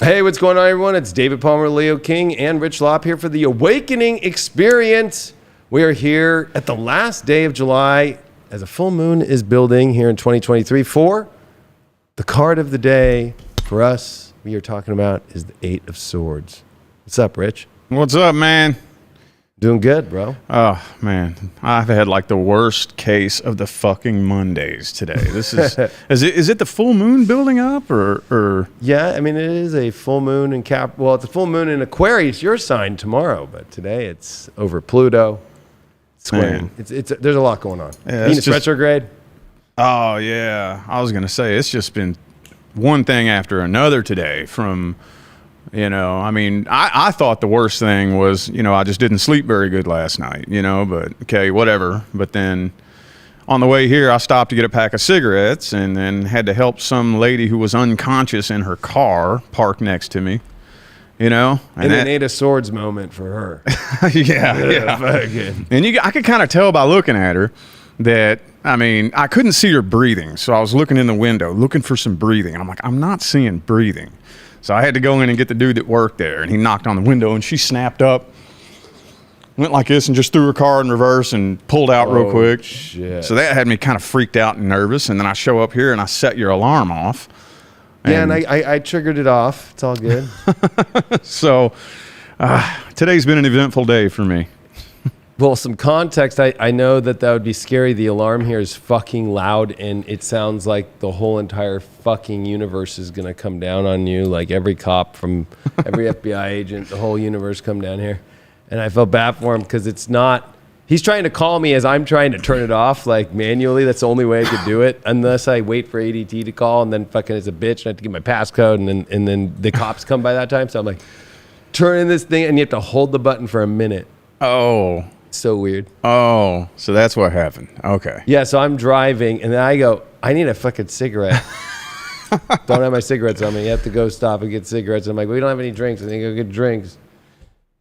Hey, what's going on, everyone? It's David Palmer, Leo King, and Rich Lopp here for the Awakening Experience. We are here at the last day of July as a full moon is building here in 2023 for the card of the day. For us, we are talking about is the Eight of Swords. What's up, Rich? What's up, man? Doing good, bro. Oh, man. I've had like the worst case of the fucking Mondays today. This is, is it the full moon building up or? Yeah, I mean, it is a full moon in well, it's a full moon in Aquarius, your sign, tomorrow, but today it's over Pluto. Squaring. There's a lot going on. Yeah, Venus retrograde. Oh, yeah. I was going to say, it's just been one thing after another today from... You know, I mean, I thought the worst thing was, you know, I just didn't sleep very good last night, you know, but okay, whatever. But then on the way here, I stopped to get a pack of cigarettes and then had to help some lady who was unconscious in her car parked next to me, you know. And an Eight of Swords moment for her. Yeah. And I could kind of tell by looking at her that, I mean, I couldn't see her breathing. So I was looking in the window, looking for some breathing. And I'm like, I'm not seeing breathing. So I had to go in and get the dude that worked there, and he knocked on the window, and she snapped up, went like this, and just threw her car in reverse and pulled out real quick. Shit. So that had me kind of freaked out and nervous, and then I show up here, and I set your alarm off. Yeah, and I triggered it off. It's all good. So today's been an eventful day for me. Well, some context, I know that would be scary. The alarm here is fucking loud, and it sounds like the whole entire fucking universe is going to come down on you. Like every cop from every FBI agent, the whole universe come down here. And I felt bad for him because it's not... He's trying to call me as I'm trying to turn it off, like manually. That's the only way I could do it, unless I wait for ADT to call, and then fucking it's a bitch, and I have to get my passcode, and then the cops come by that time. So I'm like, turning this thing, and you have to hold the button for a minute. Oh... So weird. Oh, so that's what happened. Okay. Yeah, so I'm driving, and then I go, I need a fucking cigarette. Don't have my cigarettes on me. You have to go stop and get cigarettes. I'm like, we don't have any drinks. And then you go get drinks.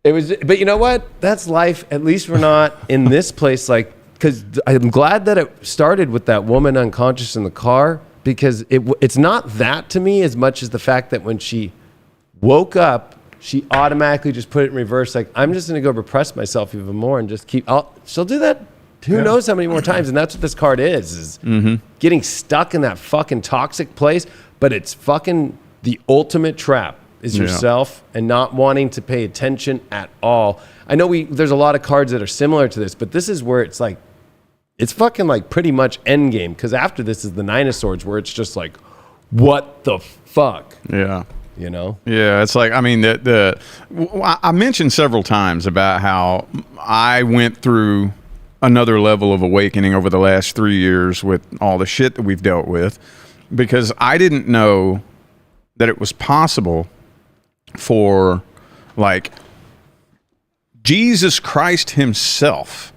It was, but you know what? That's life. At least we're not in this place, like, because I'm glad that it started with that woman unconscious in the car, because it's not that to me as much as the fact that when she woke up, she automatically just put it in reverse. Like, I'm just going to go repress myself even more and just keep... she'll do that who knows how many more times. And that's what this card is getting stuck in that fucking toxic place. But it's fucking the ultimate trap is yourself and not wanting to pay attention at all. I know there's a lot of cards that are similar to this, but this is where it's like... It's fucking like pretty much endgame. Because after this is the Nine of Swords, where it's just like, what the fuck? Yeah. You know? Yeah, it's like, I mean, I mentioned several times about how I went through another level of awakening over the last 3 years with all the shit that we've dealt with, because I didn't know that it was possible for, like, Jesus Christ himself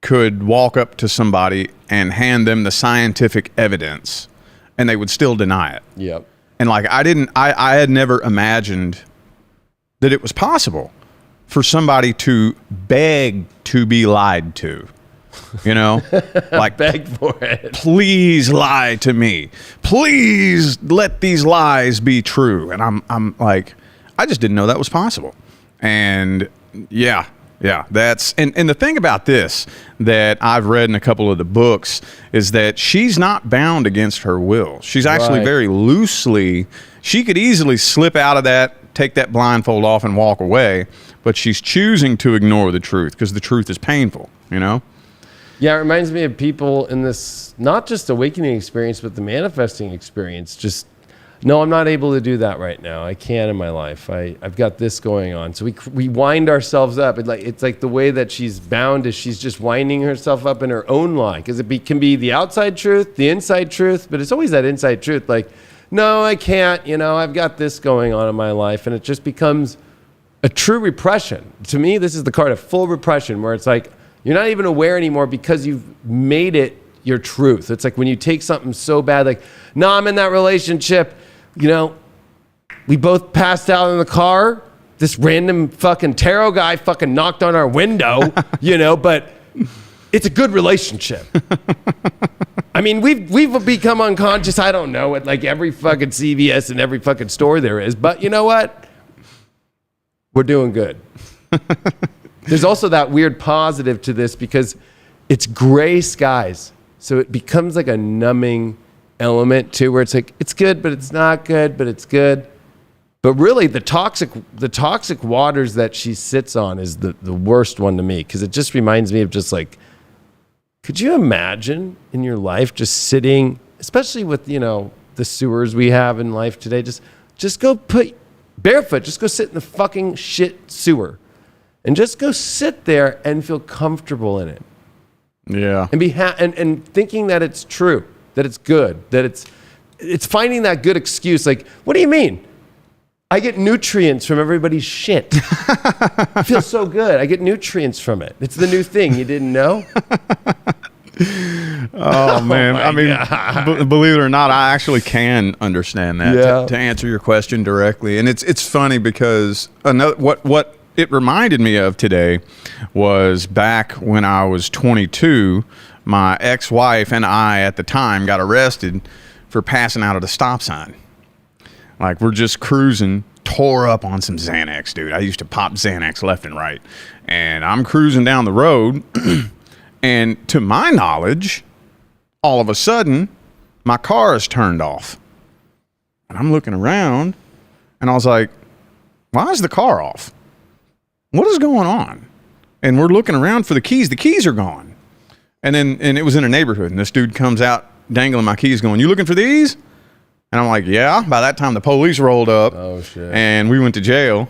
could walk up to somebody and hand them the scientific evidence and they would still deny it. Yep. And like, I had never imagined that it was possible for somebody to beg to be lied to, you know, like beg for it. Please lie to me. Please let these lies be true. And I'm like, I just didn't know that was possible. And yeah, that's, and the thing about this that I've read in a couple of the books is that she's not bound against her will. She's actually very loosely, she could easily slip out of that, take that blindfold off and walk away, but she's choosing to ignore the truth because the truth is painful, you know? Yeah, it reminds me of people in this, not just awakening experience, but the manifesting experience. Just, no, I'm not able to do that right now. I can't in my life. I've got this going on. So we wind ourselves up. It's like the way that she's bound is she's just winding herself up in her own lie. Because can be the outside truth, the inside truth, but it's always that inside truth. Like, no, I can't. You know, I've got this going on in my life. And it just becomes a true repression. To me, this is the card of full repression, where it's like, you're not even aware anymore because you've made it your truth. It's like when you take something so bad, like, no, I'm in that relationship. You know, we both passed out in the car. This random fucking tarot guy fucking knocked on our window, you know, but it's a good relationship. I mean, we've become unconscious. I don't know at like every fucking CVS and every fucking store there is. But you know what? We're doing good. There's also that weird positive to this because it's gray skies. So it becomes like a numbing element too, where it's like, it's good, but it's not good, but it's good. But really the toxic waters that she sits on is the worst one to me. Because it just reminds me of just like, could you imagine in your life just sitting, especially with, you know, the sewers we have in life today, just go put barefoot, just go sit in the fucking shit sewer and just go sit there and feel comfortable in it. Yeah. And be and thinking that it's true, that it's good, that it's finding that good excuse. Like, what do you mean? I get nutrients from everybody's shit. I feel so good. I get nutrients from it. It's the new thing. You didn't know? Oh man. I mean, believe it or not, I actually can understand that. Yeah. To answer your question directly. And it's funny because what it reminded me of today was back when I was 22, my ex-wife and I at the time got arrested for passing out at a stop sign. Like, we're just cruising, tore up on some Xanax, dude. I used to pop Xanax left and right. And I'm cruising down the road, and to my knowledge, all of a sudden, my car is turned off. And I'm looking around, and I was like, why is the car off? What is going on? And we're looking around for the keys. The keys are gone. And it was in a neighborhood, and this dude comes out dangling my keys going, you looking for these? And I'm like, yeah. By that time, the police rolled up. Oh, shit. And we went to jail.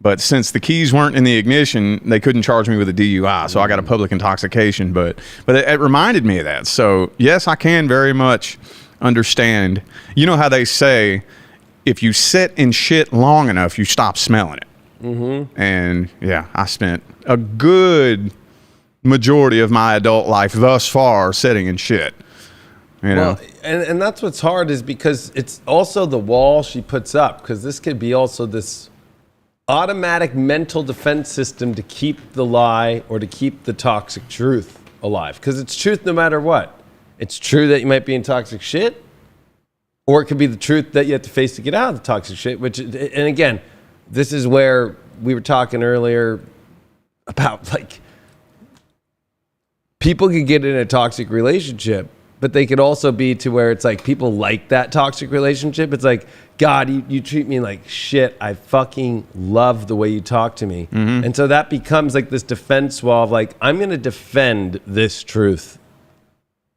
But since the keys weren't in the ignition, they couldn't charge me with a DUI. So I got a public intoxication. But it reminded me of that. So, yes, I can very much understand. You know how they say, if you sit in shit long enough, you stop smelling it. Mm-hmm. And, yeah, I spent a good majority of my adult life thus far sitting in shit. You know? Well, and that's what's hard is because it's also the wall she puts up, because this could be also this automatic mental defense system to keep the lie or to keep the toxic truth alive. Because it's truth no matter what. It's true that you might be in toxic shit, or it could be the truth that you have to face to get out of the toxic shit. And again, this is where we were talking earlier about, like, people could get in a toxic relationship, but they could also be to where it's like people like that toxic relationship. It's like, God, you treat me like shit. I fucking love the way you talk to me. Mm-hmm. And so that becomes like this defense wall of like, I'm going to defend this truth.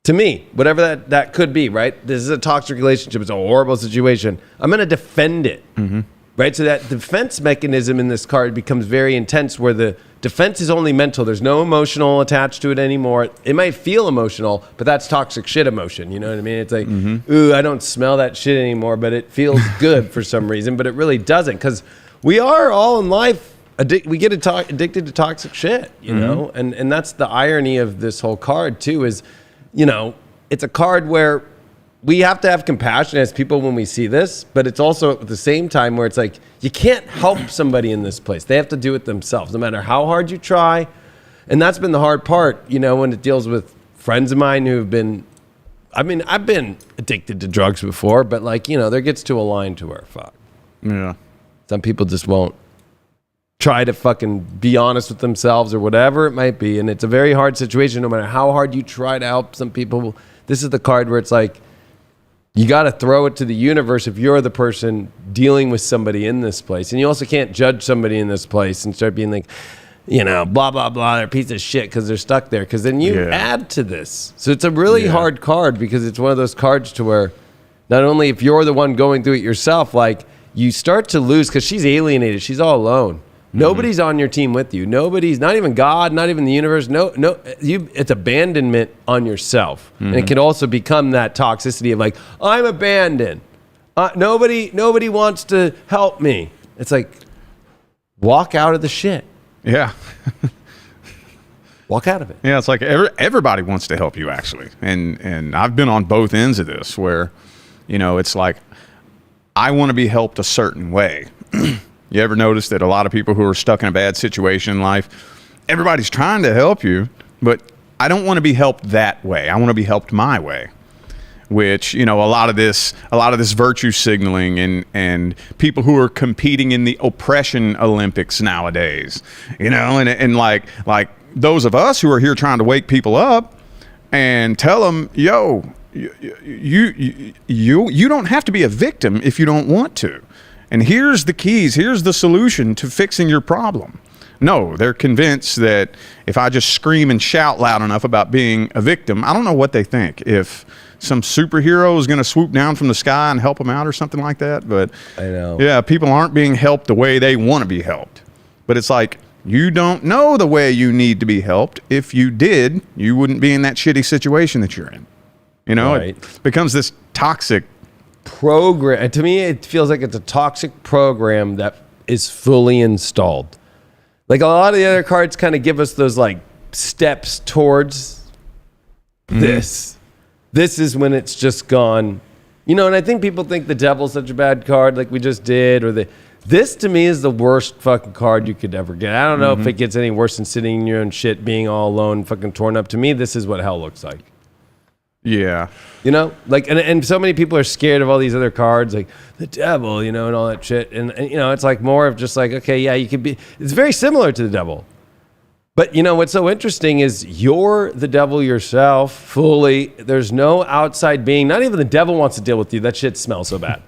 To me, whatever that could be, right? This is a toxic relationship. It's a horrible situation. I'm going to defend it. Mm-hmm. Right? So that defense mechanism in this card becomes very intense, where the defense is only mental. There's no emotional attached to it anymore. It might feel emotional, but that's toxic shit emotion. You know what I mean? It's like, ooh, I don't smell that shit anymore, but it feels good for some reason, but it really doesn't, because we are all in life, we get addicted to toxic shit, you know? And that's the irony of this whole card too, is, you know, it's a card where we have to have compassion as people when we see this, but it's also at the same time where it's like, you can't help somebody in this place. They have to do it themselves, no matter how hard you try. And that's been the hard part, you know, when it deals with friends of mine who have been, I mean, I've been addicted to drugs before, but like, you know, there gets to a line to where, fuck. Yeah. Some people just won't try to fucking be honest with themselves or whatever it might be. And it's a very hard situation, no matter how hard you try to help some people. This is the card where it's like, you got to throw it to the universe if you're the person dealing with somebody in this place. And you also can't judge somebody in this place and start being like, you know, blah, blah, blah, they're a piece of shit because they're stuck there. Because then you add to this. So it's a really hard card, because it's one of those cards to where not only if you're the one going through it yourself, like you start to lose, because she's alienated. She's all alone. Nobody's on your team with you. Nobody's, not even God, not even the universe. It's abandonment on yourself. And it can also become that toxicity of like, I'm abandoned. Nobody wants to help me. It's like, walk out of the shit. Yeah. Walk out of it. Yeah, it's like everybody wants to help you, actually. And I've been on both ends of this where, you know, it's like, I want to be helped a certain way. You ever notice that a lot of people who are stuck in a bad situation in life, everybody's trying to help you, but I don't want to be helped that way. I want to be helped my way. which, you know, a lot of this virtue signaling and people who are competing in the oppression Olympics nowadays, you know, and like those of us who are here trying to wake people up and tell them, yo, you don't have to be a victim if you don't want to. And here's the keys. Here's the solution to fixing your problem. No, they're convinced that if I just scream and shout loud enough about being a victim, I don't know what they think. If some superhero is going to swoop down from the sky and help them out or something like that. But I know. Yeah, people aren't being helped the way they want to be helped. But it's like, you don't know the way you need to be helped. If you did, you wouldn't be in that shitty situation that you're in. You know, Right. It becomes this toxic program. And to me, it feels like it's a toxic program that is fully installed. Like a lot of the other cards kind of give us those like steps towards this. This is when it's just gone. You know, and I think people think the devil's such a bad card like we just did, or this to me is the worst fucking card you could ever get. I don't know if it gets any worse than sitting in your own shit, being all alone, fucking torn up. To me, this is what hell looks like. Yeah. You know, like, and so many people are scared of all these other cards, like the devil, you know, and all that shit. And you know, it's like more of just like, okay, yeah, you could be, it's very similar to the devil. But you know, what's so interesting is you're the devil yourself fully. There's no outside being, not even the devil wants to deal with you. That shit smells so bad.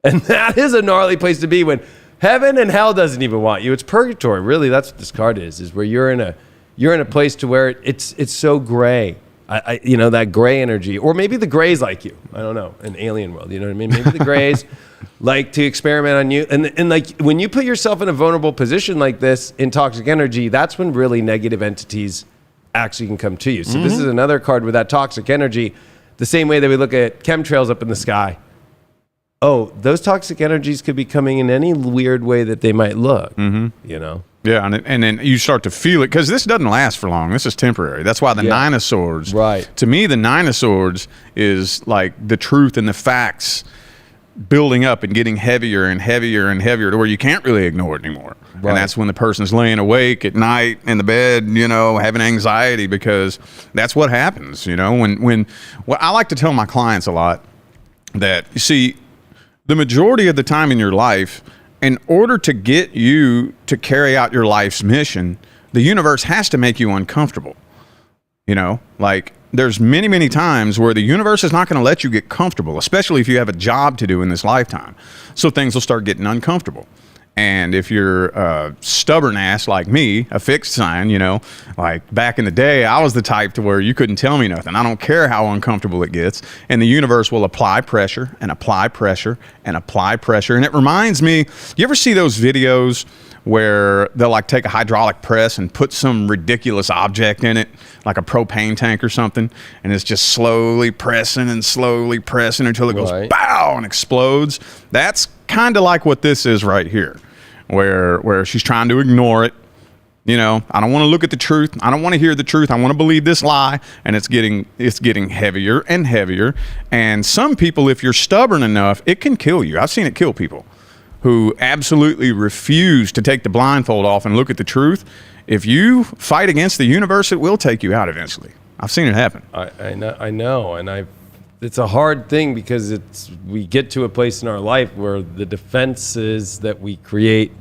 And that is a gnarly place to be when heaven and hell doesn't even want you. It's purgatory. Really, that's what this card is where you're in a place to where it's so gray. You know, that gray energy. Or maybe the grays like you. I don't know. An alien world, you know what I mean? Maybe the grays like to experiment on you. And like when you put yourself in a vulnerable position like this in toxic energy, that's when really negative entities actually can come to you. So this is another card with that toxic energy, the same way that we look at chemtrails up in the sky. Oh, those toxic energies could be coming in any weird way that they might look, you know? Yeah, and then you start to feel it, because this doesn't last for long. This is temporary. That's why the Nine of Swords, right? To me, the Nine of Swords is like the truth and the facts building up and getting heavier and heavier and heavier to where you can't really ignore it anymore. Right. And that's when the person's laying awake at night in the bed, you know, having anxiety, because that's what happens, you know? When I like to tell my clients a lot that, you see, the majority of the time in your life, in order to get you to carry out your life's mission, the universe has to make you uncomfortable. You know, like there's many, many times where the universe is not going to let you get comfortable, especially if you have a job to do in this lifetime. So things will start getting uncomfortable. And if you're a stubborn ass like me, a fixed sign, you know, like back in the day, I was the type to where you couldn't tell me nothing. I don't care how uncomfortable it gets. And the universe will apply pressure and apply pressure and apply pressure. And it reminds me, you ever see those videos where they'll like take a hydraulic press and put some ridiculous object in it, like a propane tank or something, and it's just slowly pressing until it goes bow and explodes? That's kind of like what this is right here, where she's trying to ignore it. You know, I don't want to look at the truth. I don't want to hear the truth. I want to believe this lie, and it's getting heavier and heavier. And some people, if you're stubborn enough, it can kill you. I've seen it kill people who absolutely refuse to take the blindfold off and look at the truth. If you fight against the universe, it will take you out eventually. I've seen it happen. I know, and it's a hard thing because we get to a place in our life where the defenses that we create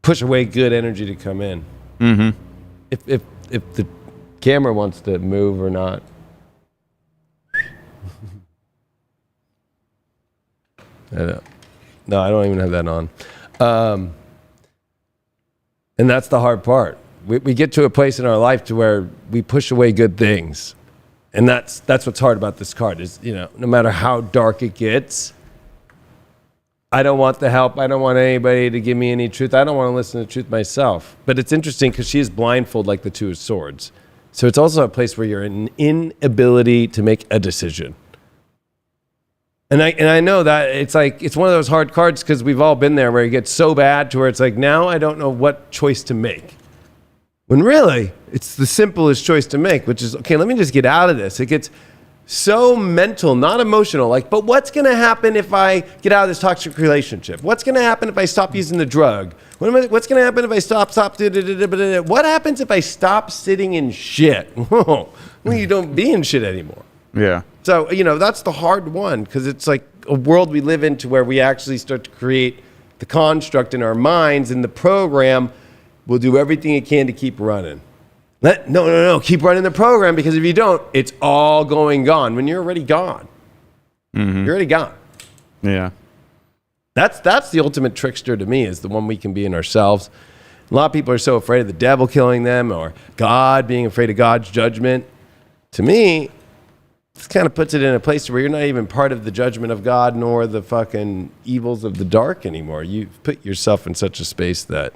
push away good energy to come in. Mm-hmm. If the camera wants to move or not. No, I don't even have that on. And that's the hard part. We get to a place in our life to where we push away good things. And that's what's hard about this card is, you know, no matter how dark it gets, I don't want the help. I don't want anybody to give me any truth. I don't want to listen to the truth myself. But it's interesting because she is blindfold like the Two of Swords. So it's also a place where you're in inability to make a decision. And I know that it's like, it's one of those hard cards because we've all been there where it gets so bad to where it's like, now I don't know what choice to make. When really, it's the simplest choice to make, which is, okay, let me just get out of this. so mental, not emotional. Like, but what's going to happen if I get out of this toxic relationship? What's going to happen if I stop using the drug? What's going to happen if I stop? What happens if I stop sitting in shit? Well, you don't be in shit anymore. Yeah. So, that's the hard one, because it's like a world we live into where we actually start to create the construct in our minds, and the program will do everything it can to keep running. No. Keep running the program, because if you don't, it's all gone. When you're already gone, you're already gone. Yeah. That's the ultimate trickster to me, is the one we can be in ourselves. A lot of people are so afraid of the devil killing them, or God, being afraid of God's judgment. To me, this kind of puts it in a place where you're not even part of the judgment of God, nor the fucking evils of the dark anymore. You've put yourself in such a space that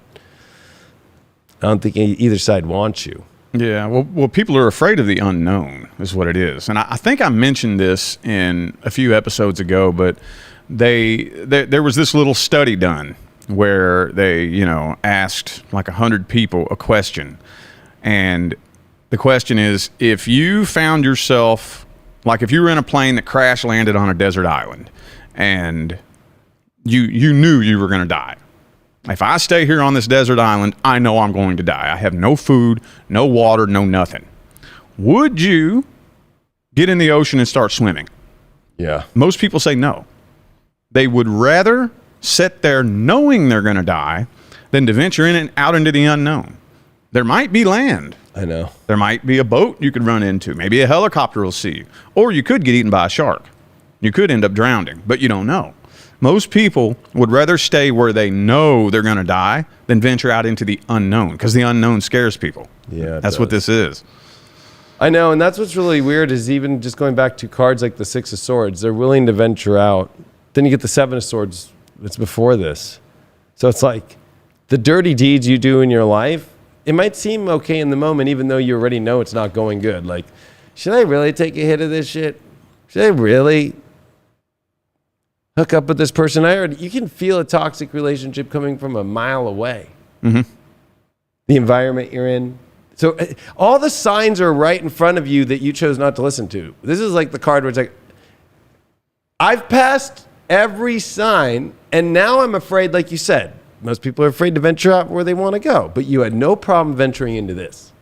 I don't think either side wants you. Yeah, well, people are afraid of the unknown, is what it is. And I think I mentioned this in a few episodes ago, but there was this little study done where they, asked like 100 people a question. And the question is, if you found yourself, like if you were in a plane that crash landed on a desert island and you knew you were going to die. If I stay here on this desert island, I know I'm going to die. I have no food, no water, no nothing. Would you get in the ocean and start swimming? Yeah. Most people say no. They would rather sit there knowing they're going to die than to venture in and out into the unknown. There might be land. I know. There might be a boat you could run into. Maybe a helicopter will see you. Or you could get eaten by a shark. You could end up drowning, but you don't know. Most people would rather stay where they know they're going to die than venture out into the unknown, because the unknown scares people. Yeah, that's what this is. I know, and that's what's really weird is even just going back to cards like the Six of Swords, they're willing to venture out. Then you get the Seven of Swords, it's before this. So it's like the dirty deeds you do in your life, it might seem okay in the moment, even though you already know it's not going good. Like, should I really take a hit of this shit? Should I really hook up with this person? You can feel a toxic relationship coming from a mile away. Mm-hmm. The environment you're in. So all the signs are right in front of you that you chose not to listen to. This is like the card where it's like, I've passed every sign, and now I'm afraid, like you said, most people are afraid to venture out where they want to go, but you had no problem venturing into this,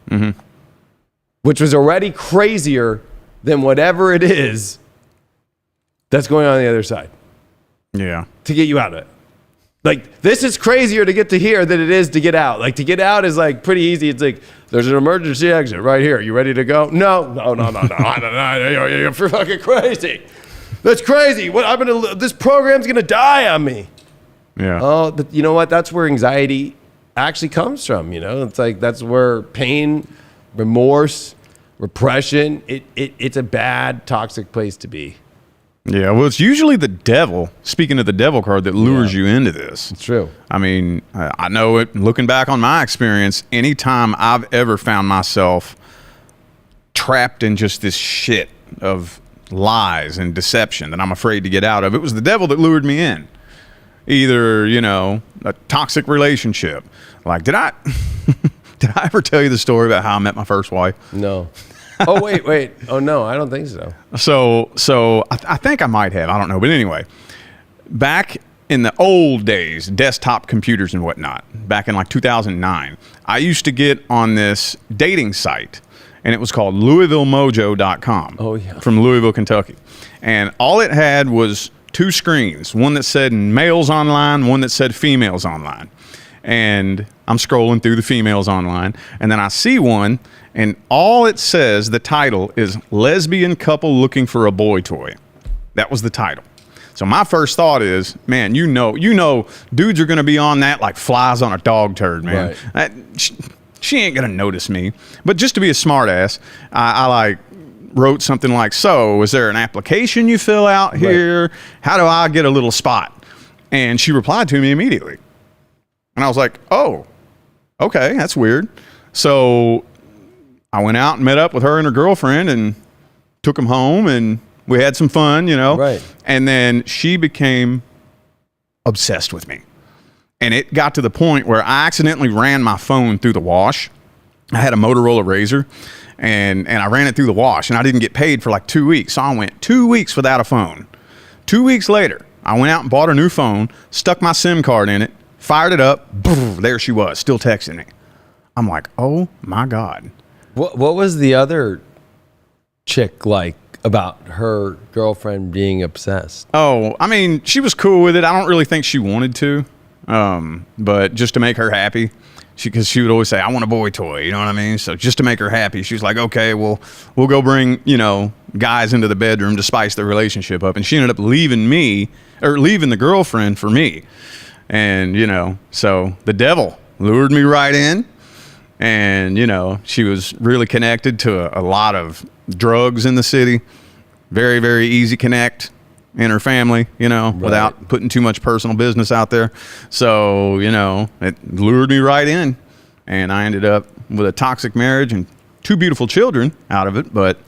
which was already crazier than whatever it is that's going on the other side. Yeah. To get you out of it. Like, this is crazier to get to here than it is to get out. Like, to get out is like pretty easy. It's like, there's an emergency exit right here. You ready to go? No. You're fucking crazy. That's crazy. This program's gonna die on me. Yeah. Oh, but you know what? That's where anxiety actually comes from. It's like that's where pain, remorse, repression. It's a bad, toxic place to be. Yeah, well, it's usually the devil, speaking of the devil card, that lures you into this. It's true. I mean, I know it, looking back on my experience, anytime I've ever found myself trapped in just this shit of lies and deception that I'm afraid to get out of, it was the devil that lured me in. Either, a toxic relationship. Like, did I ever tell you the story about how I met my first wife? No. Oh, wait. Oh, no, I don't think so. So I think I might have. I don't know. But anyway, back in the old days, desktop computers and whatnot, back in like 2009, I used to get on this dating site, and it was called LouisvilleMojo.com. Oh, yeah. From Louisville, Kentucky. And all it had was two screens, one that said males online, one that said females online. And I'm scrolling through the females online, and then I see one, and all it says, the title is Lesbian Couple Looking for a Boy Toy. That was the title. So my first thought is, man, you know, dudes are going to be on that like flies on a dog turd, man. Right. She ain't going to notice me. But just to be a smart ass, I like wrote something like, so is there an application you fill out here? Right. How do I get a little spot? And she replied to me immediately. And I was like, oh, okay, that's weird. So I went out and met up with her and her girlfriend and took them home, and we had some fun, Right. And then she became obsessed with me. And it got to the point where I accidentally ran my phone through the wash. I had a Motorola Razr, and I ran it through the wash, and I didn't get paid for like 2 weeks. So I went 2 weeks without a phone. 2 weeks later, I went out and bought a new phone, stuck my SIM card in it, fired it up. There she was, still texting me. I'm like, oh my God. What was the other chick like about her girlfriend being obsessed? Oh, I mean, she was cool with it. I don't really think she wanted to, but just to make her happy. Because she would always say, I want a boy toy, you know what I mean? So just to make her happy, she was like, okay, well, we'll go bring, guys into the bedroom to spice the relationship up. And she ended up leaving the girlfriend for me. And, so the devil lured me right in. And, she was really connected to a lot of drugs in the city. Very, very easy connect in her family, without putting too much personal business out there. So, it lured me right in, and I ended up with a toxic marriage and 2 beautiful children out of it. But,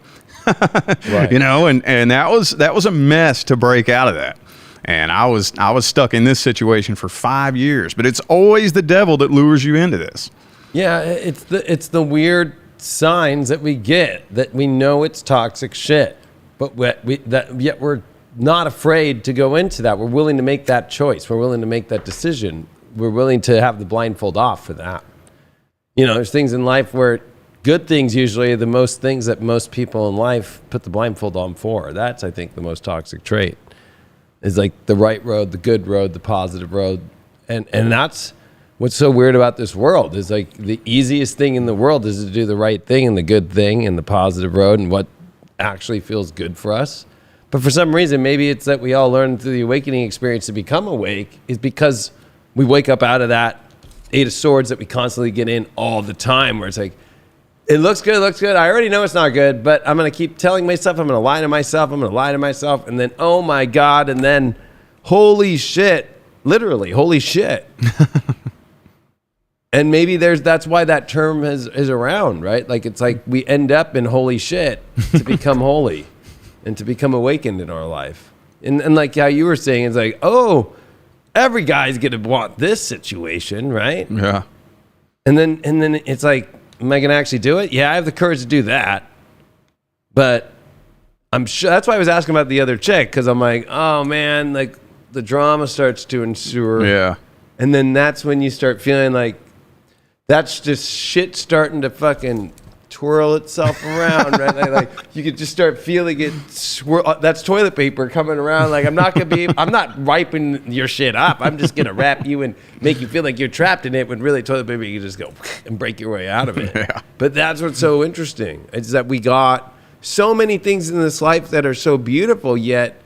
right. And that was a mess to break out of that. And I was stuck in this situation for 5 years, but it's always the devil that lures you into this. Yeah. It's the weird signs that we get that we know it's toxic shit, but yet we're not afraid to go into that. We're willing to make that choice. We're willing to make that decision. We're willing to have the blindfold off for that. There's things in life where good things usually are the most things that most people in life put the blindfold on for. That's, I think, the most toxic trait is like the right road, the good road, the positive road. And that's what's so weird about this world is like the easiest thing in the world is to do the right thing and the good thing and the positive road and what actually feels good for us. But for some reason, maybe it's that we all learn through the awakening experience to become awake is because we wake up out of that 8 of Swords that we constantly get in all the time where it's like, it looks good. I already know it's not good, but I'm going to keep telling myself, I'm going to lie to myself. And then, oh my God. And then, holy shit, literally, holy shit. And maybe that's why that term is around, right? Like, it's like we end up in holy shit to become holy. And to become awakened in our life. And like how you were saying, it's like, oh, every guy's going to want this situation, right? Yeah. And then it's like, am I going to actually do it? Yeah, I have the courage to do that. But I'm sure, that's why I was asking about the other chick, because I'm like, oh man, like the drama starts to ensue. Yeah. And then that's when you start feeling like that's just shit starting to fucking twirl itself around, right? Like you could just start feeling it swirl. That's toilet paper coming around. Like I'm not wiping your shit up. I'm just gonna wrap you and make you feel like you're trapped in it. When really toilet paper, you can just go and break your way out of it. Yeah. But that's what's so interesting. It's that we got so many things in this life that are so beautiful, yet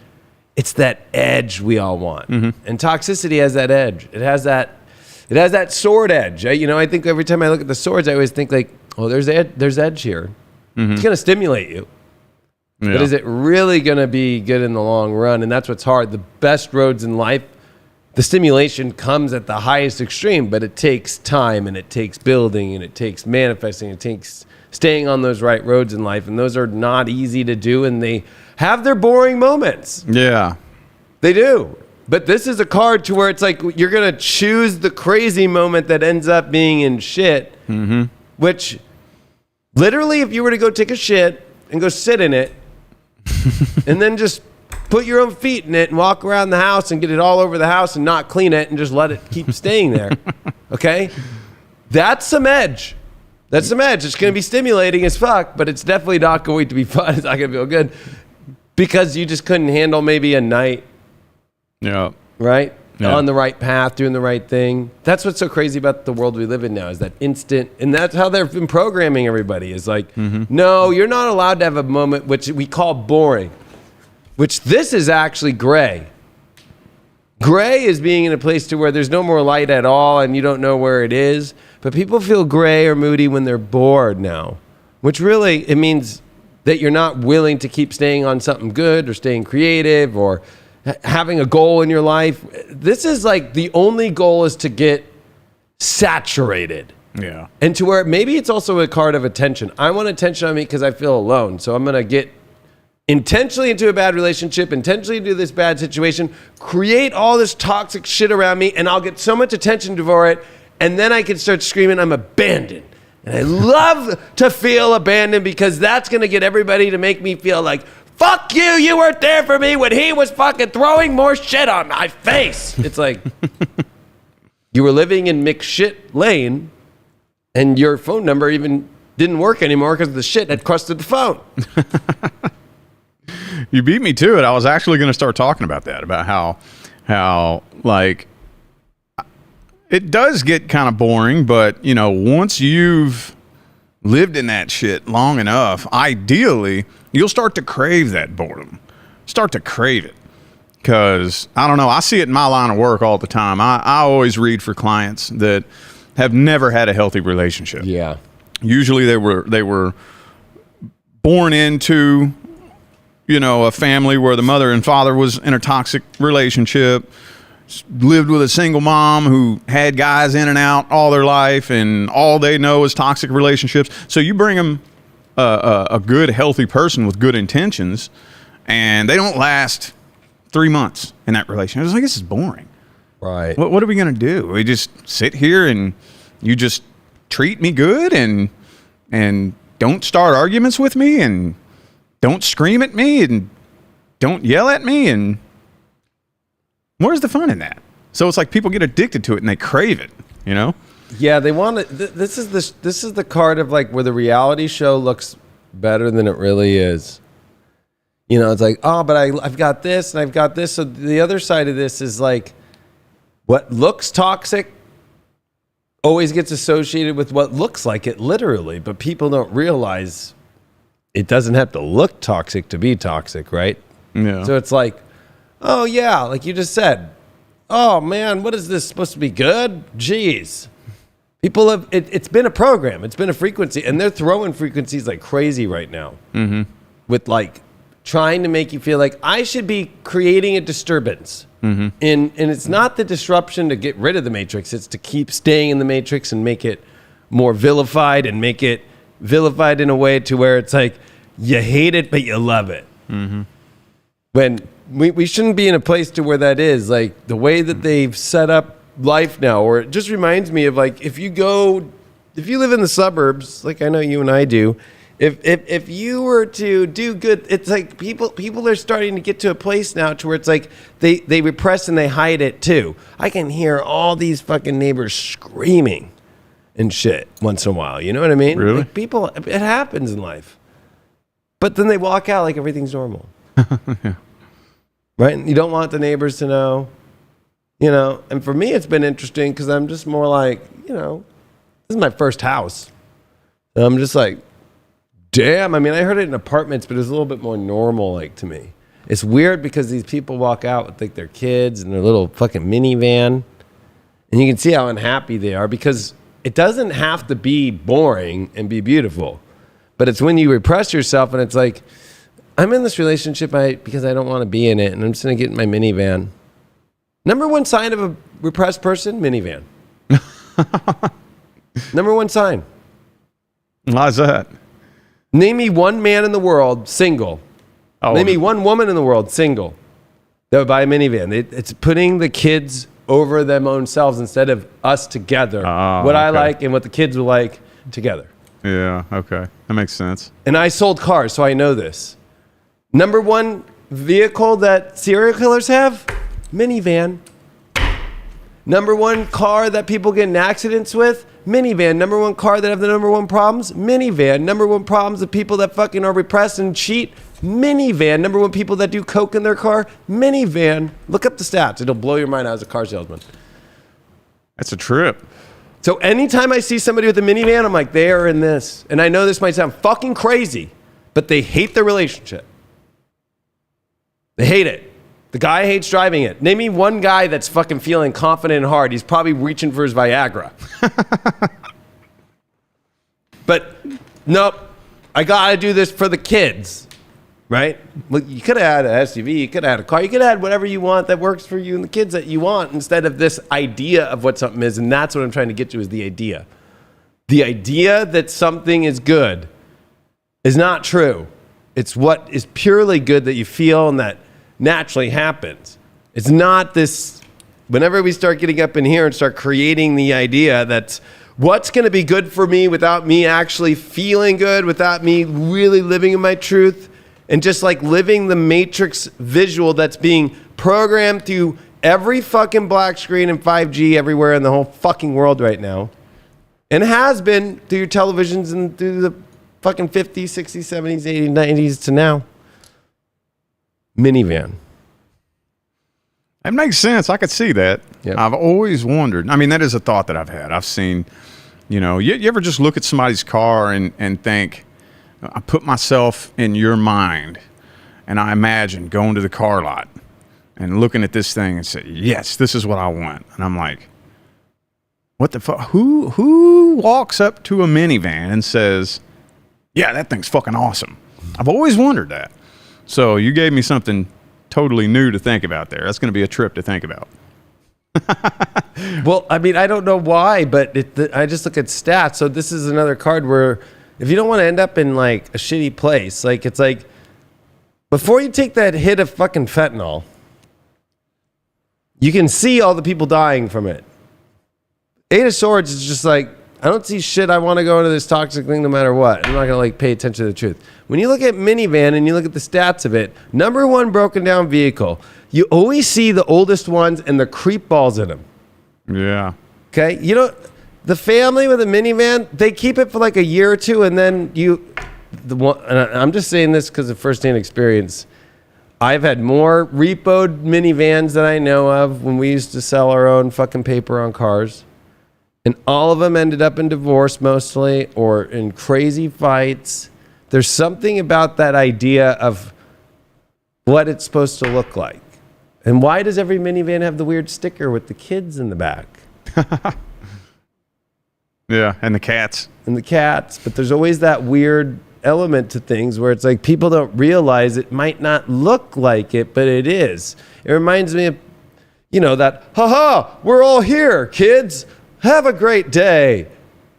it's that edge we all want. Mm-hmm. And toxicity has that edge. It has that sword edge. I think every time I look at the swords, I always think like, oh, there's edge here. Mm-hmm. It's going to stimulate you. Yeah. But is it really going to be good in the long run? And that's what's hard. The best roads in life, the stimulation comes at the highest extreme, but it takes time and it takes building and it takes manifesting. It takes staying on those right roads in life. And those are not easy to do. And they have their boring moments. Yeah. They do. But this is a card to where it's like you're going to choose the crazy moment that ends up being in shit. Mm-hmm. Which, literally, if you were to go take a shit and go sit in it, and then just put your own feet in it and walk around the house and get it all over the house and not clean it and just let it keep staying there, okay? That's some edge. That's some edge. It's going to be stimulating as fuck, but it's definitely not going to be fun. It's not going to feel good because you just couldn't handle maybe a night. Yeah. Right? Yeah. On the right path, doing the right thing. That's what's so crazy about the world we live in now is that instant, and that's how they've been programming everybody is like, no, you're not allowed to have a moment which we call boring, which this is actually gray. Gray is being in a place to where there's no more light at all and you don't know where it is, but people feel gray or moody when they're bored now, which really, it means that you're not willing to keep staying on something good or staying creative or having a goal in your life. This is like the only goal is to get saturated. Yeah. And to where maybe it's also a card of attention. I want attention on me because I feel alone. So I'm going to get intentionally into a bad relationship, intentionally into this bad situation, create all this toxic shit around me, and I'll get so much attention for it. And then I can start screaming, I'm abandoned. And I love to feel abandoned because that's going to get everybody to make me feel like, fuck you, you weren't there for me when he was fucking throwing more shit on my face. It's like, you were living in McShit Lane and your phone number even didn't work anymore because the shit had crusted the phone. You beat me to it. I was actually going to start talking about that, about how like, it does get kind of boring, but, you know, once you've lived in that shit long enough, ideally, you'll start to crave that boredom. Start to crave it. Because, I don't know, I see it in my line of work all the time. I always read for clients that have never had a healthy relationship. Yeah. Usually they were born into, you know, a family where the mother and father was in a toxic relationship, lived with a single mom who had guys in and out all their life, and all they know is toxic relationships. So you bring them a good, healthy person with good intentions, and they don't last 3 months in that relationship. It's like, this is boring. Right. What are we going to do? We just sit here and you just treat me good and don't start arguments with me and don't scream at me and don't yell at me, and where's the fun in that? So it's like people get addicted to it and they crave it, you know? Yeah, they want to. This is the card of like where the reality show looks better than it really is. You know, it's like, oh, but I've got this and I've got this. So the other side of this is like, what looks toxic always gets associated with what looks like it literally, but people don't realize it doesn't have to look toxic to be toxic, right? Yeah. So it's like, oh yeah, like you just said, oh man, what is this supposed to be good? Jeez. People have, it's been a program, it's been a frequency, and they're throwing frequencies like crazy right now. Mm-hmm. With like trying to make you feel like I should be creating a disturbance. Mm-hmm. And it's not the disruption to get rid of the matrix, it's to keep staying in the matrix and make it more vilified, and make it vilified in a way to where it's like you hate it but you love it. Mm-hmm. When we shouldn't be in a place to where that is, like the way that they've set up life now. Or it just reminds me of like, if you live in the suburbs, like I know you and I do, if you were to do good, it's like people are starting to get to a place now to where it's like they repress and they hide it too. I can hear all these fucking neighbors screaming and shit once in a while. You know what I mean? Really? Like people, it happens in life. But then they walk out like everything's normal. Yeah. Right? And you don't want the neighbors to know, you know. And for me, it's been interesting because I'm just more like, you know, this is my first house. And I'm just like, damn. I mean, I heard it in apartments, but it was a little bit more normal, like, to me. It's weird because these people walk out with like their kids and their little fucking minivan, and you can see how unhappy they are because it doesn't have to be boring and be beautiful, but it's when you repress yourself and it's like, I'm in this relationship because I don't want to be in it, and I'm just going to get in my minivan. Number one sign of a repressed person, minivan. Number one sign. Why's that? Name me one man in the world, single. Oh, Name me one woman in the world, single, that would buy a minivan. It's putting the kids over them own selves instead of us together. What I like and what the kids will like together. Yeah, okay. That makes sense. And I sold cars, so I know this. Number one vehicle that serial killers have, minivan. Number one car that people get in accidents with, minivan. Number one car that have the number one problems, minivan. Number one problems of people that fucking are repressed and cheat, minivan. Number one people that do coke in their car, minivan. Look up the stats. It'll blow your mind out as a car salesman. That's a trip. So anytime I see somebody with a minivan, I'm like, they are in this. And I know this might sound fucking crazy, but they hate their relationship. They hate it. The guy hates driving it. Name me one guy that's fucking feeling confident and hard. He's probably reaching for his Viagra. But nope, I gotta do this for the kids, right? Well, you could have had an SUV, you could have had a car, you could have had whatever you want that works for you and the kids that you want, instead of this idea of what something is. And that's what I'm trying to get to, is the idea. The idea that something is good is not true. It's what is purely good that you feel and that naturally happens. It's not this, whenever we start getting up in here and start creating the idea that's, what's going to be good for me without me actually feeling good, without me really living in my truth, and just like living the matrix visual that's being programmed through every fucking black screen and 5G everywhere in the whole fucking world right now, and has been through your televisions and through the fucking 50s, 60s, 70s, 80s, 90s to now. Minivan. It makes sense. I could see that. Yep. I've always wondered. I mean, that is a thought that I've had. I've seen, you ever just look at somebody's car and think, I put myself in your mind and I imagine going to the car lot and looking at this thing and say, yes, this is what I want. And I'm like, what the fuck? Who walks up to a minivan and says, yeah, that thing's fucking awesome? I've always wondered that. So you gave me something totally new to think about there. That's going to be a trip to think about. Well, I mean, I don't know why, but I just look at stats. So this is another card where if you don't want to end up in like a shitty place, like it's like before you take that hit of fucking fentanyl, you can see all the people dying from it. Eight of Swords is just like, I don't see shit. I want to go into this toxic thing no matter what. I'm not going to like pay attention to the truth. When you look at minivan and you look at the stats of it, number one broken down vehicle, you always see the oldest ones and the creep balls in them. Yeah. Okay. The family with a minivan, they keep it for like a year or two. And then and I'm just saying this because of firsthand experience. I've had more repoed minivans than I know of when we used to sell our own fucking paper on cars. And all of them ended up in divorce mostly or in crazy fights. There's something about that idea of what it's supposed to look like. And why does every minivan have the weird sticker with the kids in the back? Yeah, and the cats. And the cats. But there's always that weird element to things where it's like people don't realize it might not look like it, but it is. It reminds me of, that, haha, we're all here, kids. Have a great day.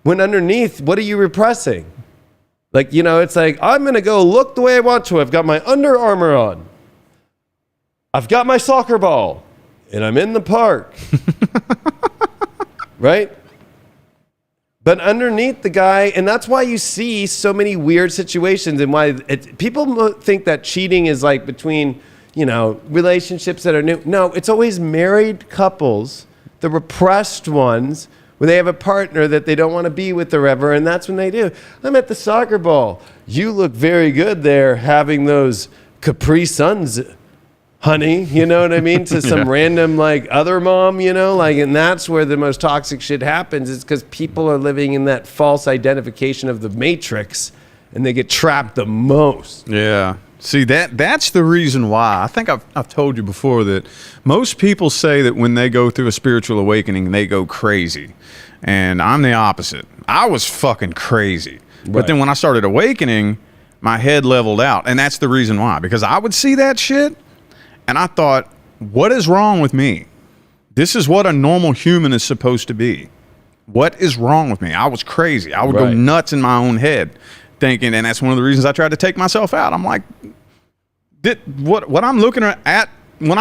When underneath, what are you repressing? Like, it's like, I'm going to go look the way I want to. I've got my Under Armour on. I've got my soccer ball. And I'm in the park. Right? But underneath the guy, and that's why you see so many weird situations and why people think that cheating is like between, relationships that are new. No, it's always married couples, the repressed ones, where they have a partner that they don't want to be with or ever, and that's when they do. I'm at the soccer ball. You look very good there having those Capri Suns, honey, you know what I mean? To some random like other mom, and that's where the most toxic shit happens. It's because people are living in that false identification of the matrix and they get trapped the most. Yeah. See, that's the reason why. I think I've told you before that most people say that when they go through a spiritual awakening, they go crazy. And I'm the opposite. I was fucking crazy. Right. But then when I started awakening, my head leveled out. And that's the reason why. Because I would see that shit, and I thought, what is wrong with me? This is what a normal human is supposed to be. What is wrong with me? I was crazy. I would go nuts in my own head. Thinking, and that's one of the reasons I tried to take myself out. I'm like, what I'm looking at when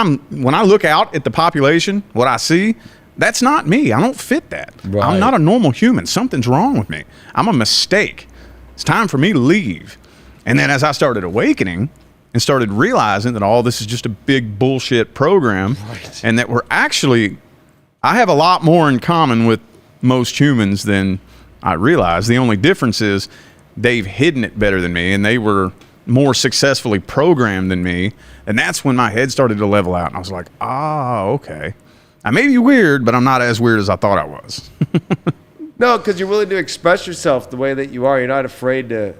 I look out at the population, what I see, that's not me. I don't fit that. Right. I'm not a normal human. Something's wrong with me. I'm a mistake. It's time for me to leave. And then as I started awakening and started realizing that all this is just a big bullshit program, and that I have a lot more in common with most humans than I realized. The only difference is they've hidden it better than me, and they were more successfully programmed than me. And that's when my head started to level out. And I was like, okay. I may be weird, but I'm not as weird as I thought I was. No, because you're willing to express yourself the way that you are. You're not afraid to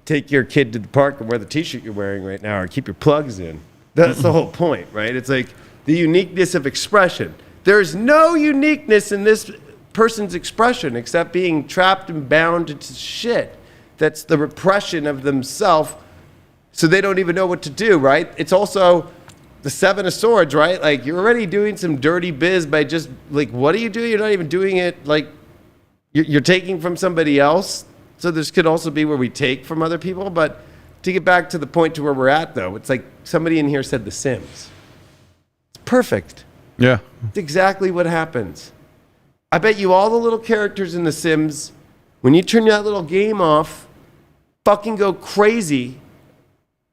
take your kid to the park and wear the t-shirt you're wearing right now or keep your plugs in. That's the whole point, right? It's like the uniqueness of expression. There's no uniqueness in this person's expression except being trapped and bound into shit. That's the repression of themselves, so they don't even know what to do, right? It's also the Seven of Swords, right? Like, you're already doing some dirty biz by just, like, what are you doing? You're not even doing it, like, you're taking from somebody else. So this could also be where we take from other people. But to get back to the point to where we're at, though, it's like somebody in here said The Sims. It's perfect. Yeah. It's exactly what happens. I bet you all the little characters in The Sims, when you turn that little game off, fucking go crazy.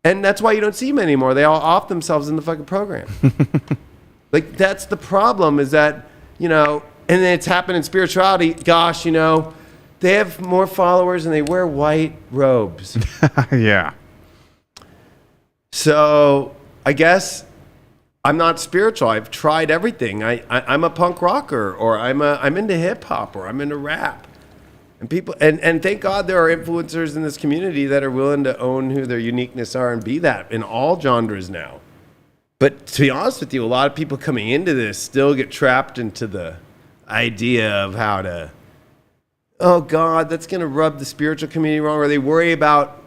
And that's why you don't see them anymore. They all off themselves in the fucking program. Like, that's the problem, is that, and then it's happened in spirituality. Gosh, they have more followers and they wear white robes. Yeah. So I guess I'm not spiritual. I've tried everything. I'm a punk rocker, or I'm into hip hop, or I'm into rap. And people, and thank God there are influencers in this community that are willing to own who their uniqueness are and be that in all genres now. But to be honest with you, a lot of people coming into this still get trapped into the idea of how to, oh God, that's going to rub the spiritual community wrong, or they worry about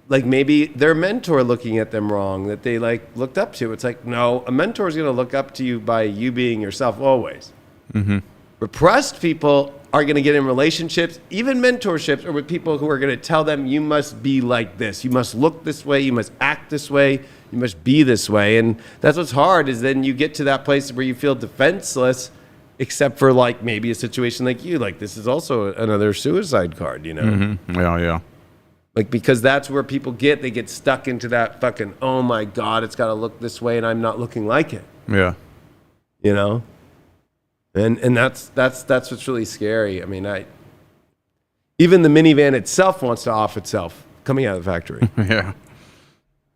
like maybe their mentor looking at them wrong that they like looked up to. It's like, no, a mentor is going to look up to you by you being yourself always. Mm-hmm. Repressed people are going to get in relationships, even mentorships, or with people who are going to tell them, you must be like this. You must look this way. You must act this way. You must be this way. And that's what's hard, is then you get to that place where you feel defenseless, except for like maybe a situation like you. Like, this is also another suicide card, Mm-hmm. Yeah. Like, because that's where people they get stuck into that fucking, oh my God, it's got to look this way and I'm not looking like it. Yeah. And that's what's really scary. I mean, even the minivan itself wants to off itself coming out of the factory.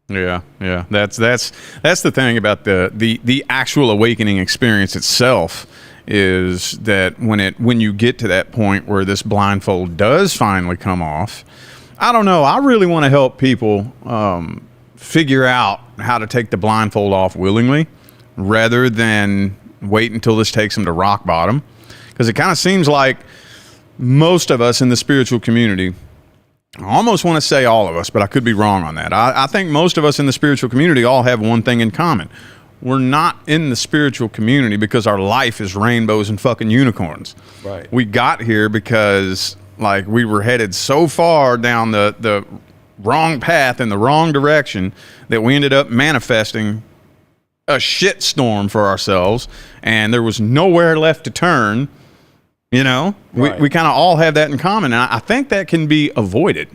Yeah. That's the thing about the actual awakening experience itself, is that when you get to that point where this blindfold does finally come off, I don't know. I really want to help people figure out how to take the blindfold off willingly, rather than wait until this takes them to rock bottom. Because it kind of seems like most of us in the spiritual community, I almost want to say all of us, but I could be wrong on that. I think most of us in the spiritual community all have one thing in common. We're not in the spiritual community because our life is rainbows and fucking unicorns. Right. We got here because like we were headed so far down the wrong path in the wrong direction that we ended up manifesting a shitstorm for ourselves, and there was nowhere left to turn. Right. We kind of all have that in common, and I think that can be avoided.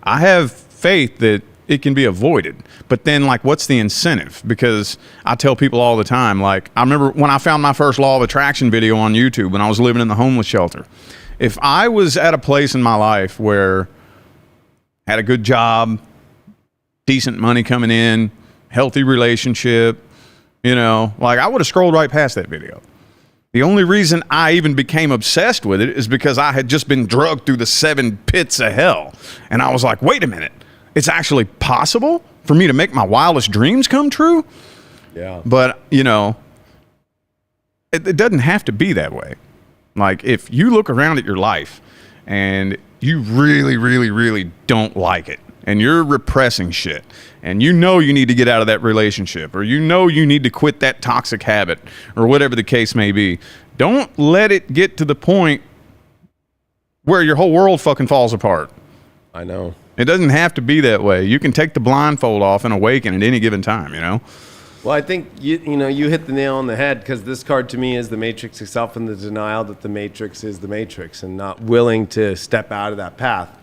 I have faith that it can be avoided, but then like, what's the incentive? Because I tell people all the time, like, I remember when I found my first law of attraction video on YouTube when I was living in the homeless shelter. If I was at a place in my life where I had a good job, decent money coming in, healthy relationship, like, I would have scrolled right past that video. The only reason I even became obsessed with it is because I had just been drugged through the 7 pits of hell. And I was like, wait a minute, it's actually possible for me to make my wildest dreams come true? Yeah. But, it doesn't have to be that way. Like, if you look around at your life and you really, really, really don't like it, and you're repressing shit, and you need to get out of that relationship, or you need to quit that toxic habit, or whatever the case may be, don't let it get to the point where your whole world fucking falls apart. I know. It doesn't have to be that way. You can take the blindfold off and awaken at any given time, Well, I think you hit the nail on the head, because this card to me is the Matrix itself, and the denial that the Matrix is the Matrix, and not willing to step out of that path.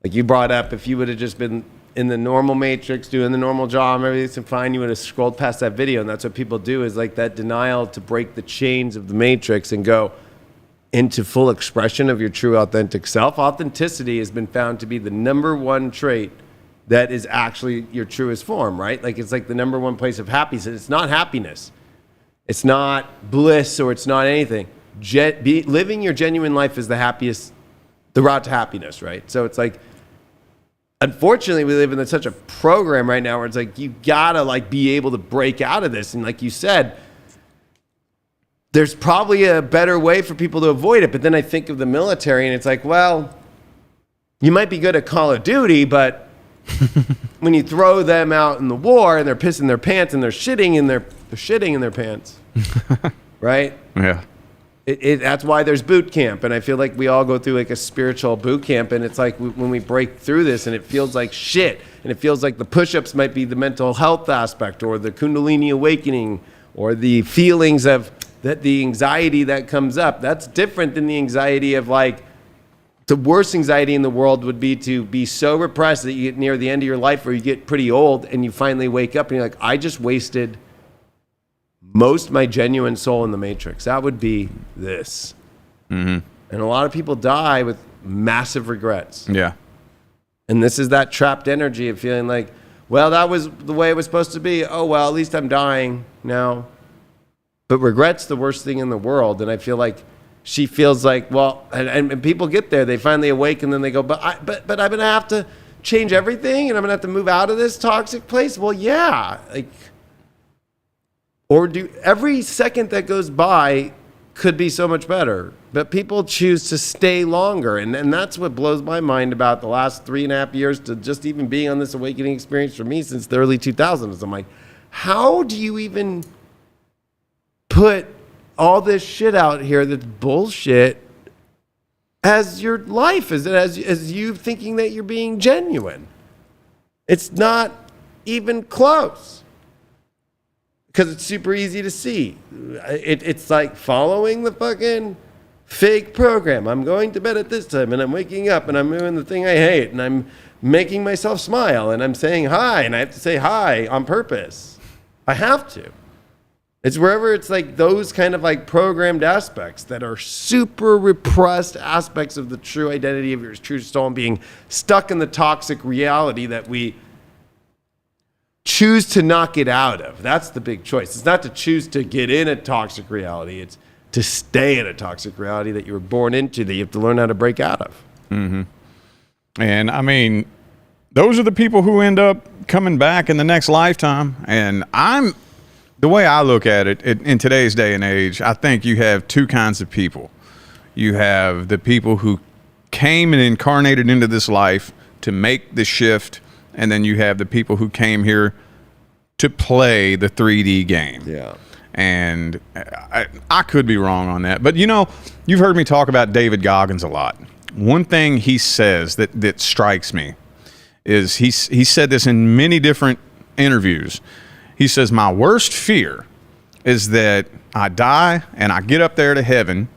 Like you brought up, if you would have just been in the normal Matrix, doing the normal job, everything's fine, you would have scrolled past that video. And that's what people do, is like that denial to break the chains of the Matrix and go into full expression of your true authentic self. Authenticity has been found to be the #1 trait that is actually your truest form, right? Like, it's like the #1 place of happiness. It's not happiness. It's not bliss, or it's not anything. Living your genuine life is the route to happiness, right? So it's like, unfortunately, we live in such a program right now where it's like, you gotta like be able to break out of this. And like you said, there's probably a better way for people to avoid it. But then I think of the military, and it's like, well, you might be good at Call of Duty, but when you throw them out in the war and they're pissing their pants and they're shitting in their pants, right? Yeah. That's why there's boot camp, and I feel like we all go through like a spiritual boot camp, and it's like when we break through this, and it feels like shit, and it feels like the push-ups might be the mental health aspect, or the Kundalini awakening, or the feelings of that the anxiety that comes up, that's different than the anxiety of like, the worst anxiety in the world would be to be so repressed that you get near the end of your life or you get pretty old and you finally wake up and you're like, I just wasted most of my genuine soul in the Matrix. That would be this. And a lot of people die with massive regrets. Yeah. And this is that trapped energy of feeling like, well, that was the way it was supposed to be. Oh, well, at least I'm dying now. But regret's the worst thing in the world. And I feel like she feels like, well, and people get there, they finally awake, and then they go, but I'm going to have to change everything, and I'm going to have to move out of this toxic place. Well, yeah. Like, or do every second that goes by could be so much better. But people choose to stay longer. And that's what blows my mind about the last 3.5 years to just even being on this awakening experience for me since the early 2000s. I'm like, how do you even put all this shit out here that's bullshit as your life, as you thinking that you're being genuine? It's not even close. Because it's super easy to see. It's like following the fucking fake program. I'm going to bed at this time, and I'm waking up, and I'm doing the thing I hate, and I'm making myself smile, and I'm saying hi, and I have to say hi on purpose. I have to. It's wherever it's like those kind of like programmed aspects that are super repressed aspects of the true identity of your true soul and being stuck in the toxic reality that we choose to not get out of. That's the big choice. It's not to choose to get in a toxic reality. It's to stay in a toxic reality that you were born into, that you have to learn how to break out of. And I mean, those are the people who end up coming back in the next lifetime. And the way I look at it, in today's day and age, I think you have two kinds of people. You have the people who came and incarnated into this life to make the shift, and then you have the people who came here to play the 3D game. Yeah. And I could be wrong on that. But, you know, you've heard me talk about David Goggins a lot. One thing he says that strikes me is he said this in many different interviews. He says, my worst fear is that I die and I get up there to heaven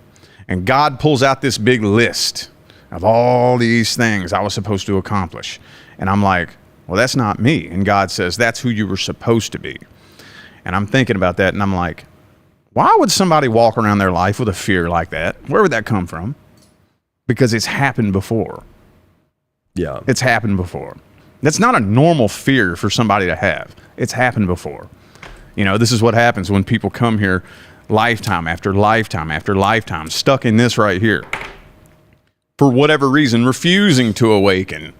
and God pulls out this big list of all these things I was supposed to accomplish. And I'm like, well, that's not me. And God says, that's who you were supposed to be. And I'm thinking about that, and I'm like, why would somebody walk around their life with a fear like that? Where would that come from? Because it's happened before. Yeah. It's happened before. That's not a normal fear for somebody to have. It's happened before. You know, this is what happens when people come here lifetime after lifetime after lifetime, stuck in this right here. For whatever reason, refusing to awaken.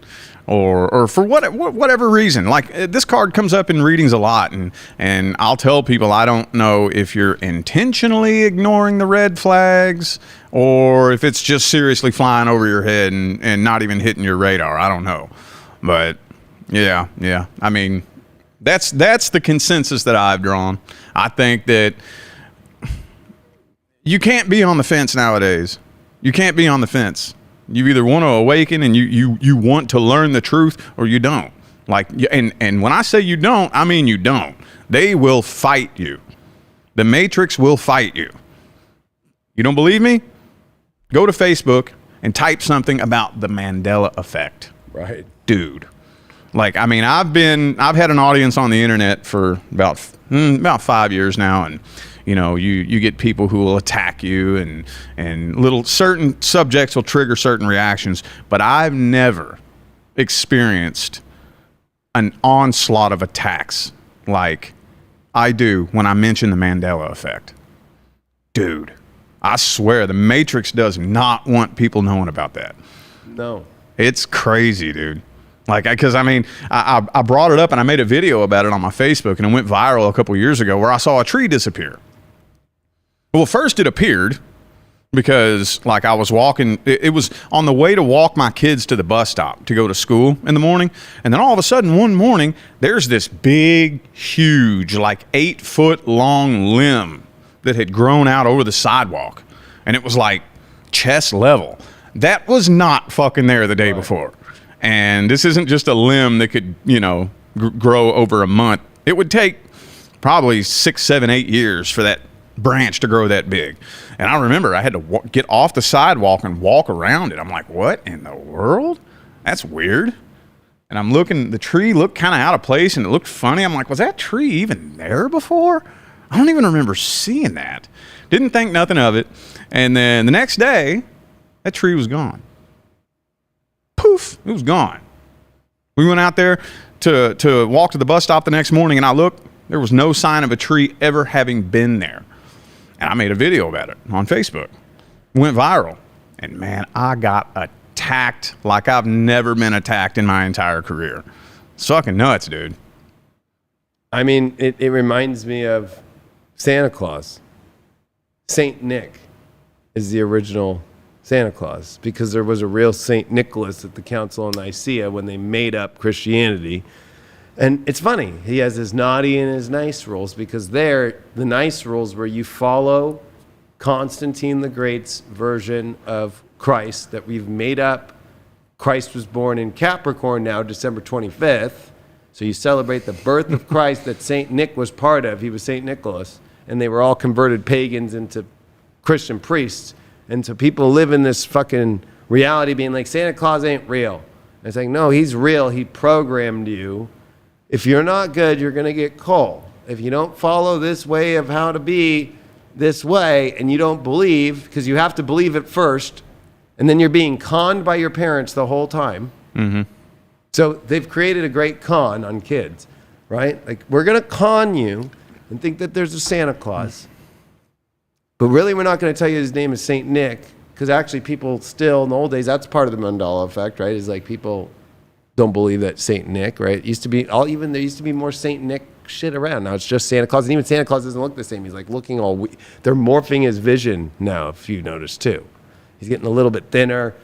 Or for whatever reason. Like, this card comes up in readings a lot, and I'll tell people I don't know if you're intentionally ignoring the red flags or if it's just seriously flying over your head and not even hitting your radar. I don't know. But, yeah. I mean, that's the consensus that I've drawn. I think that you can't be on the fence nowadays. You can't be on the fence. You either want to awaken and you want to learn the truth, or you don't. Like, and when I say you don't, I mean you don't. They will fight you. The Matrix will fight you. You don't believe me? Go to Facebook and type something about the Mandela effect. Right. Dude. Like, I mean, I've had an audience on the internet for about 5 years now, and you know, you get people who will attack you, and little certain subjects will trigger certain reactions, but I've never experienced an onslaught of attacks like I do when I mention the Mandela effect. Dude, I swear the Matrix does not want people knowing about that. No. It's crazy, dude. Like, because I mean, I brought it up and I made a video about it on my Facebook, and it went viral a couple years ago where I saw a tree disappear. Well, first it appeared because, like, I was walking. It was on the way to walk my kids to the bus stop to go to school in the morning. And then all of a sudden one morning, there's this big, huge, like 8-foot long limb that had grown out over the sidewalk. And it was like chest level. That was not fucking there the day before. And this isn't just a limb that could, you know, grow over a month. It would take probably 6, 7, 8 years for that branch to grow that big. And I remember I had to get off the sidewalk and walk around it. I'm like, what in the world? That's weird. And I'm looking, the tree looked kind of out of place and it looked funny. I'm like, was that tree even there before? I don't even remember seeing that. Didn't think nothing of it. And then the next day, that tree was gone. Poof, it was gone. We went out there to walk to the bus stop the next morning, and I looked, there was no sign of a tree ever having been there. And I made a video about it on Facebook. It went viral. And man, I got attacked like I've never been attacked in my entire career. It's fucking nuts, dude. I mean, it reminds me of Santa Claus. Saint Nick is the original Santa Claus, because there was a real Saint Nicholas at the Council of Nicaea when they made up Christianity. And it's funny, he has his naughty and his nice rules, because the nice rules were you follow Constantine the Great's version of Christ that we've made up. Christ was born in Capricorn now, December 25th. So you celebrate the birth of Christ that Saint Nick was part of. He was Saint Nicholas. And they were all converted pagans into Christian priests. And so people live in this fucking reality being like, Santa Claus ain't real. And it's like, no, he's real. He programmed you. If you're not good, you're going to get coal. If you don't follow this way of how to be this way, and you don't believe, because you have to believe it first, and then you're being conned by your parents the whole time. Mm-hmm. So they've created a great con on kids, right? Like, we're going to con you and think that there's a Santa Claus. But really, we're not going to tell you his name is Saint Nick, because actually people still, in the old days, that's part of the Mandela effect, right? Is like people don't believe that Saint Nick, right? It used to be, there used to be more Saint Nick shit around. Now it's just Santa Claus. And even Santa Claus doesn't look the same. He's like looking all, they're morphing his vision now, if you notice too. He's getting a little bit thinner.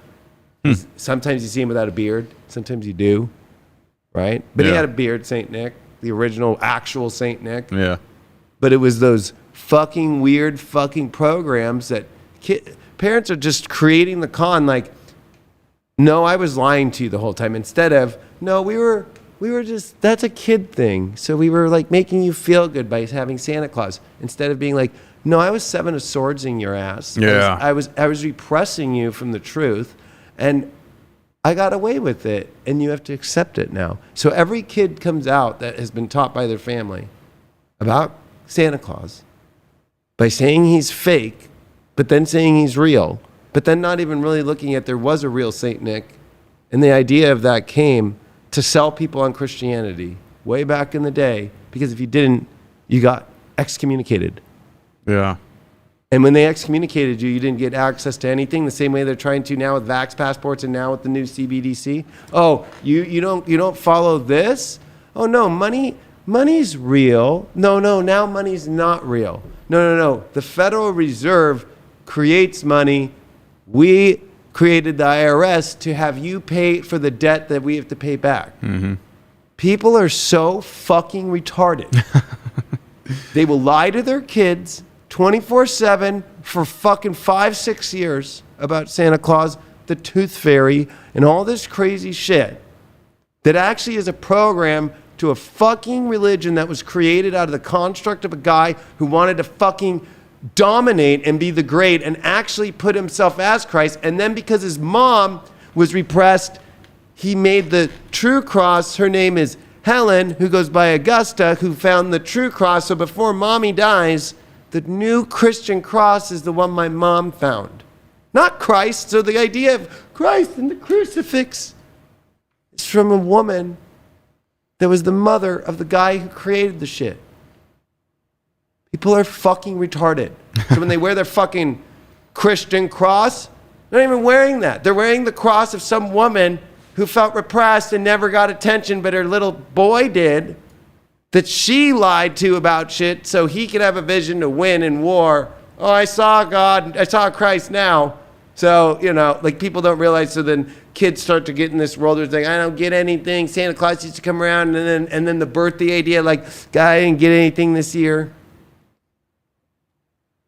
Sometimes you see him without a beard. Sometimes you do, right? But he had a beard, Saint Nick, the original actual Saint Nick. Yeah. But it was those fucking weird fucking programs that parents are just creating the con, like, no, I was lying to you the whole time, instead of, no, we were just, that's a kid thing. So we were like making you feel good by having Santa Claus, instead of being like, no, I was 7 of swords in your ass. Yeah. I was repressing you from the truth, and I got away with it, and you have to accept it now. So every kid comes out that has been taught by their family about Santa Claus by saying he's fake, but then saying he's real, but then not even really looking at there was a real Saint Nick. And the idea of that came to sell people on Christianity way back in the day, because if you didn't, you got excommunicated. Yeah. And when they excommunicated you, you didn't get access to anything, the same way they're trying to now with vax passports and now with the new CBDC. Oh, you don't follow this? Oh no, money's real. No, now money's not real. No. The Federal Reserve creates money. We created the IRS to have you pay for the debt that we have to pay back. Mm-hmm. People are so fucking retarded. They will lie to their kids 24/7 for fucking 5-6 years about Santa Claus, the Tooth Fairy, and all this crazy shit that actually is a program to a fucking religion that was created out of the construct of a guy who wanted to fucking dominate and be the great and actually put himself as Christ. And then because his mom was repressed, he made the true cross. Her name is Helen, who goes by Augusta, who found the true cross. So before mommy dies, the new Christian cross is the one my mom found, not Christ. So the idea of Christ and the crucifix is from a woman that was the mother of the guy who created the shit. People are fucking retarded. So when they wear their fucking Christian cross, they're not even wearing that. They're wearing the cross of some woman who felt repressed and never got attention, but her little boy did, that she lied to about shit so he could have a vision to win in war. Oh, I saw God. I saw Christ now. So, like people don't realize. So then kids start to get in this world. They're like, I don't get anything. Santa Claus used to come around, and then the birthday idea, like, guy didn't get anything this year.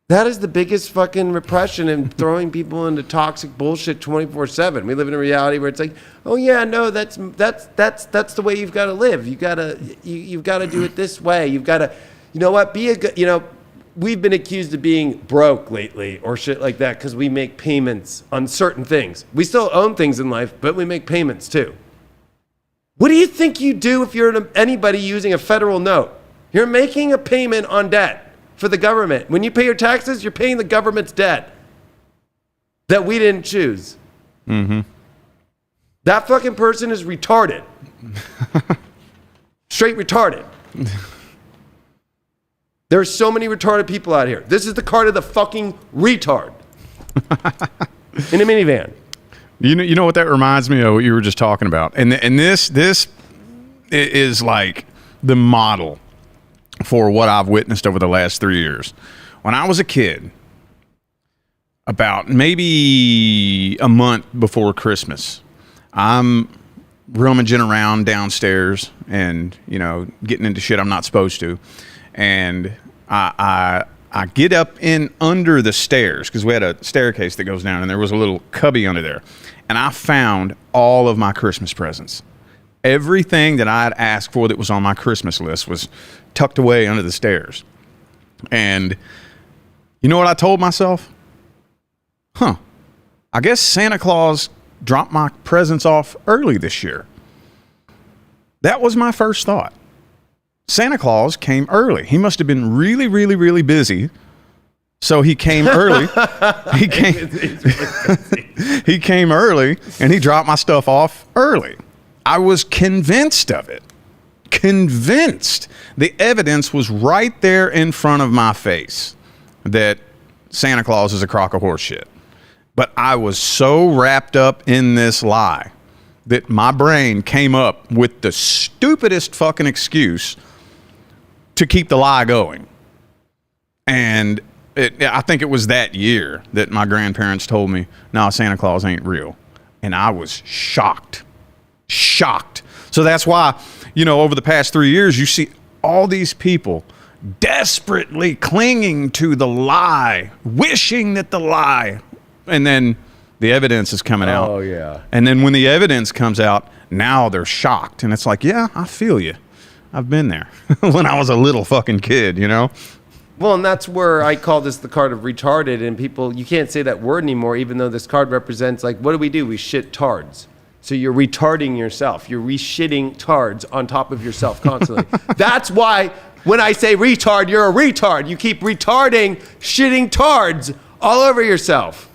That is the biggest fucking repression and throwing people into toxic bullshit 24/7. We live in a reality where it's like, oh yeah, no, that's the way you've got to live. You've got to do it this way. You've got to, be a good, we've been accused of being broke lately or shit like that because we make payments on certain things. We still own things in life, but we make payments too. What do you think you do if you're anybody using a federal note? You're making a payment on debt for the government. When you pay your taxes, you're paying the government's debt that we didn't choose. Mm-hmm. That fucking person is retarded. Straight retarded. There are so many retarded people out here. This is the card of the fucking retard. In a minivan. You know what that reminds me of, what you were just talking about. And this is like the model for what I've witnessed over the last 3 years. When I was a kid, about maybe a month before Christmas, I'm rummaging around downstairs and, you know, getting into shit I'm not supposed to. And I get up in under the stairs because we had a staircase that goes down and there was a little cubby under there. And I found all of my Christmas presents. Everything that I had asked for that was on my Christmas list was tucked away under the stairs. And you know what I told myself? I guess Santa Claus dropped my presents off early this year. That was my first thought. Santa Claus came early. He must have been really, really, really busy. So he came early. He came early and he dropped my stuff off early. I was convinced of it. Convinced. The evidence was right there in front of my face that Santa Claus is a crock of horse shit. But I was so wrapped up in this lie that my brain came up with the stupidest fucking excuse to keep the lie going. And I think it was that year that my grandparents told me, no, Santa Claus ain't real. And I was shocked. Shocked. So that's why, you know, over the past 3 years, you see all these people desperately clinging to the lie, wishing that the lie, and then the evidence is coming out. Oh, yeah. And then when the evidence comes out, now they're shocked. And it's like, yeah, I feel you. I've been there when I was a little fucking kid, you know? Well, and that's where I call this the card of retarded, and people, you can't say that word anymore, even though this card represents, like, what do? We shit tards. So you're retarding yourself. You're re-shitting tards on top of yourself constantly. That's why when I say retard, you're a retard. You keep retarding, shitting tards all over yourself.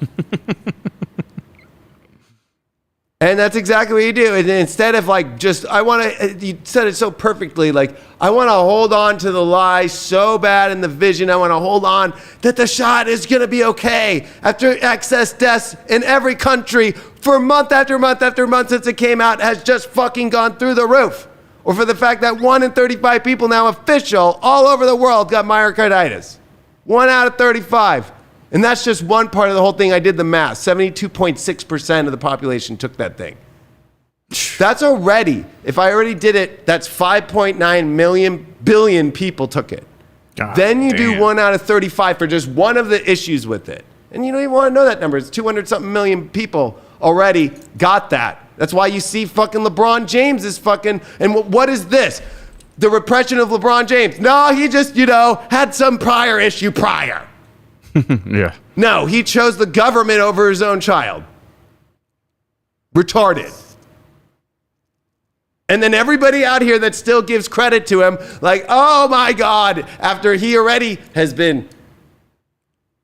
And that's exactly what you do. And instead of like just, you said it so perfectly, like, I want to hold on to the lie so bad in the vision. I want to hold on that the shot is going to be okay after excess deaths in every country for month after month after month since it came out has just fucking gone through the roof. Or for the fact that 1 in 35 people now official all over the world got myocarditis. 1 out of 35. And that's just one part of the whole thing. I did the math. 72.6% of the population took that thing. That's already, if I already did it, that's 5.9 billion people took it. God then you damn. do 1 out of 35 for just one of the issues with it. And you don't even want to know that number. It's 200 something million people already got that. That's why you see fucking LeBron James is fucking, and what is this? The repression of LeBron James. No, he just, had some prior issue prior. Yeah. No, he chose the government over his own child. Retarded. And then everybody out here that still gives credit to him, like, oh my God, after he already has been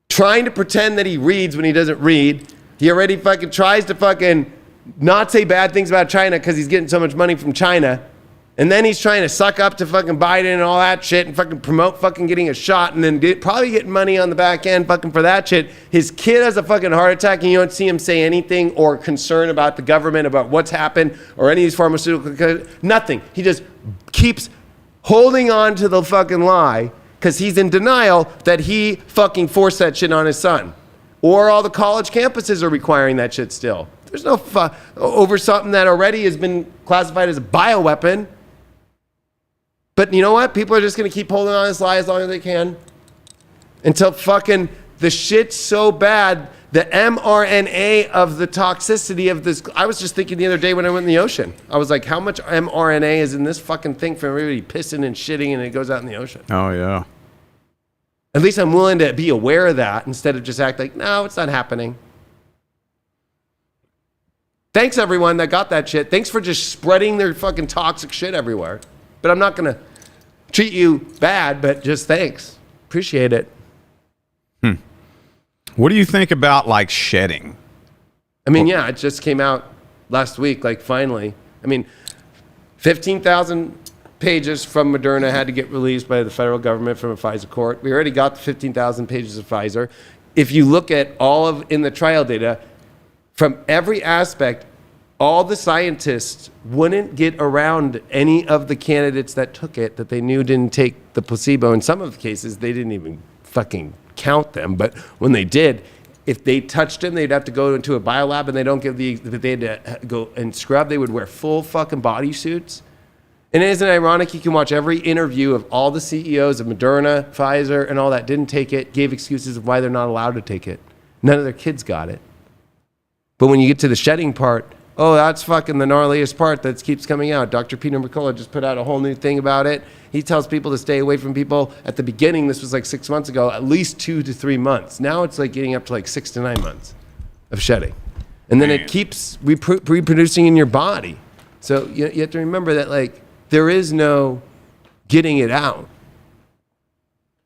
trying to pretend that he reads when he doesn't read. He already fucking tries to fucking not say bad things about China because he's getting so much money from China. And then he's trying to suck up to fucking Biden and all that shit and fucking promote fucking getting a shot and then probably getting money on the back end fucking for that shit. His kid has a fucking heart attack and you don't see him say anything or concern about the government, about what's happened or any of these pharmaceutical, nothing. He just keeps holding on to the fucking lie because he's in denial that he fucking forced that shit on his son. Or all the college campuses are requiring that shit still. There's no over something that already has been classified as a bioweapon. But you know what? People are just going to keep holding on to this lie as long as they can until fucking the shit's so bad, the mRNA of the toxicity of this. I was just thinking the other day when I went in the ocean. I was like, how much mRNA is in this fucking thing for everybody pissing and shitting and it goes out in the ocean? Oh, yeah. At least I'm willing to be aware of that instead of just act like, no, it's not happening. Thanks, everyone that got that shit. Thanks for just spreading their fucking toxic shit everywhere. But I'm not going to treat you bad, but just thanks. Appreciate it. What do you think about, like, shedding? I mean, yeah, it just came out last week, like, finally. I mean, 15,000 pages from Moderna had to get released by the federal government from a Pfizer court. We already got the 15,000 pages of Pfizer. If you look at all of, in the trial data, from every aspect, all the scientists wouldn't get around any of the candidates that took it that they knew didn't take the placebo. In some of the cases, they didn't even fucking count them. But when they did, if they touched them, they'd have to go into a biolab and they don't give they had to go and scrub. They would wear full fucking bodysuits. And isn't it ironic? You can watch every interview of all the CEOs of Moderna, Pfizer, and all that didn't take it, gave excuses of why they're not allowed to take it. None of their kids got it. But when you get to the shedding part, oh, that's fucking the gnarliest part that keeps coming out. Dr. Peter McCullough just put out a whole new thing about it. He tells people to stay away from people. At the beginning, this was like 6 months ago, at least 2 to 3 months. Now it's like getting up to like 6 to 9 months of shedding. And then it keeps reproducing in your body. So you have to remember that, like, there is no getting it out.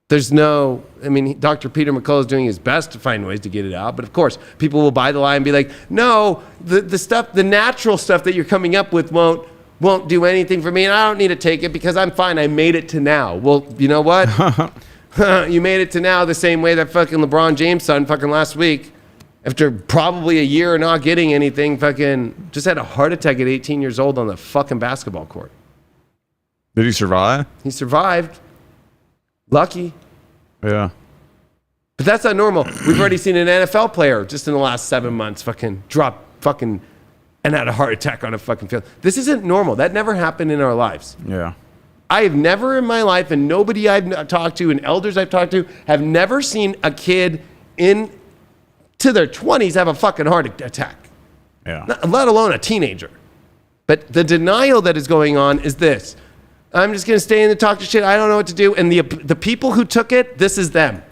There's no, I mean, Dr. Peter McCullough is doing his best to find ways to get it out. But of course, people will buy the lie and be like, no, the stuff, the natural stuff that you're coming up with won't do anything for me. And I don't need to take it because I'm fine. I made it to now. Well, you know what? You made it to now the same way that fucking LeBron James' son fucking last week, after probably a year of not getting anything, fucking just had a heart attack at 18 years old on the fucking basketball court. Did he survive? He survived. Lucky. Yeah. But that's not normal. We've already seen an NFL player just in the last 7 months fucking drop fucking and had a heart attack on a fucking field. This isn't normal. That never happened in our lives. Yeah. I have never in my life, and nobody I've talked to and elders I've talked to have never seen a kid in to their 20s have a fucking heart attack. Yeah. Let alone a teenager. But the denial that is going on is this. I'm just going to stay in the talk to shit. I don't know what to do. And the people who took it, this is them.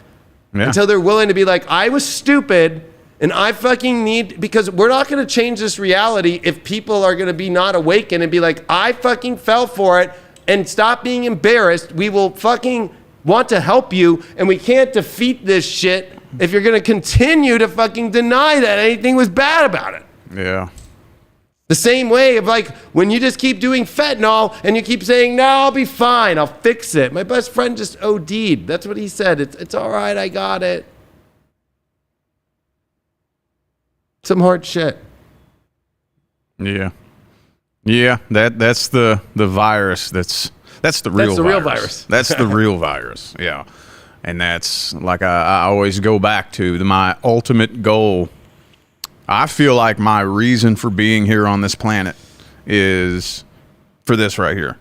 Yeah. Until they're willing to be like, I was stupid and I fucking need, because we're not going to change this reality if people are going to be not awakened and be like, I fucking fell for it, and stop being embarrassed. We will fucking want to help you, and we can't defeat this shit if you're going to continue to fucking deny that anything was bad about it. Yeah. The same way of like when you just keep doing fentanyl and you keep saying, no, I'll be fine. I'll fix it. My best friend just OD'd. That's what he said. It's all right. I got it. Some hard shit. Yeah. Yeah. That's the virus. That's the real virus. That's the real virus. That's the real virus. Yeah. And that's like I always go back to my ultimate goal. I feel like my reason for being here on this planet is for this right here.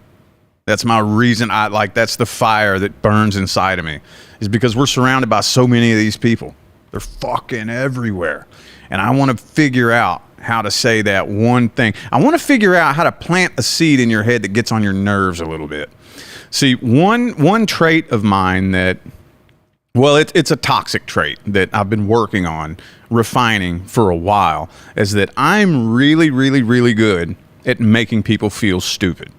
That's my reason. That's the fire that burns inside of me, is because we're surrounded by so many of these people. They're fucking everywhere. And I want to figure out how to say that one thing. I want to figure out how to plant a seed in your head that gets on your nerves a little bit. See, one trait of mine that, well, it's a toxic trait that I've been working on refining for a while, is that I'm really, really, really good at making people feel stupid.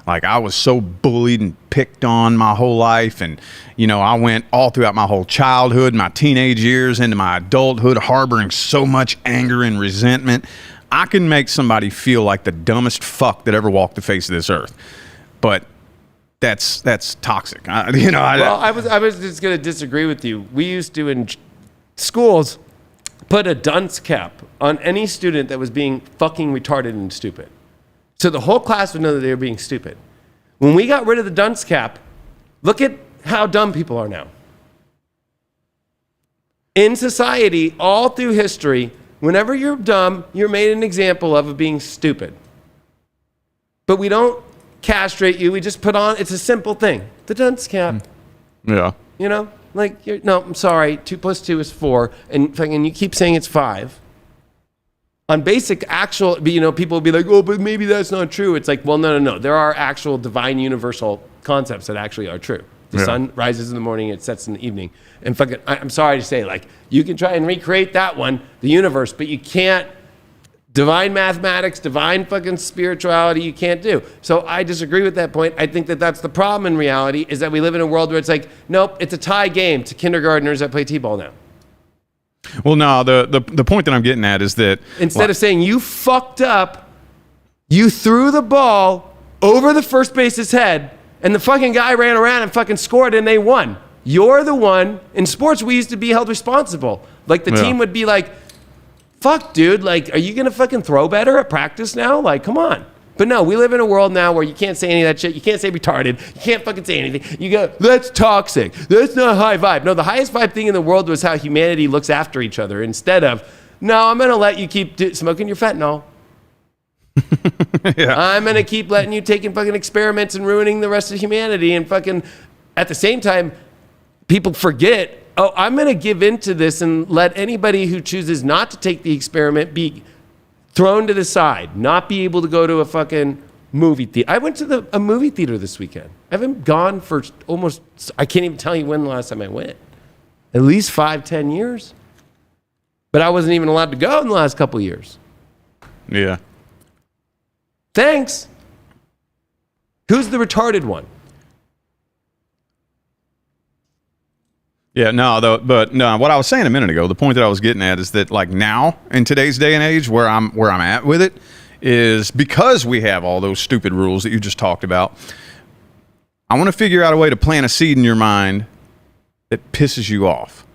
Like, I was so bullied and picked on my whole life, and I went all throughout my whole childhood, my teenage years, into my adulthood, harboring so much anger and resentment. I can make somebody feel like the dumbest fuck that ever walked the face of this earth, but that's toxic. Well, I was just going to disagree with you. We used to, in schools, put a dunce cap on any student that was being fucking retarded and stupid. So the whole class would know that they were being stupid. When we got rid of the dunce cap, look at how dumb people are now. In society, all through history, whenever you're dumb, you're made an example of being stupid. But we don't castrate you. We just put on, it's a simple thing. The dunce cap. Yeah. No, I'm sorry. 2 + 2 is 4. And you keep saying it's 5. On basic actual, people will be like, oh, but maybe that's not true. It's like, well, no. There are actual divine universal concepts that actually are true. The sun rises in the morning, it sets in the evening. And fucking, I'm sorry to say, like, you can try and recreate that one, the universe, but you can't. Divine mathematics, divine fucking spirituality, you can't do. So I disagree with that point. I think that that's the problem in reality, is that we live in a world where it's like, nope, it's a tie game to kindergartners that play t-ball now. Well, no, the point that I'm getting at is that instead of saying you fucked up, you threw the ball over the first base's head, and the fucking guy ran around and fucking scored and they won. You're the one. In sports, we used to be held responsible. Like the team would be like, fuck, dude, like, are you going to fucking throw better at practice now? Like, come on. But no, we live in a world now where you can't say any of that shit. You can't say retarded. You can't fucking say anything. You go, that's toxic. That's not high vibe. No, the highest vibe thing in the world was how humanity looks after each other instead of, no, I'm going to let you keep smoking your fentanyl. I'm going to keep letting you taking fucking experiments and ruining the rest of humanity. And fucking, at the same time, people forget, oh, I'm going to give into this and let anybody who chooses not to take the experiment be thrown to the side, not be able to go to a fucking movie theater. I went to a movie theater this weekend. I haven't gone for almost, I can't even tell you when the last time I went. At least 5-10 years. But I wasn't even allowed to go in the last couple of years. Yeah. Thanks. Who's the retarded one? Yeah, no, but no, what I was saying a minute ago, the point that I was getting at is that, like, now in today's day and age, where I'm at with it is because we have all those stupid rules that you just talked about. I want to figure out a way to plant a seed in your mind that pisses you off.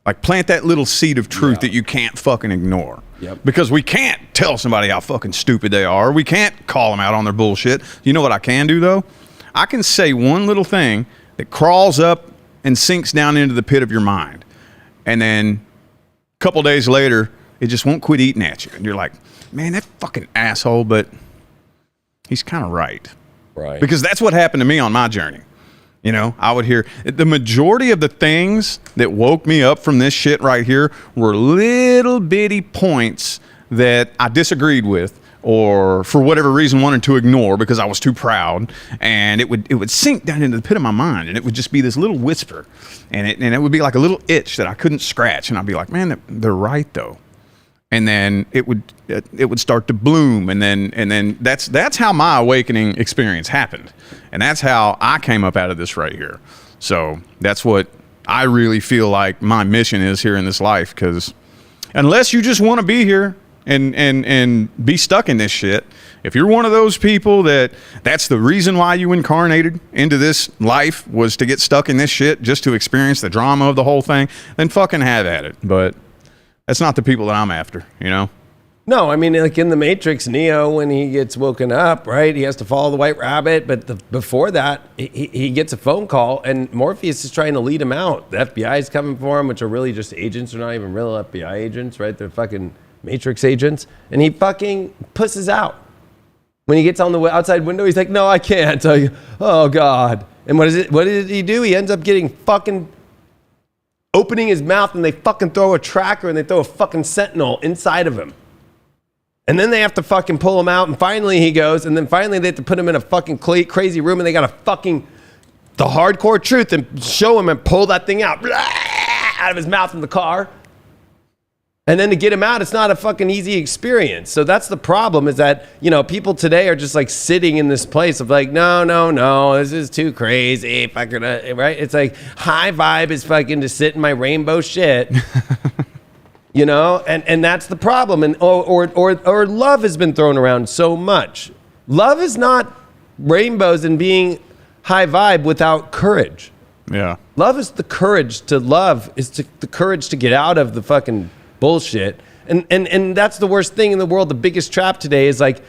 Like, plant that little seed of truth that you can't fucking ignore. Yep. Because we can't tell somebody how fucking stupid they are. We can't call them out on their bullshit. You know what I can do, though? I can say one little thing that crawls up and sinks down into the pit of your mind. And then a couple days later, it just won't quit eating at you. And you're like, man, that fucking asshole, but he's kind of right. Right. Because that's what happened to me on my journey. You know, I would hear the majority of the things that woke me up from this shit right here were little bitty points that I disagreed with, or for whatever reason wanted to ignore because I was too proud, and it would sink down into the pit of my mind, and it would just be this little whisper, and it would be like a little itch that I couldn't scratch, and I'd be like, man, they're right though, and then it would start to bloom, and then that's how my awakening experience happened, and that's how I came up out of this right here. So that's what I really feel like my mission is here in this life, because unless you just want to be here and be stuck in this shit. If you're one of those people that's the reason why you incarnated into this life, was to get stuck in this shit just to experience the drama of the whole thing, then fucking have at it. But that's not the people that I'm after, you know? No, I mean, like in the Matrix, Neo, when he gets woken up, right, he has to follow the white rabbit. But before that, he gets a phone call, and Morpheus is trying to lead him out. The FBI is coming for him, which are really just agents. They're not even real FBI agents, right? They're fucking Matrix agents, and he fucking pusses out. When he gets on the outside window, he's like, no, I can't tell you. Oh, God. And what did he do? He ends up getting fucking opening his mouth, and they fucking throw a tracker, and they throw a fucking sentinel inside of him. And then they have to fucking pull him out, and finally he goes, and then finally they have to put him in a fucking crazy room, and they got to fucking the hardcore truth and show him and pull that thing out of his mouth in the car. And then to get him out, it's not a fucking easy experience. So that's the problem, is that, you know, people today are just like sitting in this place of like, no, this is too crazy. Fucking, right? It's like high vibe is fucking to sit in my rainbow shit. You know, and that's the problem. And or love has been thrown around so much. Love is not rainbows and being high vibe without courage. Yeah. Love is the courage to love, the courage to get out of the fucking bullshit. And that's the worst thing in the world. The biggest trap today is like,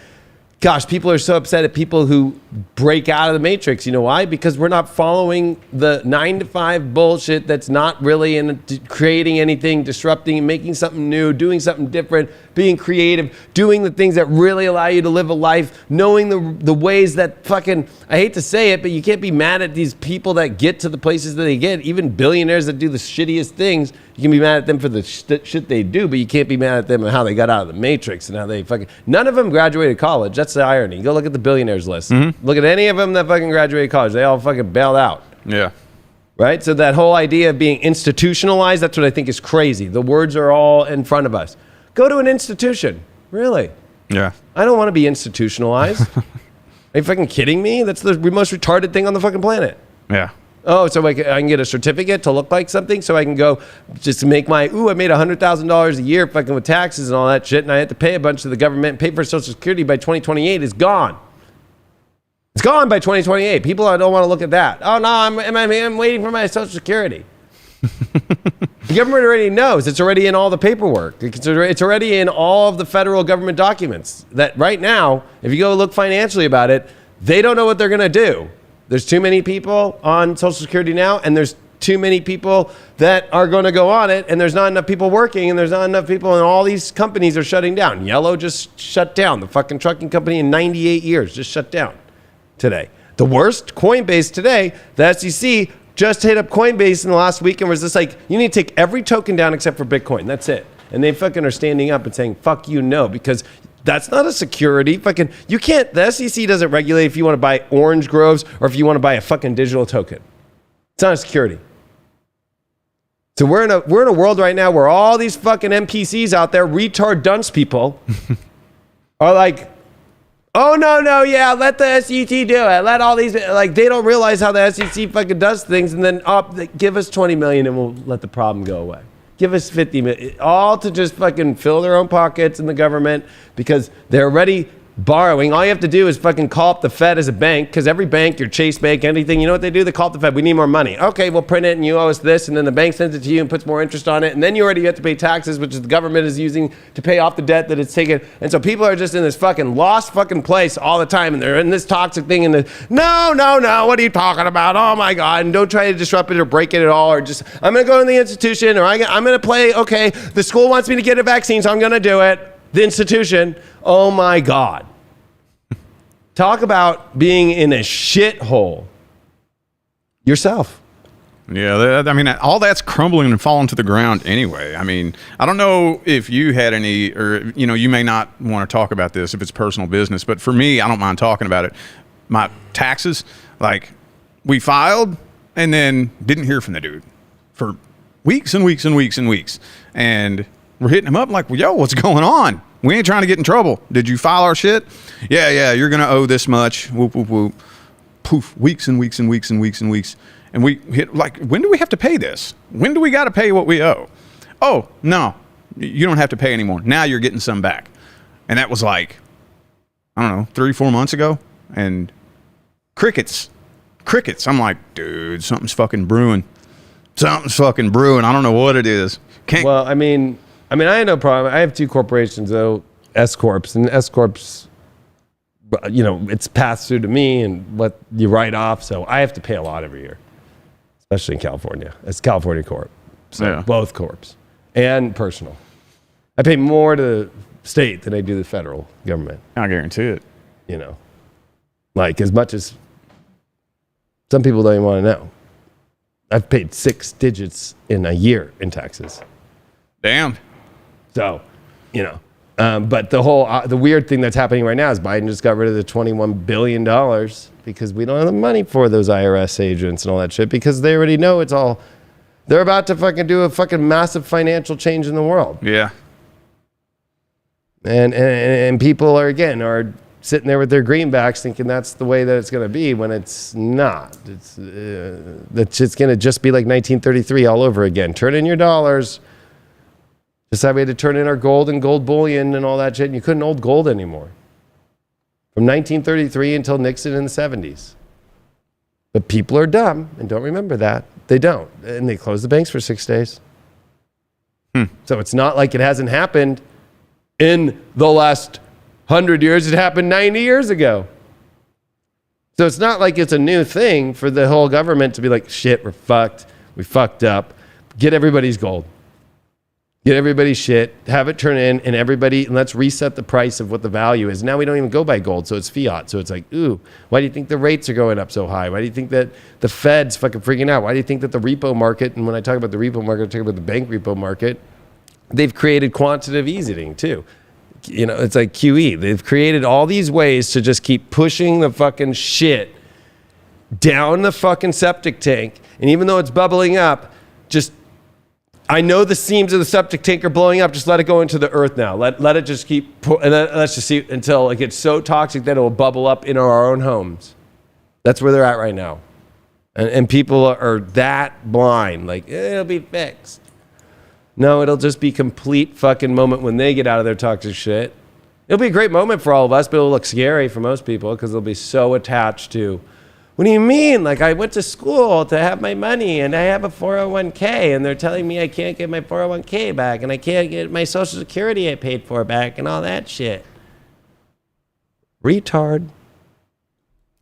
gosh, people are so upset at people who break out of the Matrix. You know why? Because we're not following the 9-to-5 bullshit that's not really creating anything, disrupting, making something new, doing something different, being creative, doing the things that really allow you to live a life, knowing the ways that fucking, I hate to say it, but you can't be mad at these people that get to the places that they get. Even billionaires that do the shittiest things, you can be mad at them for the shit they do, but you can't be mad at them and how they got out of the Matrix and how they fucking, none of them graduated college. That's the irony. Go look at the billionaires list. Mm-hmm. Look at any of them that fucking graduated college. They all fucking bailed out. Yeah. right? So that whole idea of being institutionalized, that's what I think is crazy. The words are all in front of us. Go to an institution. Really? Yeah. I don't want to be institutionalized. Are you fucking kidding me? That's the most retarded thing on the fucking planet. Yeah. Oh, so I can get a certificate to look like something, so I can go just to make my, I made $100,000 a year fucking with taxes and all that shit, and I have to pay a bunch to the government and pay for Social Security by 2028 is gone. It's gone by 2028. People don't want to look at that. Oh, no, I'm waiting for my Social Security. The government already knows. It's already in all the paperwork. It's already in all of the federal government documents that right now, if you go look financially about it, they don't know what they're going to do. There's too many people on Social Security now, and there's too many people that are going to go on it, and there's not enough people working, and there's not enough people, and all these companies are shutting down. Yellow just shut down. The fucking trucking company in 98 years just shut down today. The worst, Coinbase today, the SEC just hit up Coinbase in the last week and was just like, you need to take every token down except for Bitcoin. That's it. And they fucking are standing up and saying, fuck you, no, because that's not a security. Fucking, you can't, the SEC doesn't regulate if you want to buy orange groves or if you want to buy a fucking digital token. It's not a security. So we're in a world right now where all these fucking NPCs out there, retard dunce people, are like, oh, no, yeah, let the SEC do it. Let all these, like, they don't realize how the SEC fucking does things, and then give us 20 million and we'll let the problem go away. Give us 50 million, all to just fucking fill their own pockets in the government because they're already borrowing. All you have to do is fucking call up the Fed as a bank, because every bank, your Chase Bank, anything, you know what they do? They call up the Fed. We need more money. Okay, we'll print it and you owe us this, and then the bank sends it to you and puts more interest on it, and then you already have to pay taxes, which is the government is using to pay off the debt that it's taken. And so people are just in this fucking lost fucking place all the time, and they're in this toxic thing, and no, what are you talking about? Oh my God, and don't try to disrupt it or break it at all, or just, I'm gonna go to the institution, or I'm gonna play, okay, the school wants me to get a vaccine, so I'm gonna do it. The institution, oh my God. Talk about being in a shithole yourself. Yeah, I mean, all that's crumbling and falling to the ground anyway. I mean, I don't know if you had any, or, you know, you may not want to talk about this if it's personal business, but for me, I don't mind talking about it. My taxes, like, we filed and then didn't hear from the dude for weeks and weeks and weeks and weeks. And we're hitting him up like, well, yo, what's going on? We ain't trying to get in trouble. Did you file our shit? Yeah, you're going to owe this much. Whoop, whoop, whoop. Poof, weeks and weeks and weeks and weeks and weeks. And we hit, like, when do we have to pay this? When do we got to pay what we owe? Oh, no, you don't have to pay anymore. Now you're getting some back. And that was like, I don't know, 3-4 months ago. And crickets. I'm like, dude, something's fucking brewing. I don't know what it is. Well, I mean, I had no problem. I have 2 corporations, though, S-Corps. And S-Corps, you know, it's passed through to me and what you write off. So I have to pay a lot every year, especially in California. It's California Corp. So yeah. Both Corps and personal. I pay more to the state than I do the federal government. I guarantee it. You know, like as much as some people don't even want to know. I've paid 6 digits in a year in taxes. Damn. So, you know, but the whole, the weird thing that's happening right now is Biden just got rid of the $21 billion because we don't have the money for those IRS agents and all that shit because they already know it's all, they're about to fucking do a fucking massive financial change in the world. Yeah. And people are sitting there with their greenbacks thinking that's the way that it's going to be when it's not. It's going to just be like 1933 all over again. Turn in your dollars. Just that we had to turn in our gold and gold bullion and all that shit. And you couldn't hold gold anymore. From 1933 until Nixon in the 70s. But people are dumb and don't remember that. They don't. And they close the banks for 6 days. So it's not like it hasn't happened in the last 100 years. It happened 90 years ago. So it's not like it's a new thing for the whole government to be like, shit, we're fucked. We fucked up. Get everybody's gold. Get everybody's shit, have it turn in, and let's reset the price of what the value is. Now we don't even go by gold, so it's fiat. So it's like, ooh, why do you think the rates are going up so high? Why do you think that the Fed's fucking freaking out? Why do you think that the repo market, and when I talk about the repo market, I talk about the bank repo market, they've created quantitative easing too. You know, it's like QE. They've created all these ways to just keep pushing the fucking shit down the fucking septic tank. And even though it's bubbling up, I know the seams of the septic tank are blowing up. Just let it go into the earth now. Let it just keep, and then let's just see until it gets so toxic that it will bubble up in our own homes. That's where they're at right now. And people are that blind. Like, it'll be fixed. No, it'll just be complete fucking moment when they get out of their toxic shit. It'll be a great moment for all of us, but it'll look scary for most people because they'll be so attached to, what do you mean? Like, I went to school to have my money and I have a 401k and they're telling me I can't get my 401k back and I can't get my Social Security I paid for back and all that shit. Retard.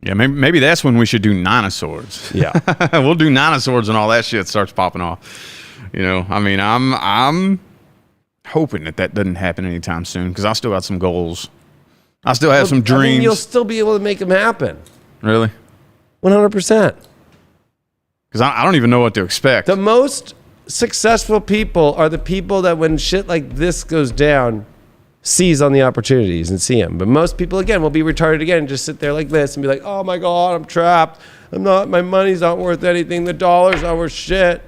Yeah, maybe that's when we should do dinosaurs. Yeah. We'll do dinosaurs and all that shit starts popping off. You know, I mean, I'm hoping that doesn't happen anytime soon because I still got some goals. I still have some dreams. I mean, you'll still be able to make them happen. Really? 100%. Because I don't even know what to expect. The most successful people are the people that when shit like this goes down, seize on the opportunities and see them. But most people, again, will be retarded again and just sit there like this and be like, oh my God, I'm trapped. My money's not worth anything. The dollar's not worth shit.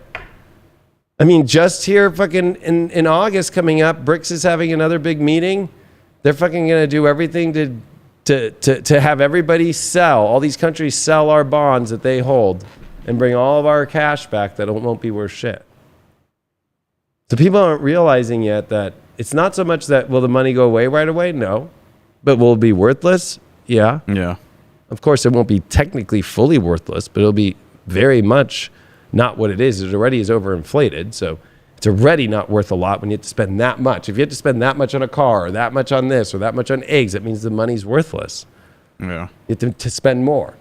I mean, just here fucking in August coming up, BRICS is having another big meeting. They're fucking going to do everything to have everybody sell, all these countries sell our bonds that they hold and bring all of our cash back that won't be worth shit. So people aren't realizing yet that it's not so much that will the money go away right away? No. But will it be worthless? Yeah. Yeah. Of course, it won't be technically fully worthless, but it'll be very much not what it is. It already is overinflated. So it's already not worth a lot when you have to spend that much. If you have to spend that much on a car or that much on this or that much on eggs, that means the money's worthless. Yeah. You have to spend more,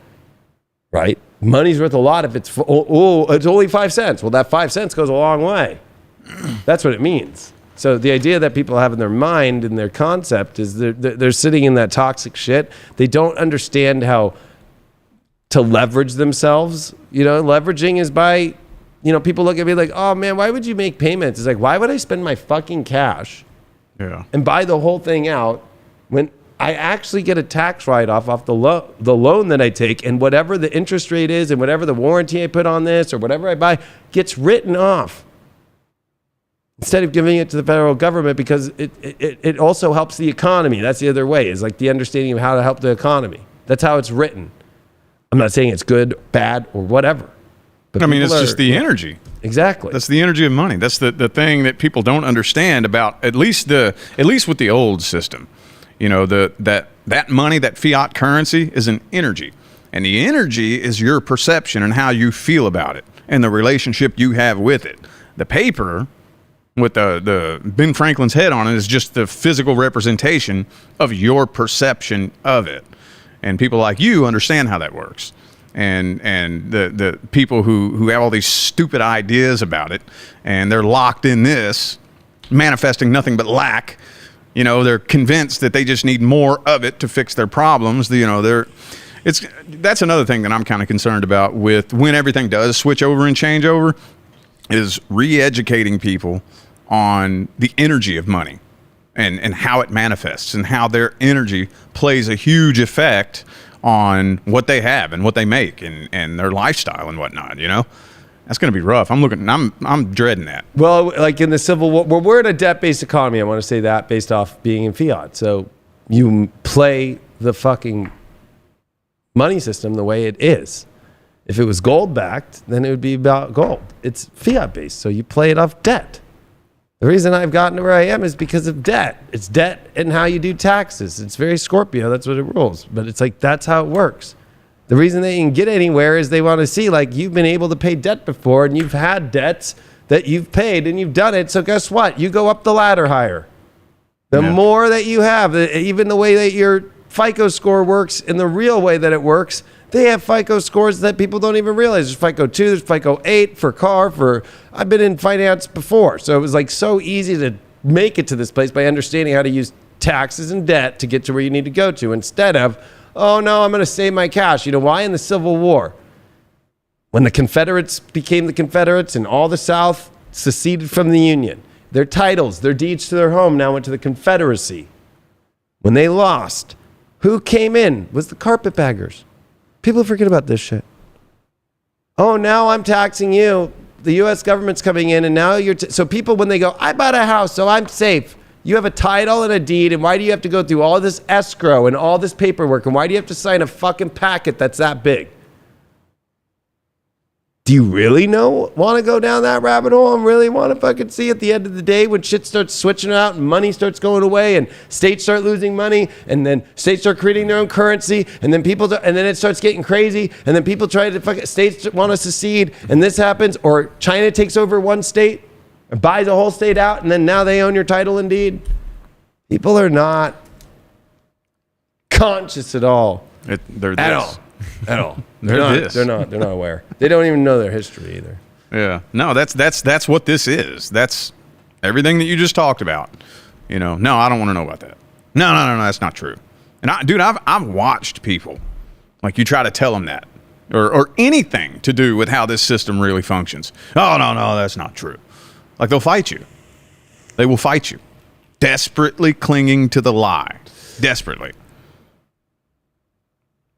right? Money's worth a lot if it's, it's only 5 cents. Well, that 5 cents goes a long way. That's what it means. So the idea that people have in their mind and their concept is they're sitting in that toxic shit. They don't understand how to leverage themselves. You know, leveraging is by, you know, people look at me like, oh man, why would you make payments? It's like, why would I spend my fucking cash and buy the whole thing out when I actually get a tax write-off off the loan that I take, and whatever the interest rate is and whatever the warranty I put on this or whatever I buy gets written off. Instead of giving it to the federal government, because it also helps the economy. That's the other way, is like the understanding of how to help the economy. That's how it's written. I'm not saying it's good, bad, or whatever. But I mean, it's just the energy. Exactly. That's the energy of money. That's the thing that people don't understand about, at least with the old system. You know, that money, that fiat currency is an energy. And the energy is your perception and how you feel about it and the relationship you have with it. The paper with the Ben Franklin's head on it is just the physical representation of your perception of it. And people like you understand how that works. And the people who have all these stupid ideas about it, and they're locked in this, manifesting nothing but lack. You know, they're convinced that they just need more of it to fix their problems. You know, that's another thing that I'm kind of concerned about with when everything does switch over and change over, is re-educating people on the energy of money and how it manifests and how their energy plays a huge effect on what they have and what they make and their lifestyle and whatnot, you know? That's going to be rough. I'm dreading that. Well, like in the Civil War, we're in a debt-based economy. I want to say that based off being in fiat. So you play the fucking money system the way it is. If it was gold-backed, then it would be about gold. It's fiat-based, so you play it off debt. The reason I've gotten to where I am is because of debt. It's debt and how you do taxes. It's very Scorpio. That's what it rules. But it's like, that's how it works. The reason they can get anywhere is they want to see, like, you've been able to pay debt before and you've had debts that you've paid and you've done it. So guess what? You go up the ladder higher. The more that you have, even the way that your FICO score works in the real way that it works, they have FICO scores that people don't even realize. There's FICO 2, there's FICO 8 for car, I've been in finance before. So it was like so easy to make it to this place by understanding how to use taxes and debt to get to where you need to go to, instead of, oh no, I'm going to save my cash. You know why? In the Civil War, when the Confederates became the Confederates and all the South seceded from the Union, their titles, their deeds to their home now went to the Confederacy. When they lost, who came in? Was the carpetbaggers. People forget about this shit. Oh, now I'm taxing you. The U.S. government's coming in, and now so people, when they go, I bought a house, so I'm safe. You have a title and a deed, and why do you have to go through all this escrow and all this paperwork, and why do you have to sign a fucking packet that's that big? Do you really want to go down that rabbit hole and really want to fucking see at the end of the day when shit starts switching out and money starts going away and states start losing money and then states start creating their own currency and then and then it starts getting crazy and then people try to states want to secede and this happens, or China takes over one state or buys a whole state out and then now they own your title and deed? People are not conscious at all. They're at this. all. At all. They're not aware. They don't even know their history either. Yeah. No, that's what this is. That's everything that you just talked about. You know, no, I don't want to know about that. No, that's not true. And I've watched people, like, you try to tell them that or anything to do with how this system really functions. Oh, no, that's not true. Like, they'll fight you. They will fight you. Desperately clinging to the lie. Desperately.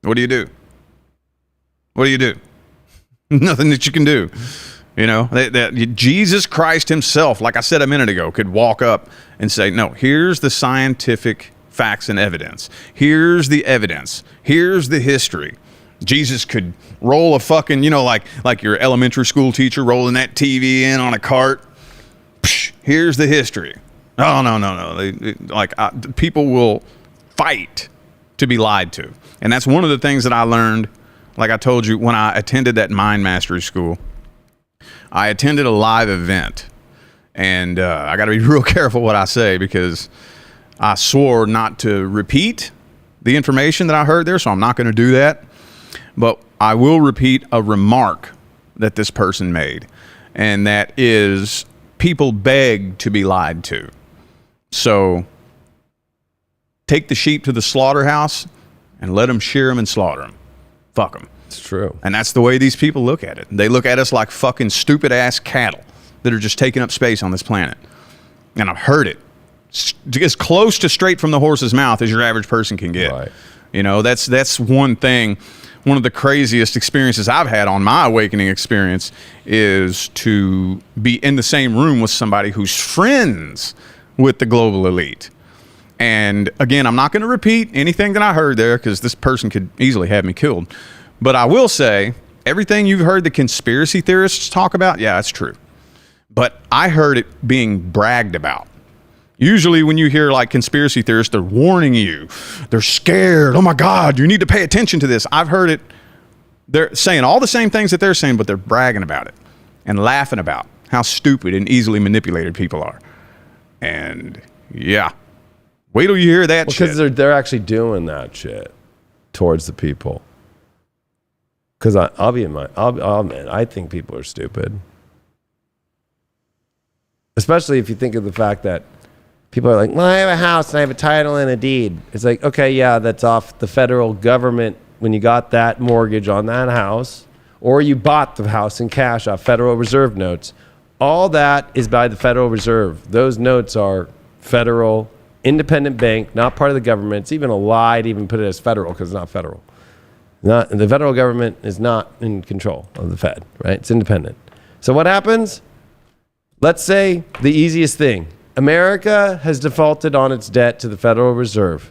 What do you do? What do you do? Nothing that you can do. You know, that Jesus Christ himself, like I said a minute ago, could walk up and say, no, here's the scientific facts and evidence. Here's the evidence. Here's the history. Jesus could roll a fucking, you know, like your elementary school teacher rolling that TV in on a cart. Psh, here's the history. Oh, no. People will fight to be lied to. And that's one of the things that I learned, like I told you, when I attended that mind mastery school. I attended a live event. And I got to be real careful what I say because I swore not to repeat the information that I heard there, so I'm not going to do that. But I will repeat a remark that this person made, and that is people beg to be lied to. So take the sheep to the slaughterhouse and let them shear them and slaughter them. Fuck them. It's true. And that's the way these people look at it. They look at us like fucking stupid ass cattle that are just taking up space on this planet. And I've heard it. As close to straight from the horse's mouth as your average person can get. Right. You know, that's one thing. One of the craziest experiences I've had on my awakening experience is to be in the same room with somebody who's friends with the global elite. And again, I'm not going to repeat anything that I heard there because this person could easily have me killed. But I will say, everything you've heard the conspiracy theorists talk about, yeah, that's true. But I heard it being bragged about. Usually when you hear like conspiracy theorists, they're warning you. They're scared. Oh my God, you need to pay attention to this. I've heard it. They're saying all the same things that they're saying, but they're bragging about it and laughing about how stupid and easily manipulated people are. And yeah. Wait till you hear that shit. Because they're actually doing that shit towards the people. Because I'll be in my, man, I think people are stupid. Especially if you think of the fact that people are like, well, I have a house and I have a title and a deed. It's like, okay, yeah, that's off the federal government when you got that mortgage on that house, or you bought the house in cash off Federal Reserve notes. All that is by the Federal Reserve. Those notes are federal, independent bank, not part of the government. It's even a lie to even put it as federal because it's not federal. The federal government is not in control of the Fed, right? It's independent. So what happens? Let's say the easiest thing. America has defaulted on its debt to the Federal Reserve.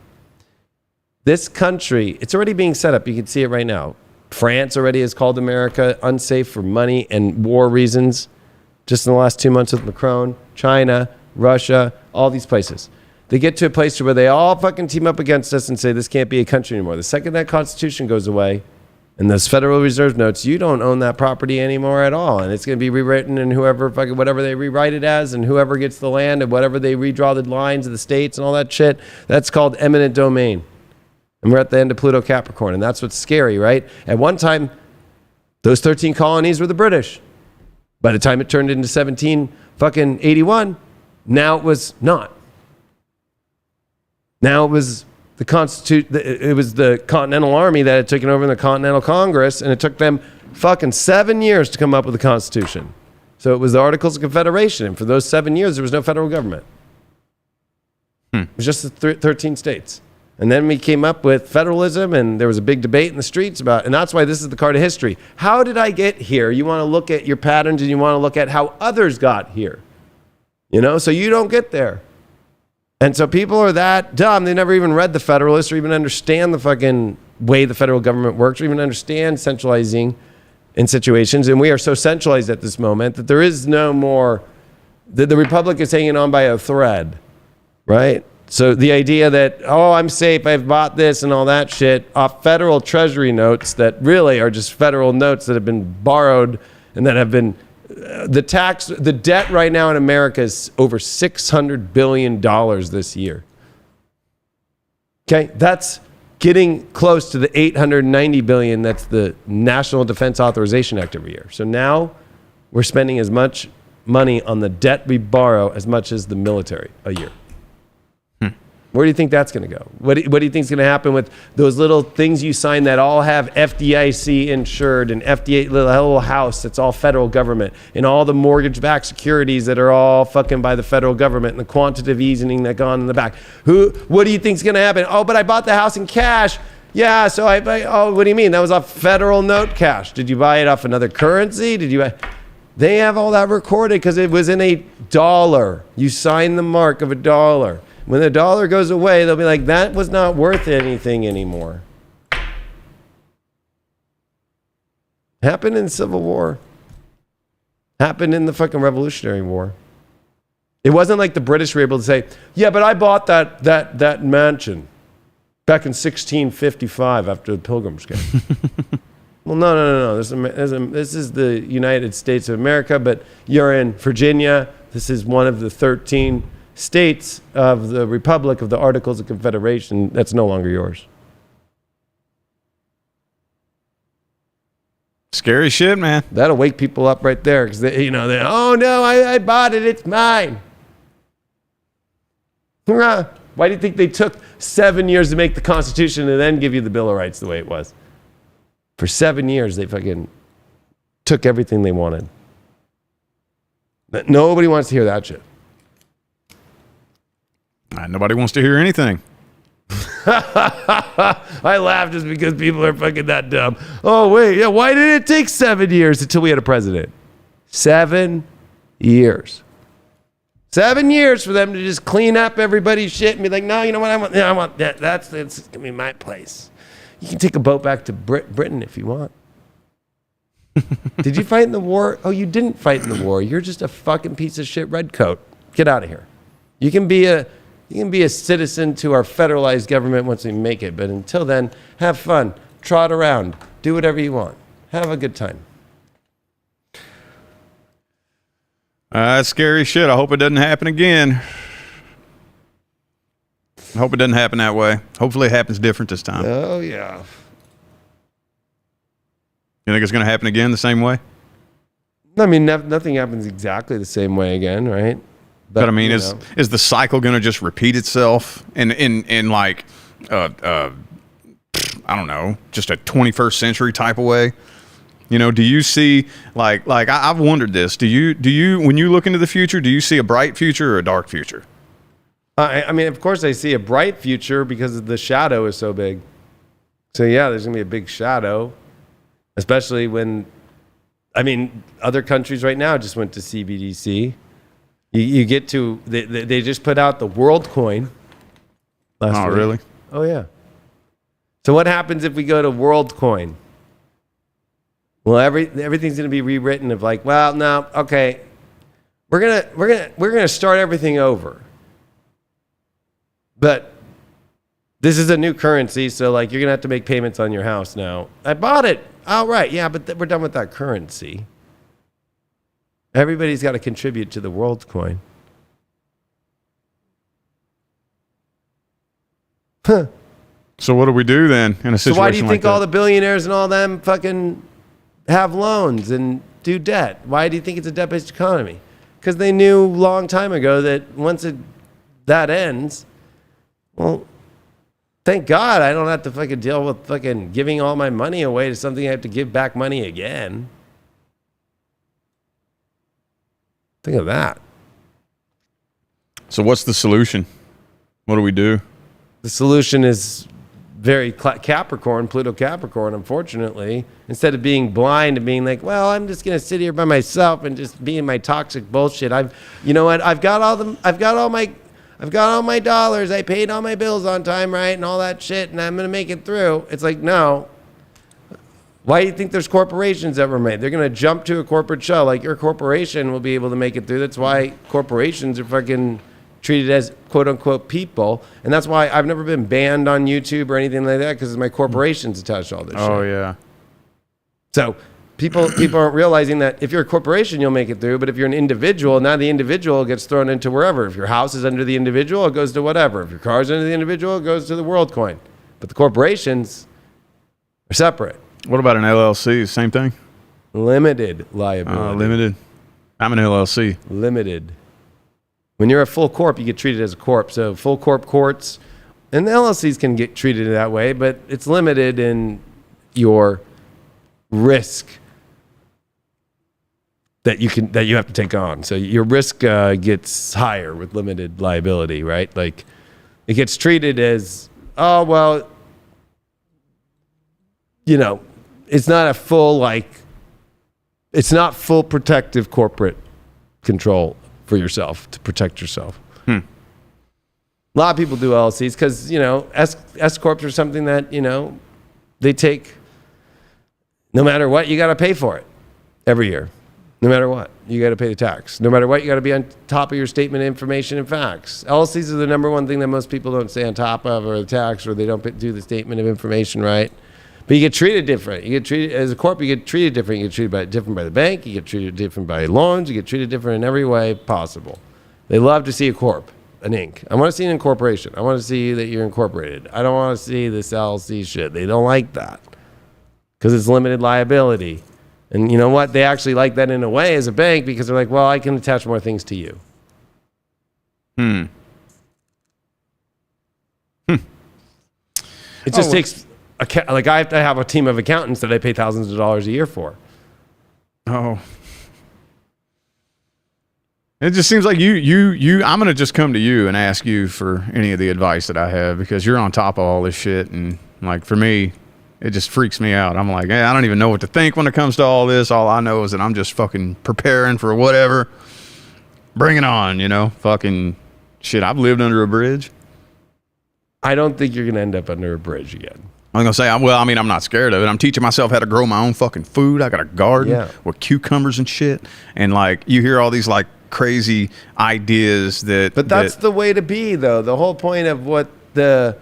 This country, it's already being set up. You can see it right now. France already has called America unsafe for money and war reasons. Just in the last 2 months with Macron, China, Russia, all these places. They get to a place where they all fucking team up against us and say this can't be a country anymore. The second that Constitution goes away and those Federal Reserve notes, you don't own that property anymore at all. And it's going to be rewritten and whoever fucking whatever they rewrite it as and whoever gets the land and whatever they redraw the lines of the states and all that shit, that's called eminent domain. And we're at the end of Pluto Capricorn. And that's what's scary, right? At one time, those 13 colonies were the British. By the time it turned into 1781, now it was not. Now it was it was the Continental Army that had taken over in the Continental Congress, and it took them fucking 7 years to come up with the Constitution. So it was the Articles of Confederation, and for those 7 years, there was no federal government. It was just the 13 states. And then we came up with federalism, and there was a big debate in the streets about, and that's why this is the card of history. How did I get here? You want to look at your patterns, and you want to look at how others got here. You know, so you don't get there. And so people are that dumb, they never even read the Federalist or even understand the fucking way the federal government works or even understand centralizing in situations. And we are so centralized at this moment that there is no more, the Republic is hanging on by a thread, right? So the idea that, oh, I'm safe, I've bought this and all that shit off federal treasury notes that really are just federal notes that have been borrowed and that have been, the debt right now in America is over $600 billion this year. Okay, that's getting close to the $890 billion that's the National Defense Authorization Act every year. So now we're spending as much money on the debt we borrow as much as the military a year. Where do you think that's going to go? What do you think is going to happen with those little things you sign that all have FDIC insured and FDA little house that's all federal government and all the mortgage-backed securities that are all fucking by the federal government and the quantitative easing that gone in the back? What do you think is going to happen? Oh, but I bought the house in cash. Yeah, so oh, what do you mean? That was off federal note cash. Did you buy it off another currency? Did you buy? They have all that recorded because it was in a dollar. You signed the mark of a dollar. When the dollar goes away, they'll be like, that was not worth anything anymore. Happened in the Civil War. Happened in the fucking Revolutionary War. It wasn't like the British were able to say, yeah, but I bought that mansion back in 1655 after the Pilgrims came. Well, no. This is the United States of America, but you're in Virginia. This is one of the 13 states of the Republic of the Articles of Confederation. That's no longer yours. Scary shit, man. That'll wake people up right there because they, oh no, I bought it, it's mine. Why do you think they took 7 years to make the Constitution and then give you the Bill of Rights the way it was? For 7 years, they fucking took everything they wanted. But nobody wants to hear that shit. Nobody wants to hear anything. I laugh just because people are fucking that dumb. Oh, wait. Yeah, why did it take 7 years until we had a president? 7 years. 7 years for them to just clean up everybody's shit and be like, no, you know what? I want that. That's going to be my place. You can take a boat back to Britain if you want. Did you fight in the war? Oh, you didn't fight in the war. You're just a fucking piece of shit redcoat. Get out of here. You can be a citizen to our federalized government once we make it. But until then, have fun. Trot around. Do whatever you want. Have a good time. That's scary shit. I hope it doesn't happen again. I hope it doesn't happen that way. Hopefully it happens different this time. Oh, yeah. You think it's going to happen again the same way? I mean, nothing happens exactly the same way again, right? But I mean, is the cycle going to just repeat itself in like, I don't know, just a 21st century type of way? You know, do you see like I've wondered this. Do you when you look into the future, do you see a bright future or a dark future? I mean, of course I see a bright future because the shadow is so big. So yeah, there's going to be a big shadow, especially when, I mean, other countries right now just went to CBDC. You get to, they just put out the world coin last week. Really? Oh, yeah. So what happens if we go to world coin? Well, everything's going to be rewritten of like, well, no, okay, we're gonna start everything over. But this is a new currency, so like you're going to have to make payments on your house now. I bought it. Oh, right. Yeah, but we're done with that currency. Everybody's got to contribute to the world coin. Huh. So what do we do then in a situation like that? So why do you think all the billionaires and all them fucking have loans and do debt? Why do you think it's a debt-based economy? Because they knew a long time ago that once that ends, well, thank God I don't have to fucking deal with fucking giving all my money away to something I have to give back money again. Think of that. So what's the solution? What do we do? the solution is very Capricorn, Pluto Capricorn, unfortunately. Instead of being blind and being like, well, I'm just gonna sit here by myself and just be in my toxic bullshit. You know what? I've got all my dollars. I paid all my bills on time, right, and all that shit, and I'm gonna make it through. It's like, no. Why do you think there's corporations that were made? They're gonna jump to a corporate shell. Like, your corporation will be able to make it through. That's why corporations are fucking treated as quote unquote people, and that's why I've never been banned on YouTube or anything like that, because my corporation's attached to all this shit. Oh yeah. So people aren't realizing that if you're a corporation, you'll make it through, but if you're an individual, now the individual gets thrown into wherever. If your house is under the individual, it goes to whatever. If your car's under the individual, it goes to the world coin. But the corporations are separate. What about an LLC? Same thing? Limited liability. Limited. I'm an LLC. Limited. When you're a full corp, you get treated as a corp. So full corp courts and the LLCs can get treated that way, but it's limited in your risk that you have to take on. So your risk gets higher with limited liability, right? Like, it gets treated as, oh well, you know, it's not full protective corporate control for yourself to protect yourself. A lot of people do LLCs because, you know, S corps are something that, you know, they take. No matter what, you got to pay for it every year. No matter what, you got to pay the tax. No matter what, you got to be on top of your statement of information and facts. LLCs are the number one thing that most people don't stay on top of, or the tax, or they don't do the statement of information right. But you get treated different. You get treated as a corp. You get treated different. You get treated different by the bank. You get treated different by loans. You get treated different in every way possible. They love to see a corp, an Inc. I want to see an incorporation. I want to see that you're incorporated. I don't want to see this LLC shit. They don't like that because it's limited liability. And you know what? They actually like that in a way as a bank, because they're like, well, I can attach more things to you. It just takes. Like, I have to have a team of accountants that I pay thousands of dollars a year for. Oh. It just seems like you I'm going to just come to you and ask you for any of the advice that I have, because you're on top of all this shit. And like, for me, it just freaks me out. I'm like, hey, I don't even know what to think when it comes to all this. All I know is that I'm just fucking preparing for whatever. Bring it on, you know? Fucking shit, I've lived under a bridge. I don't think you're going to end up under a bridge again. I'm going to say, well, I mean, I'm not scared of it. I'm teaching myself how to grow my own fucking food. I got a garden with cucumbers and shit. And like, you hear all these like crazy ideas that... But that's the way to be, though. The whole point of what the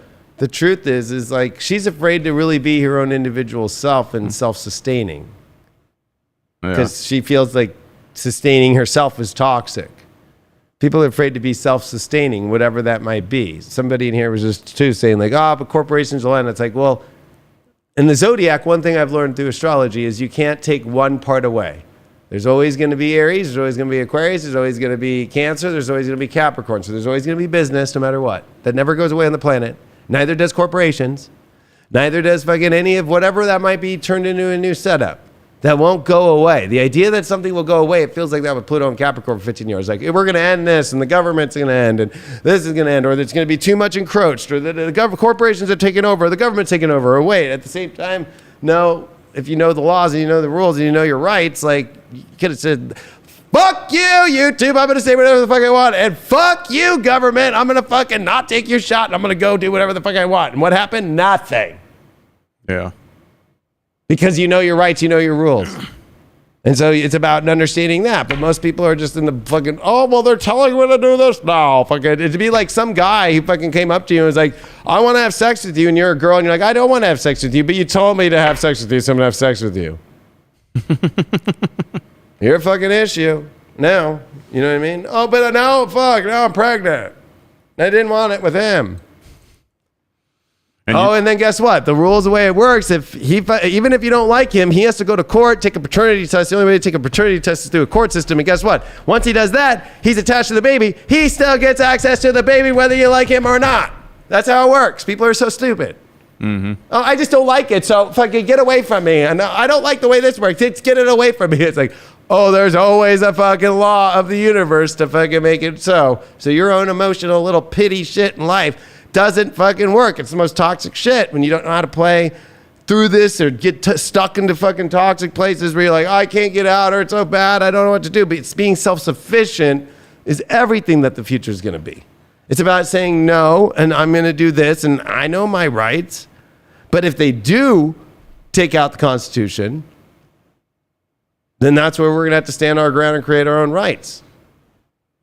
truth is like, she's afraid to really be her own individual self and self-sustaining. Because she feels like sustaining herself is toxic. People are afraid to be self-sustaining, whatever that might be. Somebody in here was just too saying like, but corporations will end. It's like, well, in the zodiac, one thing I've learned through astrology is you can't take one part away. There's always going to be Aries. There's always going to be Aquarius. There's always going to be Cancer. There's always going to be Capricorn. So there's always going to be business no matter what. That never goes away on the planet. Neither does corporations. Neither does fucking any of whatever that might be turned into a new setup. That won't go away. The idea that something will go away, it feels like that with Pluto and Capricorn for 15 years. Like, we're going to end this, and the government's going to end, and this is going to end, or it's going to be too much encroached, or the corporations are taking over, or the government's taking over, or wait, at the same time, no, if you know the laws, and you know the rules, and you know your rights, like, you could have said, fuck you, YouTube, I'm going to say whatever the fuck I want, and fuck you, government, I'm going to fucking not take your shot, and I'm going to go do whatever the fuck I want. And what happened? Nothing. Yeah. Because you know your rights, you know your rules. And so it's about understanding that. But most people are just in the fucking, oh, well, they're telling me to do this now. Fucking, it'd be like some guy who fucking came up to you and was like, I want to have sex with you. And you're a girl and you're like, I don't want to have sex with you, but you told me to have sex with you, so I'm going to have sex with you. You're a fucking issue now. You know what I mean? Oh, but now I'm pregnant. I didn't want it with him. And then guess what? The rules, the way it works, even if you don't like him, he has to go to court, take a paternity test. The only way to take a paternity test is through a court system. And guess what? Once he does that, he's attached to the baby. He still gets access to the baby whether you like him or not. That's how it works. People are so stupid. Mm-hmm. Oh, I just don't like it, so fucking get away from me. And I don't like the way this works. It's get it away from me. It's like, oh, there's always a fucking law of the universe to fucking make it so. So your own emotional little pity shit in life doesn't fucking work. It's the most toxic shit when you don't know how to play through this or get stuck into fucking toxic places where you're like, oh, I can't get out, or it's so bad, I don't know what to do. But it's being self-sufficient is everything that the future is going to be. It's about saying no, and I'm going to do this, and I know my rights. But if they do take out the Constitution, then that's where we're going to have to stand our ground and create our own rights.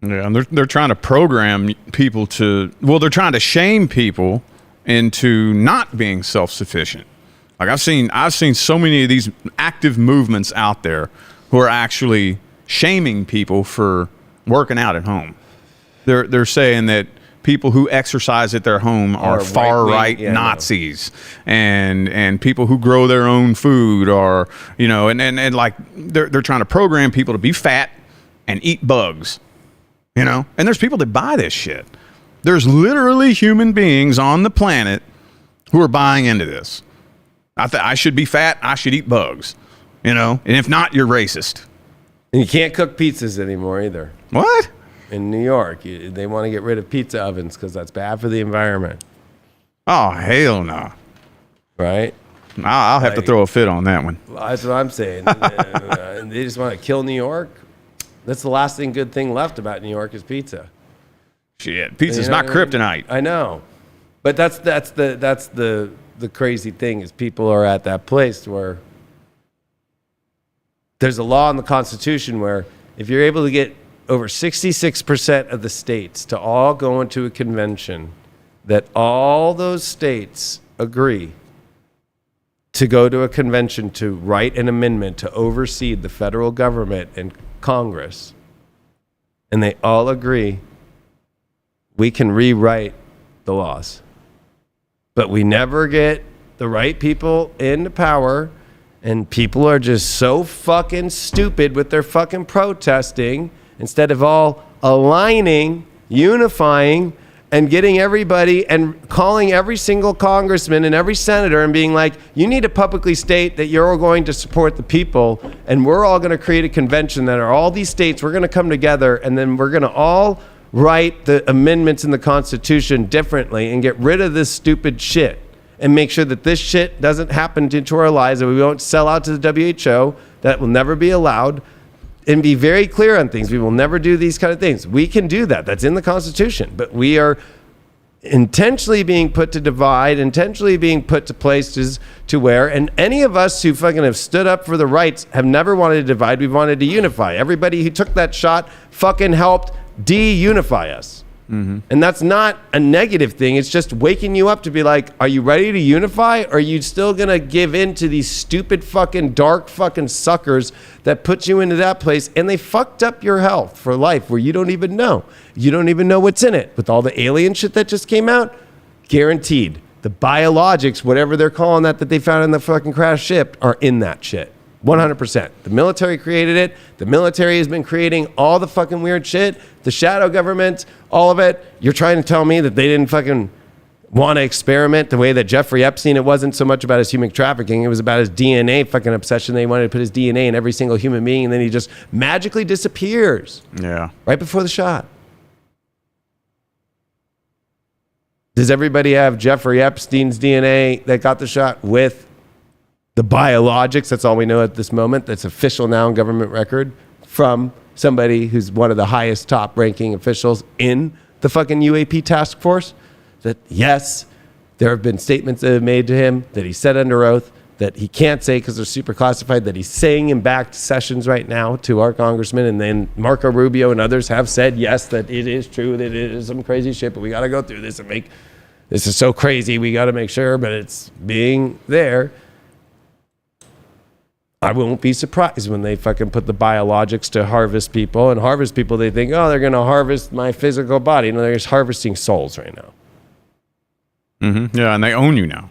Yeah, and they're trying to program people they're trying to shame people into not being self-sufficient. Like I've seen so many of these active movements out there who are actually shaming people for working out at home. They're saying that people who exercise at their home are far right Nazis, and people who grow their own food are, and like they're trying to program people to be fat and eat bugs, and there's people that buy this shit. There's literally human beings on the planet who are buying into this. I should be fat. I should eat bugs, and if not, you're racist. And you can't cook pizzas anymore either. What? In New York, they want to get rid of pizza ovens because that's bad for the environment. Oh, hell no. Right? I'll have to throw a fit on that one. That's what I'm saying. And they just want to kill New York. That's the last good thing left about New York is pizza. Shit, pizza's not kryptonite. I know. But that's the crazy thing is people are at that place where there's a law in the Constitution where if you're able to get over 66% of the states to all go into a convention that all those states agree to go to a convention to write an amendment to oversee the federal government and Congress, and they all agree, we can rewrite the laws. But we never get the right people into power, and people are just so fucking stupid with their fucking protesting. Instead of all aligning, unifying, and getting everybody and calling every single congressman and every senator and being like, you need to publicly state that you're going to support the people, and we're all going to create a convention that are all these states, we're going to come together, and then we're going to all write the amendments in the Constitution differently and get rid of this stupid shit and make sure that this shit doesn't happen into our lives, that we won't sell out to the WHO, that will never be allowed. And be very clear on things. We will never do these kind of things. We can do that. That's in the Constitution. But we are intentionally being put to divide, intentionally being put to places to where, and any of us who fucking have stood up for the rights have never wanted to divide. We've wanted to unify. Everybody who took that shot fucking helped de-unify us. Mm-hmm. And that's not a negative thing. It's just waking you up to be like, are you ready to unify? Or are you still going to give in to these stupid fucking dark fucking suckers that put you into that place? And they fucked up your health for life where you don't even know. You don't even know what's in it. With all the alien shit that just came out, guaranteed. The biologics, whatever they're calling that they found in the fucking crash ship, are in that shit. 100%. The military created it. The military has been creating all the fucking weird shit. The shadow government, all of it. You're trying to tell me that they didn't fucking want to experiment the way that Jeffrey Epstein, it wasn't so much about his human trafficking. It was about his DNA fucking obsession. They wanted to put his DNA in every single human being, and then he just magically disappears. Yeah. Right before the shot. Does everybody have Jeffrey Epstein's DNA that got the shot with the biologics? That's all we know at this moment. That's official now in government record from somebody who's one of the highest top ranking officials in the fucking UAP task force. That yes, there have been statements that have made to him that he said under oath that he can't say because they're super classified, that he's saying in back sessions right now to our congressman. And then Marco Rubio and others have said, yes, that it is true, that it is some crazy shit, but we got to go through this and make, this is so crazy, we got to make sure, but it's being there. I won't be surprised when they fucking put the biologics to harvest people, and harvest people, they think, oh, they're going to harvest my physical body. No, they're just harvesting souls right now. Mm-hmm. Yeah, and they own you now.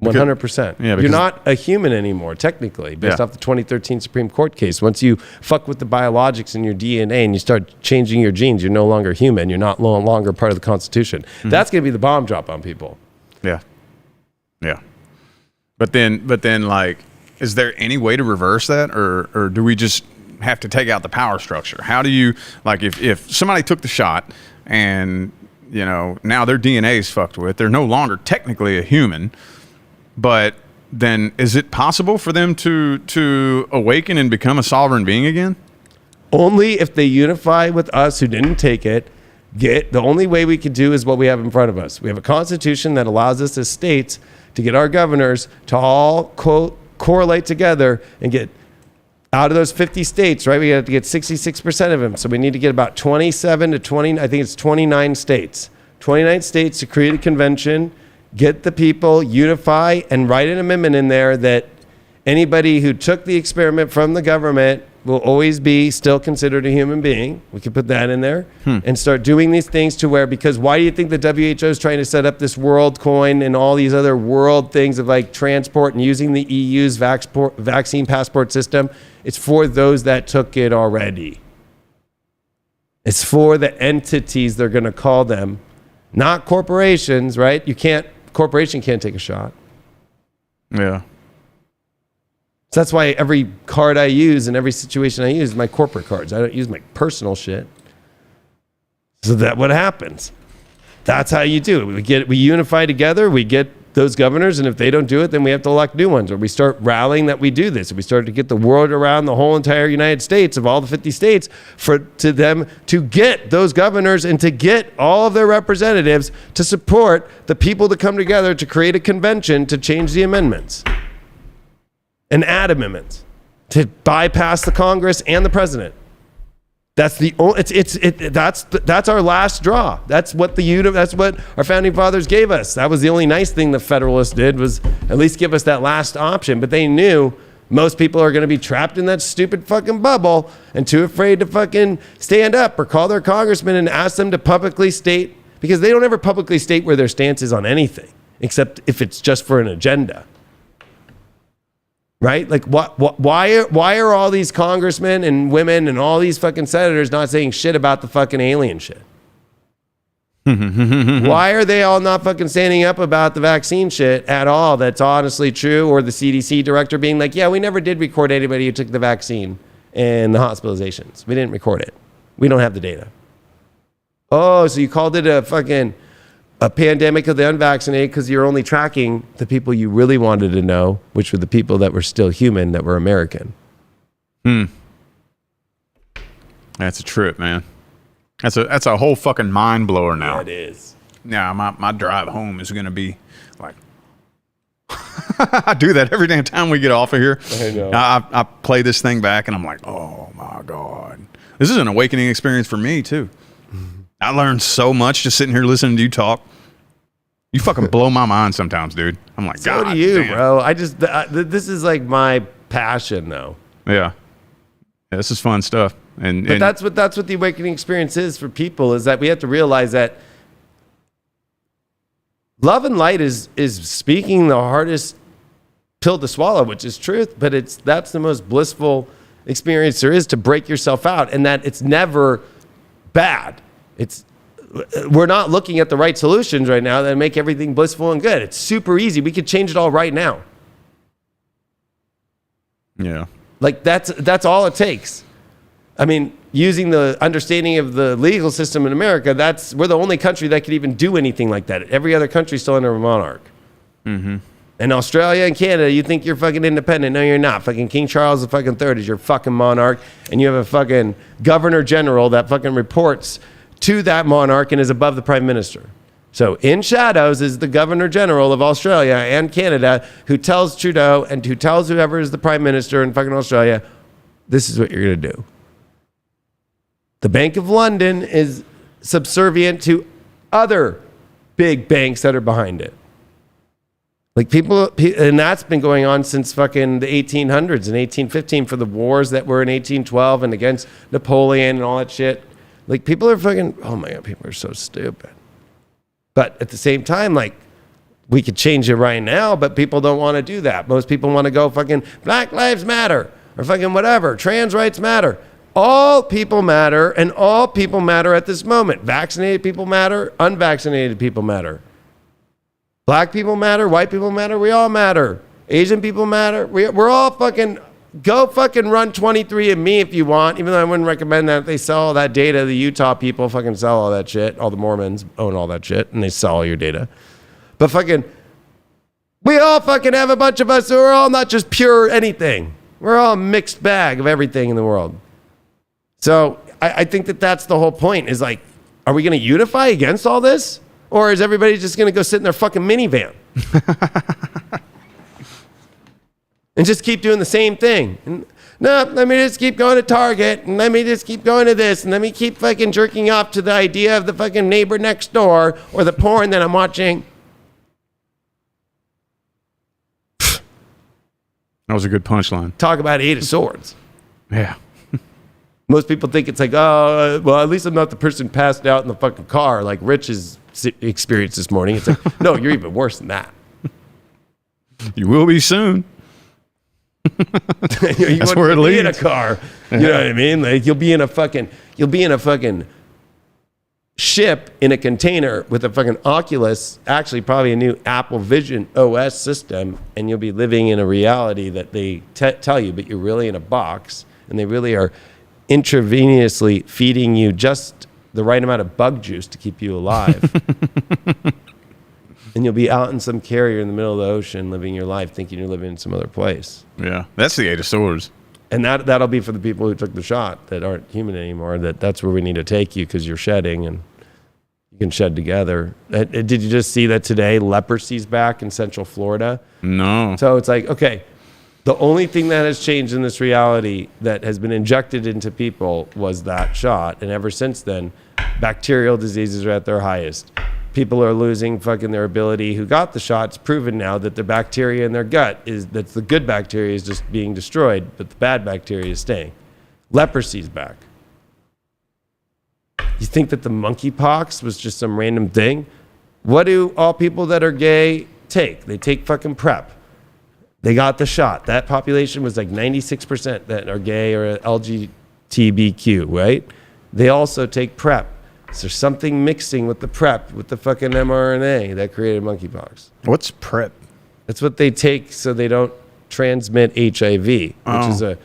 100%. Yeah, you're not a human anymore, technically, based off the 2013 Supreme Court case. Once you fuck with the biologics in your DNA and you start changing your genes, you're no longer human. You're not no longer part of the Constitution. Mm-hmm. That's going to be the bomb drop on people. Yeah. Yeah. But then, like, is there any way to reverse that, or do we just have to take out the power structure? How do you, like, if somebody took the shot and now their DNA is fucked with. They're no longer technically a human, but then is it possible for them to awaken and become a sovereign being again? Only if they unify with us who didn't take it. The only way we could do is what we have in front of us. We have a constitution that allows us as states to get our governors to all correlate together and get out of those 50 states, right? We have to get 66% of them. So we need to get about 27 to 20, I think it's 29 states. 29 states to create a convention, get the people, unify, and write an amendment in there that anybody who took the experiment from the government will always be still considered a human being. We could put that in there and start doing these things to where, because why do you think the WHO is trying to set up this world coin and all these other world things of like transport and using the EU's vaccine passport system? It's for those that took it already. It's for the entities, they're going to call them, not corporations, right? Corporation can't take a shot. Yeah. So that's why every card I use in every situation I use is my corporate cards. I don't use my personal shit. So that what happens. That's how you do it. We unify together, we get those governors, and if they don't do it, then we have to elect new ones, or we start rallying that we do this. We start to get the word around the whole entire United States of all the 50 states to them to get those governors and to get all of their representatives to support the people to come together to create a convention to change the amendments and add amendments to bypass the Congress and the president. That's the only. That's our last draw. That's what our founding fathers gave us. That was the only nice thing the Federalists did, was at least give us that last option. But they knew most people are going to be trapped in that stupid fucking bubble and too afraid to fucking stand up or call their congressman and ask them to publicly state, because they don't ever publicly state where their stance is on anything, except if it's just for an agenda. Right? Like, why are all these congressmen and women and all these fucking senators not saying shit about the fucking alien shit? Why are they all not fucking standing up about the vaccine shit at all that's honestly true? Or the CDC director being like, yeah, we never did record anybody who took the vaccine and the hospitalizations. We didn't record it. We don't have the data. Oh, so you called it a pandemic of the unvaccinated because you're only tracking the people you really wanted to know, which were the people that were still human, that were American. That's a trip, man. That's a whole fucking mind blower now. Yeah, it is. Yeah, my drive home is gonna be like I do that every damn time we get off of here. I know. I play this thing back and I'm like, oh my God. This is an awakening experience for me too. I learned so much just sitting here listening to you talk. You fucking blow my mind sometimes, dude. I'm like, God, so do you, damn. bro. This is like my passion, though. Yeah, this is fun stuff. But that's what the awakening experience is for people, is that we have to realize that love and light is speaking the hardest pill to swallow, which is truth. But that's the most blissful experience there is, to break yourself out, and that it's never bad. We're not looking at the right solutions right now that make everything blissful and good. It's super easy. We could change it all right now. Yeah. Like that's all it takes. I mean, using the understanding of the legal system in America, we're the only country that could even do anything like that. Every other country is still under a monarch. Mm-hmm. In Australia and Canada, you think you're fucking independent. No, you're not. Fucking King Charles the fucking III is your fucking monarch, and you have a fucking governor general that fucking reports to that monarch and is above the prime minister. So in shadows is the governor general of Australia and Canada, who tells Trudeau and who tells whoever is the prime minister in fucking Australia, this is what you're going to do. The Bank of London is subservient to other big banks that are behind it. Like people, and that's been going on since fucking the 1800s and 1815 for the wars that were in 1812 and against Napoleon and all that shit. Like people are fucking, oh my God, people are so stupid. But at the same time, like we could change it right now, but people don't want to do that. Most people want to go fucking Black Lives Matter or fucking whatever, trans rights matter. All people matter, and all people matter at this moment. Vaccinated people matter, unvaccinated people matter. Black people matter, white people matter, we all matter. Asian people matter, we're all fucking go fucking run 23andMe if you want, even though I wouldn't recommend that. They sell all that data. The Utah people fucking sell all that shit. All the Mormons own all that shit, and they sell all your data. But fucking, we all fucking have a bunch of us who are all not just pure anything. We're all a mixed bag of everything in the world. So I think that that's the whole point, is like, are we going to unify against all this? Or is everybody just going to go sit in their fucking minivan? And just keep doing the same thing. And, no, let me just keep going to Target, and let me just keep going to this, and let me keep fucking jerking off to the idea of the fucking neighbor next door or the porn that I'm watching. That was a good punchline. Talk about 8 of Swords. Yeah. Most people think it's like, oh, well, at least I'm not the person passed out in the fucking car like Rich's experience this morning. It's like, no, you're even worse than that. You will be soon. You That's want where it to be in a leads. car. You know what I mean? Like you'll be in a fucking ship in a container with a fucking Oculus, actually probably a new Apple Vision OS system, and you'll be living in a reality that they tell you, but you're really in a box, and they really are intravenously feeding you just the right amount of bug juice to keep you alive. And you'll be out in some carrier in the middle of the ocean living your life thinking you're living in some other place. Yeah. That's the 8 of Swords. And that'll be for the people who took the shot that aren't human anymore, that's where we need to take you, because you're shedding and you can shed together. Did you just see that today? Leprosy's back in Central Florida. No. So it's like, okay, the only thing that has changed in this reality that has been injected into people was that shot. And ever since then, bacterial diseases are at their highest. People are losing fucking their ability who got the shot. It's proven now that the bacteria in their gut that's the good bacteria is just being destroyed, but the bad bacteria is staying. Leprosy's back. You think that the monkeypox was just some random thing? What do all people that are gay take? They take fucking PrEP. They got the shot. That population was like 96% that are gay or LGBTQ, right? They also take PrEP. So there's something mixing with the PrEP, with the fucking mRNA that created monkeypox. What's PrEP? That's what they take so they don't transmit HIV, which is a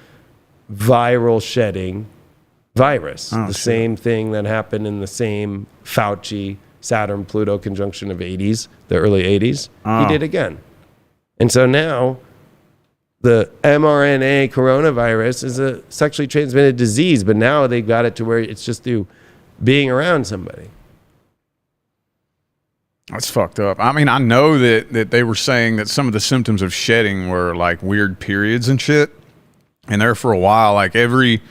viral shedding virus. The same thing that happened in the same Fauci, Saturn, Pluto conjunction of 80s, the early 80s. He did again. And so now the mRNA coronavirus is a sexually transmitted disease, but now they got it to where it's just through being around somebody. That's fucked up. I mean, I know that they were saying that some of the symptoms of shedding were like weird periods and shit. And there for a while, like every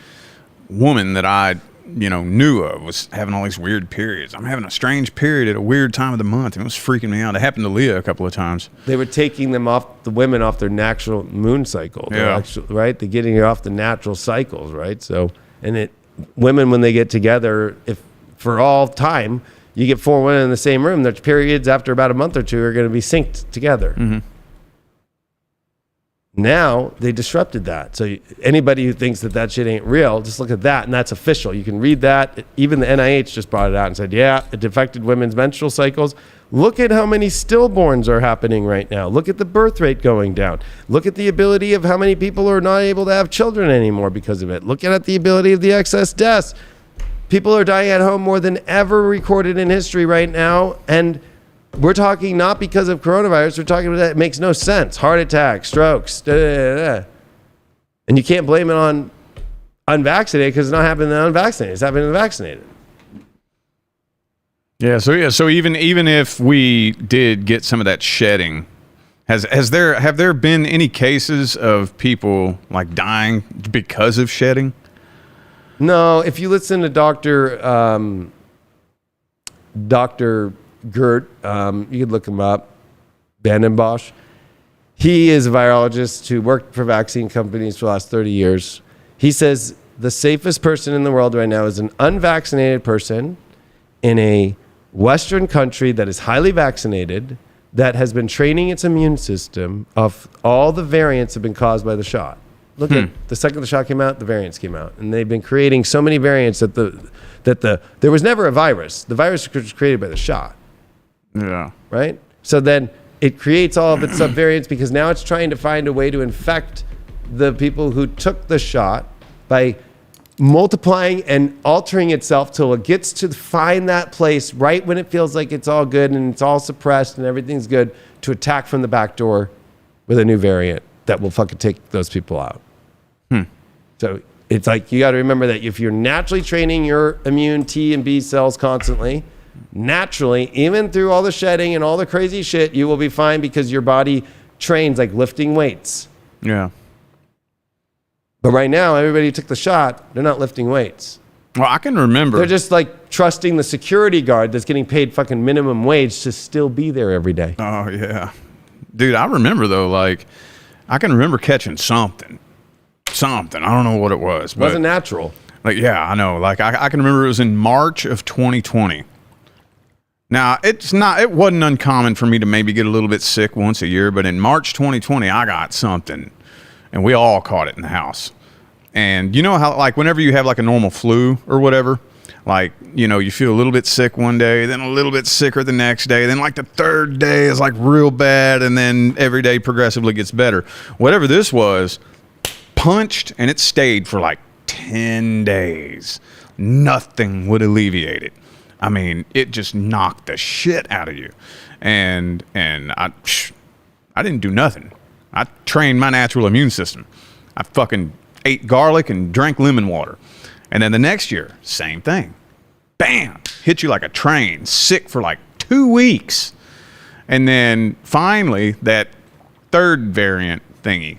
woman that I, knew of was having all these weird periods. I'm having a strange period at a weird time of the month, and it was freaking me out. It happened to Leah a couple of times. They were taking the women off their natural moon cycle, right? They're getting her off the natural cycles, right? So, women, when they get together, if for all time, you get 4 women in the same room, their periods after about a month or two are going to be synced together. Mm-hmm. Now they disrupted that. So anybody who thinks that shit ain't real, just look at that, and that's official. You can read that. Even the NIH just brought it out and said, yeah, it affected women's menstrual cycles. Look at how many stillborns are happening right now. Look at the birth rate going down. Look at the ability of how many people are not able to have children anymore because of it. Look at the ability of the excess deaths. People are dying at home more than ever recorded in history right now, and we're talking not because of coronavirus. We're talking about that. It makes no sense. Heart attacks, strokes, and you can't blame it on unvaccinated because it's not happening to unvaccinated. It's happening to vaccinated. Yeah. So even if we did get some of that shedding, have there been any cases of people like dying because of shedding? No. If you listen to Dr. Gert, you could look him up, Vandenbosch. He is a virologist who worked for vaccine companies for the last 30 years. He says the safest person in the world right now is an unvaccinated person in a Western country that is highly vaccinated, that has been training its immune system of all the variants have been caused by the shot. Look at the second the shot came out, the variants came out. And they've been creating so many variants that there was never a virus. The virus was created by the shot. Yeah. Right? So then it creates all of its subvariants because now it's trying to find a way to infect the people who took the shot by multiplying and altering itself till it gets to find that place right when it feels like it's all good and it's all suppressed and everything's good to attack from the back door with a new variant that will fucking take those people out. So it's like, you got to remember that if you're naturally training your immune T and B cells constantly, naturally, even through all the shedding and all the crazy shit, you will be fine because your body trains like lifting weights. Yeah. But right now, everybody who took the shot, they're not lifting weights. Well, I can remember. They're just like trusting the security guard that's getting paid fucking minimum wage to still be there every day. Oh, yeah. Dude, I remember, though, like, I can remember catching something. I don't know what it was. It wasn't natural. Like, yeah, I know. Like, I can remember it was in March of 2020. Now, it wasn't uncommon for me to maybe get a little bit sick once a year, but in March 2020, I got something, and we all caught it in the house. And you know how, like, whenever you have, like, a normal flu or whatever, like, you know, you feel a little bit sick one day, then a little bit sicker the next day, then, like, the third day is, like, real bad, and then every day progressively gets better. Whatever this was, punched, and it stayed for, like, 10 days. Nothing would alleviate it. I mean, it just knocked the shit out of you. And I didn't do nothing. I trained my natural immune system. I fucking ate garlic and drank lemon water. And then the next year, same thing. Bam! Hit you like a train. Sick for like 2 weeks. And then finally, that third variant thingy,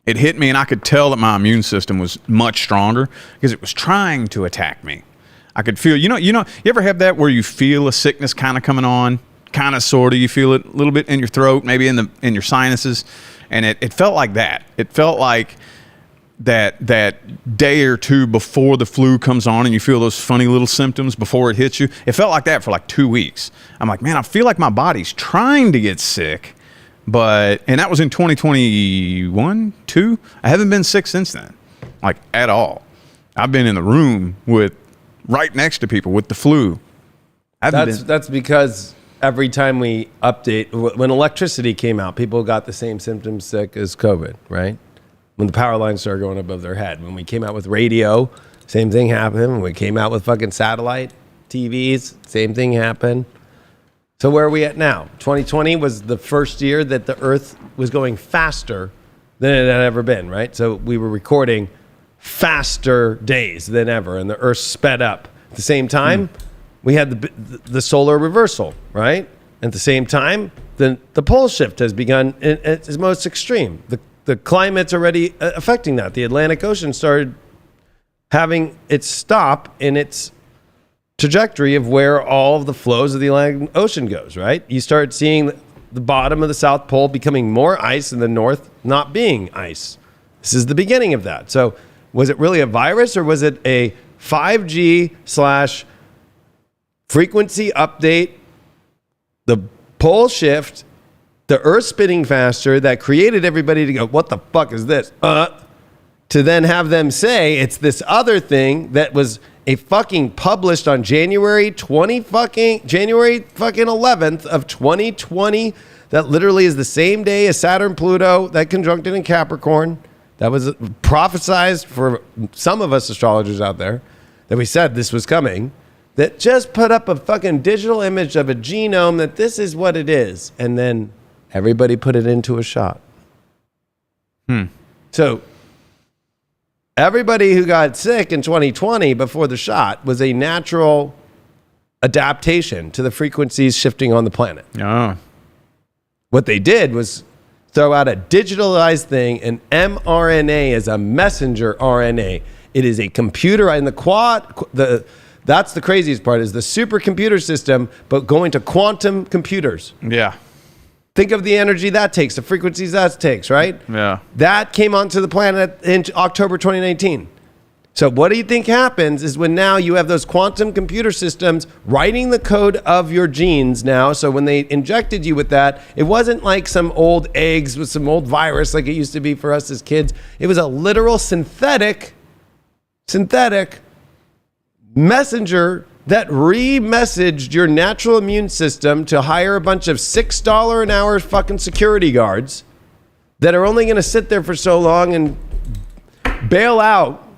it hit me, and I could tell that my immune system was much stronger because it was trying to attack me. I could feel, you ever have that where you feel a sickness kind of coming on, kind of, sort of, you feel it a little bit in your throat, maybe in your sinuses, and it felt like that. It felt like that day or two before the flu comes on and you feel those funny little symptoms before it hits you. It felt like that for like 2 weeks. I'm like, man, I feel like my body's trying to get sick. And that was in 2021, 2. I haven't been sick since then, like, at all. I've been in the room right next to people with the flu. That's because every time we update, when electricity came out, people got the same symptoms sick as COVID, right? When the power lines started going above their head. When we came out with radio, same thing happened. When we came out with fucking satellite TVs, same thing happened. So where are we at now? 2020 was the first year that the Earth was going faster than it had ever been, right? So we were recording faster days than ever, and the Earth sped up. At the same time, we had the solar reversal, right? At the same time, the pole shift has begun at its most extreme. The climate's already affecting that. The Atlantic Ocean started having its stop in its trajectory of where all of the flows of the Atlantic Ocean goes, right? You start seeing the bottom of the South Pole becoming more ice and the North not being ice. This is the beginning of that. So was it really a virus, or was it a 5G/frequency update, the pole shift, the Earth spinning faster that created everybody to go, what the fuck is this? To then have them say it's this other thing that was a fucking published on January 11th of 2020. That literally is the same day as Saturn, Pluto, that conjuncted in Capricorn. That was prophesized for some of us astrologers out there, that we said this was coming, that just put up a fucking digital image of a genome that this is what it is. And then everybody put it into a shot. So everybody who got sick in 2020 before the shot was a natural adaptation to the frequencies shifting on the planet. Oh. What they did was throw out a digitalized thing, and mRNA is a messenger RNA. It is a computer, and that's the craziest part, is the supercomputer system, but going to quantum computers. Yeah. Think of the energy that takes, the frequencies that takes, right? Yeah. That came onto the planet in October 2019. So what do you think happens is when now you have those quantum computer systems writing the code of your genes now. So when they injected you with that, it wasn't like some old eggs with some old virus like it used to be for us as kids. It was a literal synthetic messenger that re-messaged your natural immune system to hire a bunch of $6 an hour fucking security guards that are only going to sit there for so long and bail out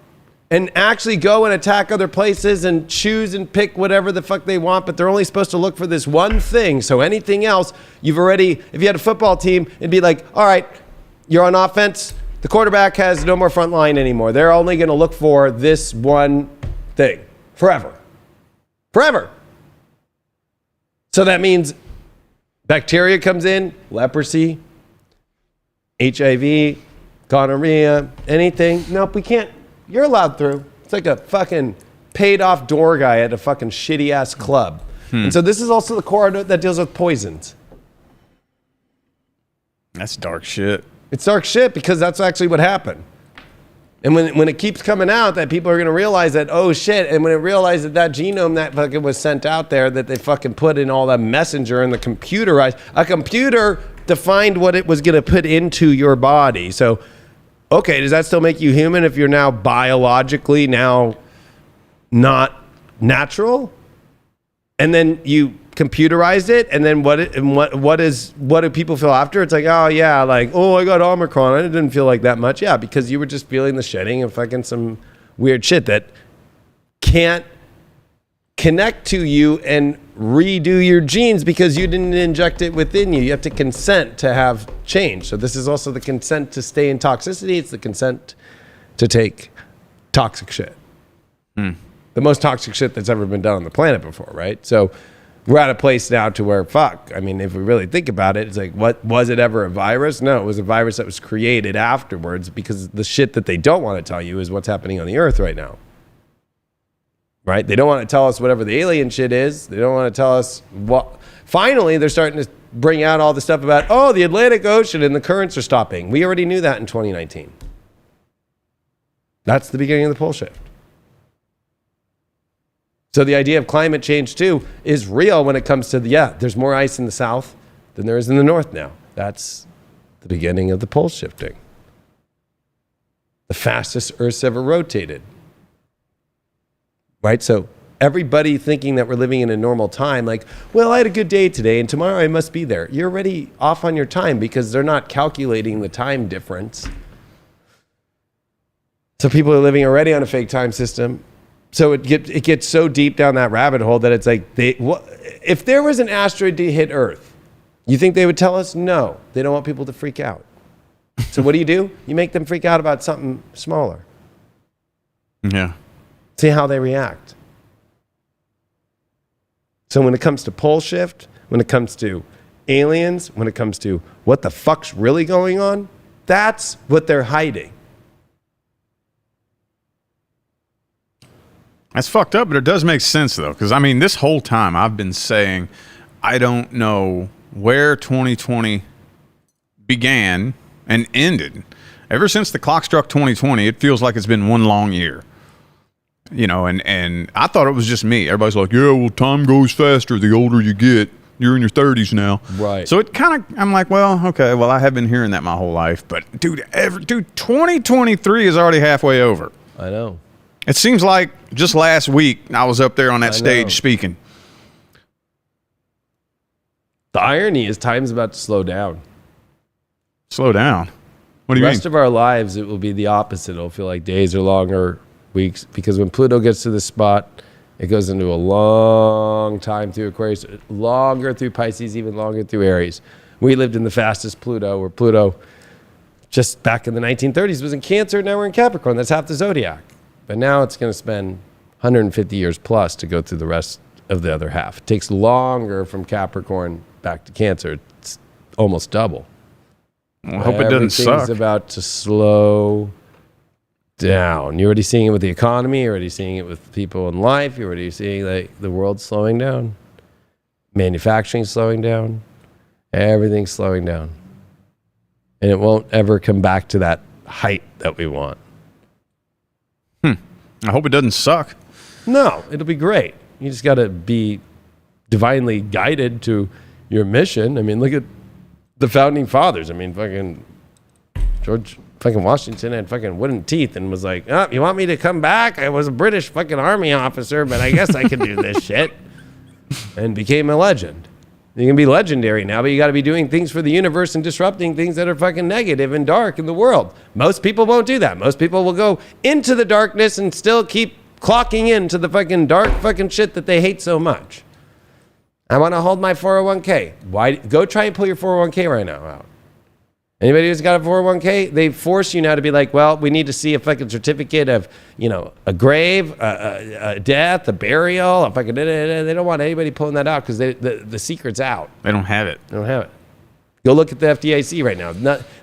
and actually go and attack other places and choose and pick whatever the fuck they want, but they're only supposed to look for this one thing. So anything else, you've already, if you had a football team, it'd be like, all right, you're on offense, the quarterback has no more front line anymore. They're only going to look for this one thing forever. Forever. So that means bacteria comes in, leprosy, HIV, gonorrhea, anything. Nope, we can't. You're allowed through. It's like a fucking paid off door guy at a fucking shitty ass club. And so this is also the core that deals with poisons. That's dark shit. It's dark shit because that's actually what happened. And when it keeps coming out that people are going to realize that, oh shit, and when it realized that genome that fucking was sent out there that they fucking put in all that messenger and the computerized, a computer defined what it was going to put into your body. So, okay, does that still make you human if you're now biologically now not natural? And then you computerized it, and then what do people feel after? It's like, oh yeah, like, oh, I got Omicron. I didn't feel like that much. Yeah, because you were just feeling the shedding of fucking some weird shit that can't connect to you and redo your genes because you didn't inject it within you. You have to consent to have change. So this is also the consent to stay in toxicity. It's the consent to take toxic shit. The most toxic shit that's ever been done on the planet before, right? So we're at a place now to where, fuck, I mean, if we really think about it, it's like, what, was it ever a virus? No, it was a virus that was created afterwards, because the shit that they don't want to tell you is what's happening on the earth right now. Right? They don't want to tell us whatever the alien shit is. They don't want to tell us what. Finally, they're starting to bring out all the stuff about, oh, the Atlantic Ocean and the currents are stopping. We already knew that in 2019. That's the beginning of the pole shift. So the idea of climate change too is real when it comes to there's more ice in the south than there is in the north now. That's the beginning of the pole shifting. The fastest Earth's ever rotated. Right? So everybody thinking that we're living in a normal time, like, well, I had a good day today and tomorrow I must be there. You're already off on your time because they're not calculating the time difference. So people are living already on a fake time system. So it gets so deep down that rabbit hole that it's like, if there was an asteroid to hit Earth, you think they would tell us? No, they don't want people to freak out. So what do? You make them freak out about something smaller. Yeah. See how they react. So when it comes to pole shift, when it comes to aliens, when it comes to what the fuck's really going on, that's what they're hiding. That's fucked up, but it does make sense, though. Because, I mean, this whole time I've been saying I don't know where 2020 began and ended. Ever since the clock struck 2020, it feels like it's been one long year. You know, and I thought it was just me. Everybody's like, yeah, well, time goes faster the older you get. You're in your 30s now. Right. So it kind of, I'm like, well, okay, well, I have been hearing that my whole life. But, dude, 2023 is already halfway over. I know. It seems like just last week I was up there on that stage speaking. The irony is time's about to slow down. Slow down? What do you mean? The rest of our lives, it will be the opposite. It'll feel like days are longer, weeks, because when Pluto gets to this spot, it goes into a long time through Aquarius, longer through Pisces, even longer through Aries. We lived in the fastest Pluto, where Pluto, just back in the 1930s, was in Cancer. Now we're in Capricorn. That's half the zodiac. But now it's going to spend 150 years plus to go through the rest of the other half. It takes longer from Capricorn back to Cancer. It's almost double. Well, I hope it doesn't suck. Everything's about to slow down. You're already seeing it with the economy. You're already seeing it with people in life. You're already seeing like the world slowing down. Manufacturing slowing down. Everything's slowing down. And it won't ever come back to that height that we want. I hope it doesn't suck. No, it'll be great. You just got to be divinely guided to your mission. I mean, look at the founding fathers. I mean, fucking George fucking Washington had fucking wooden teeth and was like, oh, you want me to come back? I was a British fucking army officer, but I guess I can do this shit. And became a legend. You can be legendary now, but you got to be doing things for the universe and disrupting things that are fucking negative and dark in the world. Most people won't do that. Most people will go into the darkness and still keep clocking into the fucking dark fucking shit that they hate so much. I want to hold my 401k. Why? Go try and pull your 401k right now out. Anybody who's got a 401k, they force you now to be like, well, we need to see a fucking certificate of, you know, a grave, a death, a burial, a fucking. They don't want anybody pulling that out because the secret's out. They don't have it. They don't have it. Go look at the FDIC right now.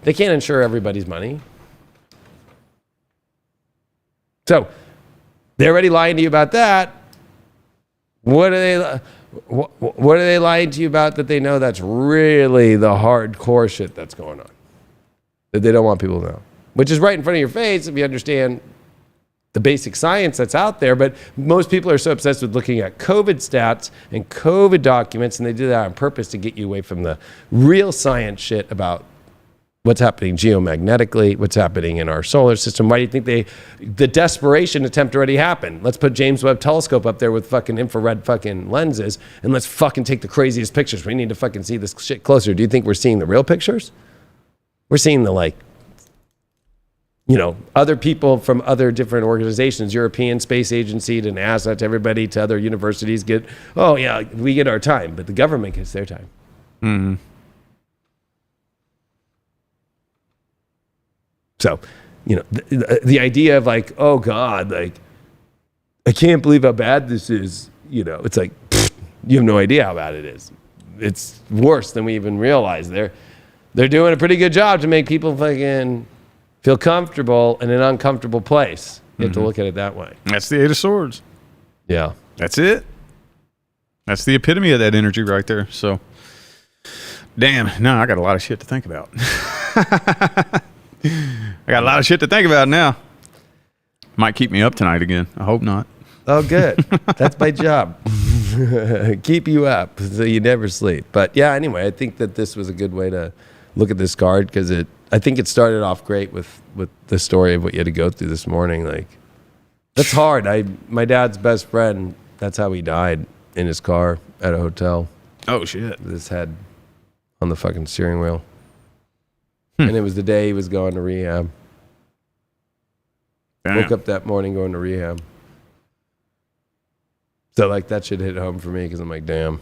They can't insure everybody's money. So they're already lying to you about that. What are they lying to you about that they know that's really the hardcore shit that's going on? That they don't want people to know. Which is right in front of your face if you understand the basic science that's out there. But most people are so obsessed with looking at COVID stats and COVID documents, and they do that on purpose to get you away from the real science shit about what's happening geomagnetically, what's happening in our solar system. Why do you think the desperation attempt already happened? Let's put James Webb Telescope up there with fucking infrared fucking lenses, and let's fucking take the craziest pictures. We need to fucking see this shit closer. Do you think we're seeing the real pictures? We're seeing the, like, you know, other people from other different organizations, European Space Agency to NASA to everybody to other universities get, oh yeah, we get our time, but the government gets their time. Mm-hmm. So, you know, the idea of like, oh God, like, I can't believe how bad this is. You know, it's like, you have no idea how bad it is. It's worse than we even realize. They're doing a pretty good job to make people fucking feel comfortable in an uncomfortable place. You have to look at it that way. That's the Eight of Swords. Yeah. That's it. That's the epitome of that energy right there. So, damn, no, I got a lot of shit to think about. I got a lot of shit to think about now. Might keep me up tonight again. I hope not. Oh, good. That's my job. Keep you up so you never sleep. But yeah, anyway, I think that this was a good way to look at this card because I think it started off great with the story of what you had to go through this morning. Like, that's hard. My dad's best friend, that's how he died, in his car at a hotel. Oh, shit. With his head on the fucking steering wheel. And it was the day he was going to rehab. Damn. Woke up that morning going to rehab. So, like, that shit hit home for me because I'm like, damn.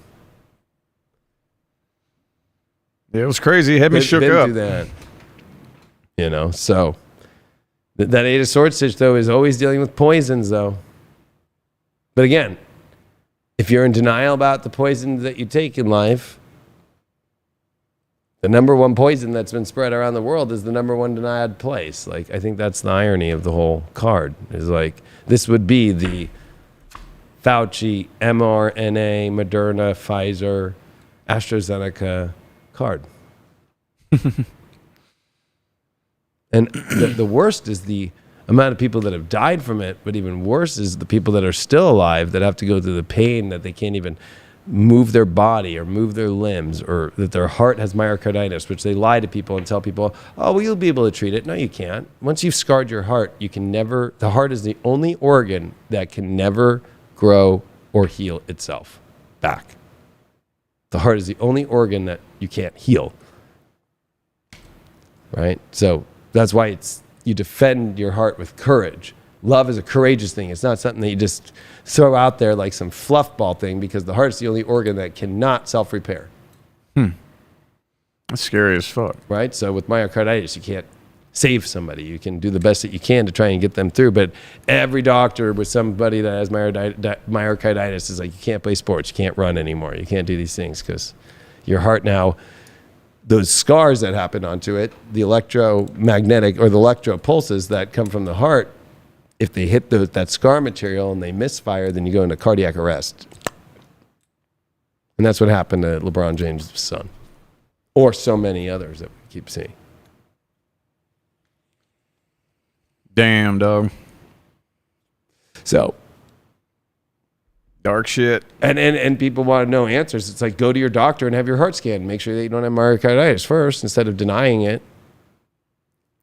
It was crazy. It had me shook up. Do that. You know, so that Eight of Swords stitch, though, is always dealing with poisons, though. But again, if you're in denial about the poisons that you take in life, the number one poison that's been spread around the world is the number one denied place. Like, I think that's the irony of the whole card. Is like, this would be the Fauci, mRNA, Moderna, Pfizer, AstraZeneca card. And the worst is the amount of people that have died from it, but even worse is the people that are still alive that have to go through the pain that they can't even move their body or move their limbs, or that their heart has myocarditis, which they lie to people and tell people, oh, well, you'll be able to treat it. No, you can't. Once you've scarred your heart, you can never, the heart is the only organ that can never grow or heal itself back. The heart is the only organ that you can't heal. Right? So that's why you defend your heart with courage. Love is a courageous thing. It's not something that you just throw out there like some fluff ball thing, because the heart is the only organ that cannot self-repair. That's scary as fuck. Right? So with myocarditis, you can't save somebody. You can do the best that you can to try and get them through. But every doctor with somebody that has myocarditis is like, you can't play sports. You can't run anymore. You can't do these things because your heart now, those scars that happen onto it, the electromagnetic or the electro pulses that come from the heart, if they hit that scar material and they misfire, then you go into cardiac arrest. And that's what happened to LeBron James' son. Or so many others that we keep seeing. Damn, dog. So, dark shit. And people want to know answers. It's like, go to your doctor and have your heart scanned. Make sure that you don't have myocarditis first instead of denying it.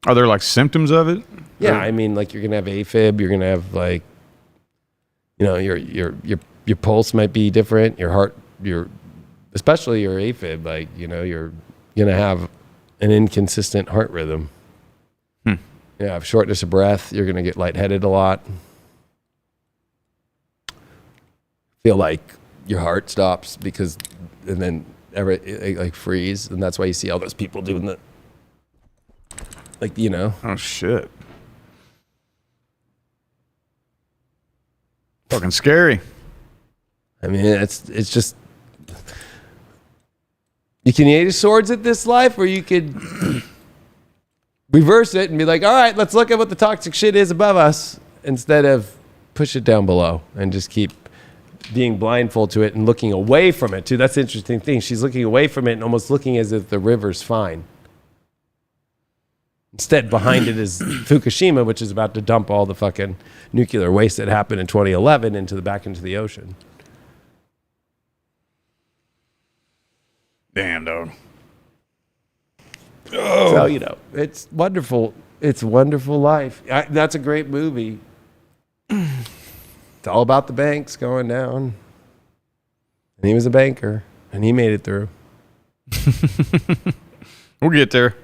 Are there like symptoms of it? Yeah, I mean, like, you're gonna have AFib. You're gonna have, like, you know, your pulse might be different. Your heart, your especially your AFib, like, you know, you're going to have an inconsistent heart rhythm. You have shortness of breath. You're going to get lightheaded a lot. Feel like your heart stops and then like freeze. And that's why you see all those people doing the, like, you know. Oh, shit. Fucking scary. I mean, it's just, you can use swords at this life, or you could reverse it and be like, all right, let's look at what the toxic shit is above us, instead of push it down below and just keep being blindfold to it and looking away from it too. That's the interesting thing. She's looking away from it and almost looking as if the river's fine. Instead, behind it is Fukushima, which is about to dump all the fucking nuclear waste that happened in 2011 back into the ocean. Damn, dog. Oh. So, you know, it's wonderful. It's a wonderful life. That's a great movie. It's all about the banks going down. And he was a banker, and he made it through. We'll get there.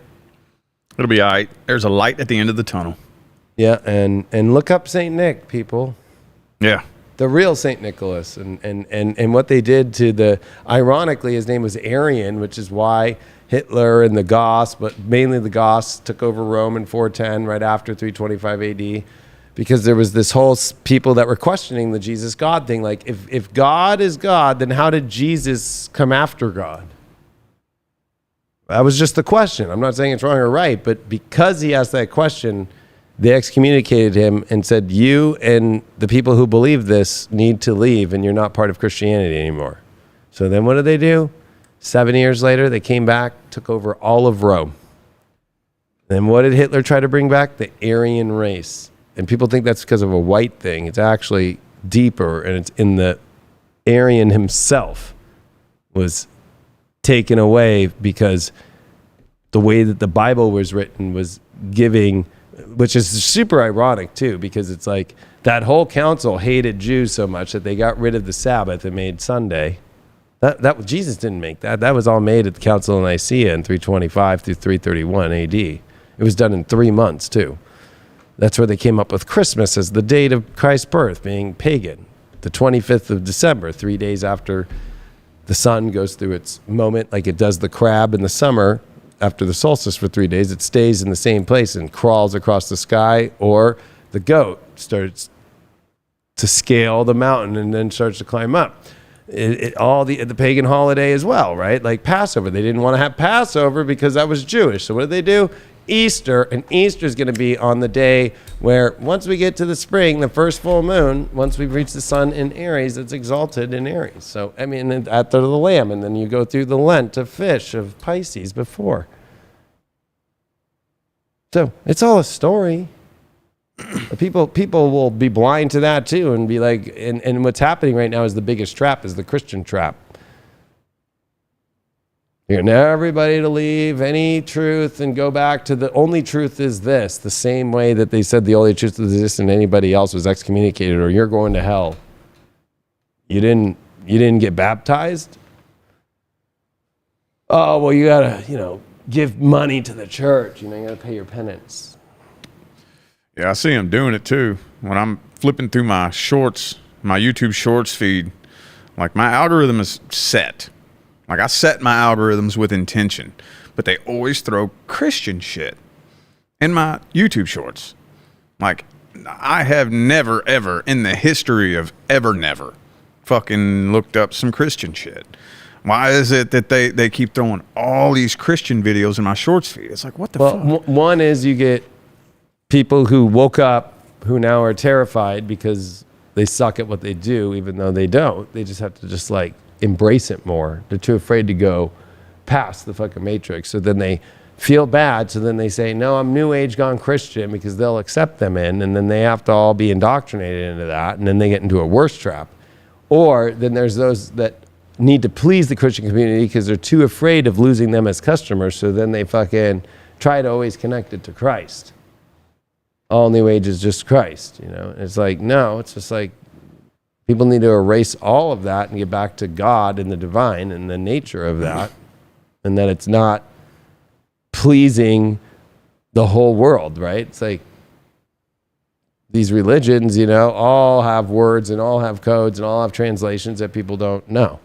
It'll be all right. There's a light at the end of the tunnel. Yeah, and look up St. Nick, people. Yeah. The real St. Nicholas, and what they did to ironically, his name was Arian, which is why Hitler and the Goths, but mainly the Goths, took over Rome in 410, right after 325 AD, because there was this whole people that were questioning the Jesus God thing. Like, if God is God, then how did Jesus come after God? That was just the question. I'm not saying it's wrong or right, but because he asked that question, they excommunicated him and said, you and the people who believe this need to leave, and you're not part of Christianity anymore. So then what did they do? 7 years later, they came back, took over all of Rome. Then what did Hitler try to bring back? The Aryan race. And people think that's because of a white thing. It's actually deeper, and it's in the Aryan himself was taken away because the way that the Bible was written was giving, which is super ironic too, because it's like that whole council hated Jews so much that they got rid of the Sabbath and made Sunday. That Jesus didn't make that. That was all made at the Council of Nicaea in 325 through 331 AD. It was done in 3 months too. That's where they came up with Christmas as the date of Christ's birth, being pagan. The 25th of December, 3 days after the sun goes through its moment, like it does the crab in the summer after the solstice for 3 days. It stays in the same place and crawls across the sky, or the goat starts to scale the mountain and then starts to climb up. All the pagan holiday as well, right? Like Passover. They didn't want to have Passover because that was Jewish. So what did they do? Easter. And Easter is going to be on the day where once we get to the spring, the first full moon, once we've reached the sun in Aries, it's exalted in Aries. So, I mean, after the lamb, and then you go through the Lent of fish, of Pisces before. So it's all a story. People will be blind to that too, and be like, and what's happening right now is the biggest trap is the Christian trap. You're getting everybody to leave any truth and go back to the only truth is this, the same way that they said the only truth is this and anybody else was excommunicated or you're going to hell. You didn't get baptized? Oh, well, you gotta, give money to the church. You gotta pay your penance. Yeah, I see them doing it too. When I'm flipping through my shorts, my YouTube shorts feed, like my algorithm is set. Like I set my algorithms with intention, but they always throw Christian shit in my YouTube shorts. Like I have never, ever in the history of never fucking looked up some Christian shit. Why is it that they keep throwing all these Christian videos in my shorts feed? It's like, what the fuck? One is you get people who woke up who now are terrified because they suck at what they do, even though they don't. They just have to just like embrace it more. They're too afraid to go past the fucking matrix. So then they feel bad. So then they say, no, I'm New Age gone Christian, because they'll accept them in. And then they have to all be indoctrinated into that. And then they get into a worse trap. Or then there's those that need to please the Christian community because they're too afraid of losing them as customers. So then they fucking try to always connect it to Christ. All New Age is just Christ, It's like, no, it's just like People need to erase all of that and get back to God and the divine and the nature of that, and that it's not pleasing the whole world, right? It's like these religions, you know, all have words and all have codes and all have translations that people don't know.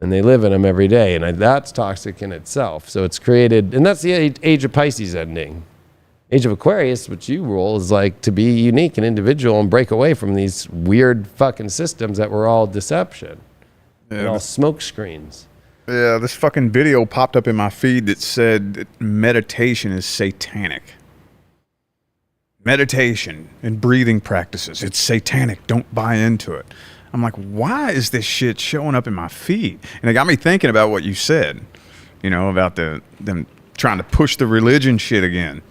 And they live in them every day. And that's toxic in itself. So it's created, and that's the age of Pisces ending. Age of Aquarius, which you rule, is like to be unique and individual and break away from these weird fucking systems that were all deception and all smoke screens. Yeah, this fucking video popped up in my feed that said that meditation is satanic. Meditation and breathing practices, it's satanic. Don't buy into it. I'm like, why is this shit showing up in my feed? And it got me thinking about what you said, you know, about them trying to push the religion shit again.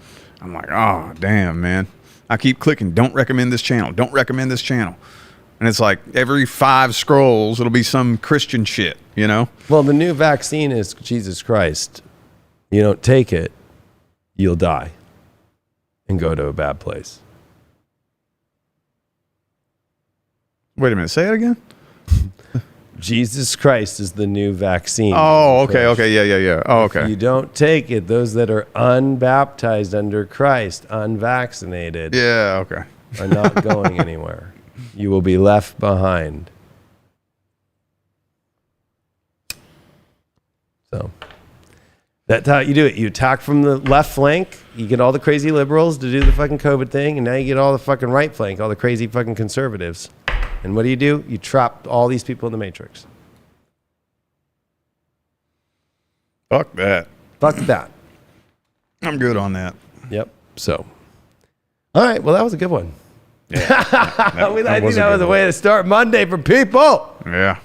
I'm like, oh, damn, man. I keep clicking, don't recommend this channel. Don't recommend this channel. And it's like every 5 scrolls, it'll be some Christian shit, you know? Well, the new vaccine is Jesus Christ. You don't take it, you'll die and go to a bad place. Wait a minute, say it again? Jesus Christ is the new vaccine. Oh, okay, yeah. Oh, okay. If you don't take it, those that are unbaptized under Christ, unvaccinated, Yeah, okay. are not going anywhere. You will be left behind. So that's how you do it. You attack from the left flank. You get all the crazy liberals to do the fucking COVID thing, and now you get all the fucking right flank, all the crazy fucking conservatives. And what do? You trap all these people in the matrix. Fuck that. Fuck that. I'm good on that. Yep. So, all right. Well, that was a good one. Yeah, I think that was a way to start Monday for people. Yeah.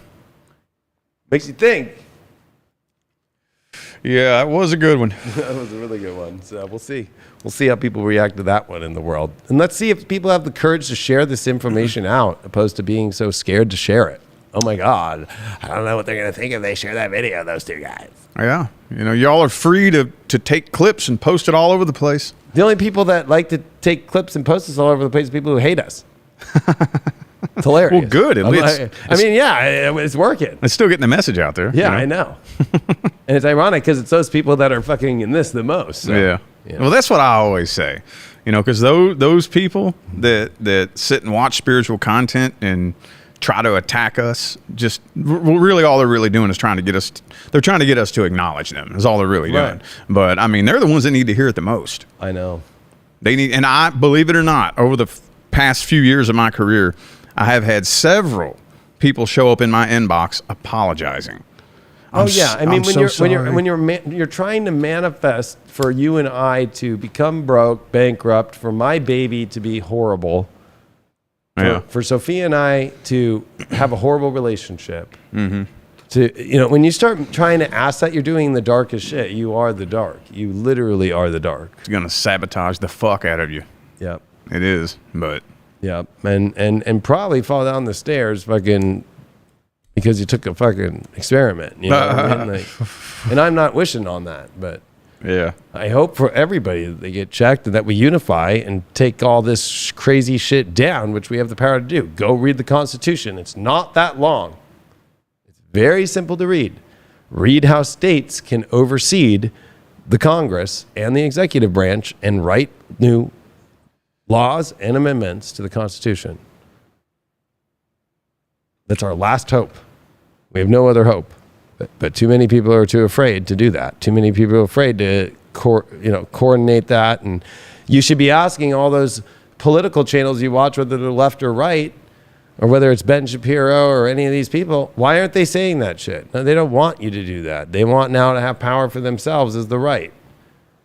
Makes you think. Yeah, that was a good one. That was a really good one. So we'll see. We'll see how people react to that one in the world. And let's see if people have the courage to share this information out, opposed to being so scared to share it. Oh my God. I don't know what they're going to think if they share that video, those two guys. Yeah. You know, y'all are free to take clips and post it all over the place. The only people that like to take clips and post this all over the place are people who hate us. It's hilarious. Well, good. At least, it's working. It's still getting the message out there. Yeah, you know? I know. And it's ironic because it's those people that are fucking in this the most. So, Yeah. Well, that's what I always say. You know, because those people that sit and watch spiritual content and try to attack us, just really all they're really doing is trying to get us. They're trying to get us to acknowledge them. Is all they're really doing. But I mean, they're the ones that need to hear it the most. I know. They need, and I believe it or not, over the past few years of my career, I have had several people show up in my inbox apologizing. I mean, when you're trying to manifest for you and I to become broke, bankrupt, for my baby to be horrible, for Sophia and I to have a horrible relationship, when you start trying to ask that, you're doing the darkest shit. You are the dark. You literally are the dark. It's gonna sabotage the fuck out of you. Yep. It is, but. Yep. And probably fall down the stairs fucking because you took a fucking experiment. You know what I mean? And I'm not wishing on that, but yeah, I hope for everybody that they get checked and that we unify and take all this crazy shit down, which we have the power to do. Go read the Constitution. It's not that long. It's very simple to read. Read how states can oversee the Congress and the executive branch and write new laws and amendments to the Constitution. That's our last hope. We have no other hope. But too many people are too afraid to do that. Too many people are afraid to coordinate that. And you should be asking all those political channels you watch, whether they're left or right, or whether it's Ben Shapiro or any of these people, why aren't they saying that shit? No, they don't want you to do that. They want now to have power for themselves as the right.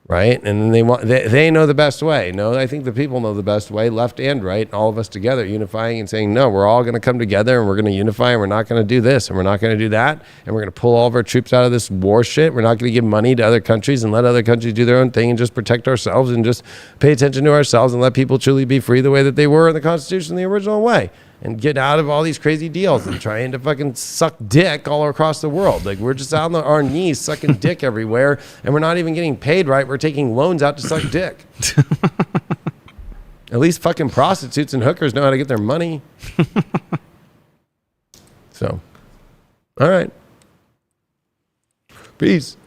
Right? And they know the best way. No, I think the people know the best way, left and right, and all of us together unifying and saying, no, we're all going to come together and we're going to unify and we're not going to do this and we're not going to do that. And we're going to pull all of our troops out of this war shit. We're not going to give money to other countries and let other countries do their own thing and just protect ourselves and just pay attention to ourselves and let people truly be free the way that they were in the Constitution, the original way. And get out of all these crazy deals and trying to fucking suck dick all across the world. Like, we're just out on our knees sucking dick everywhere, and we're not even getting paid right. We're taking loans out to suck dick. At least fucking prostitutes and hookers know how to get their money. So, all right. Peace.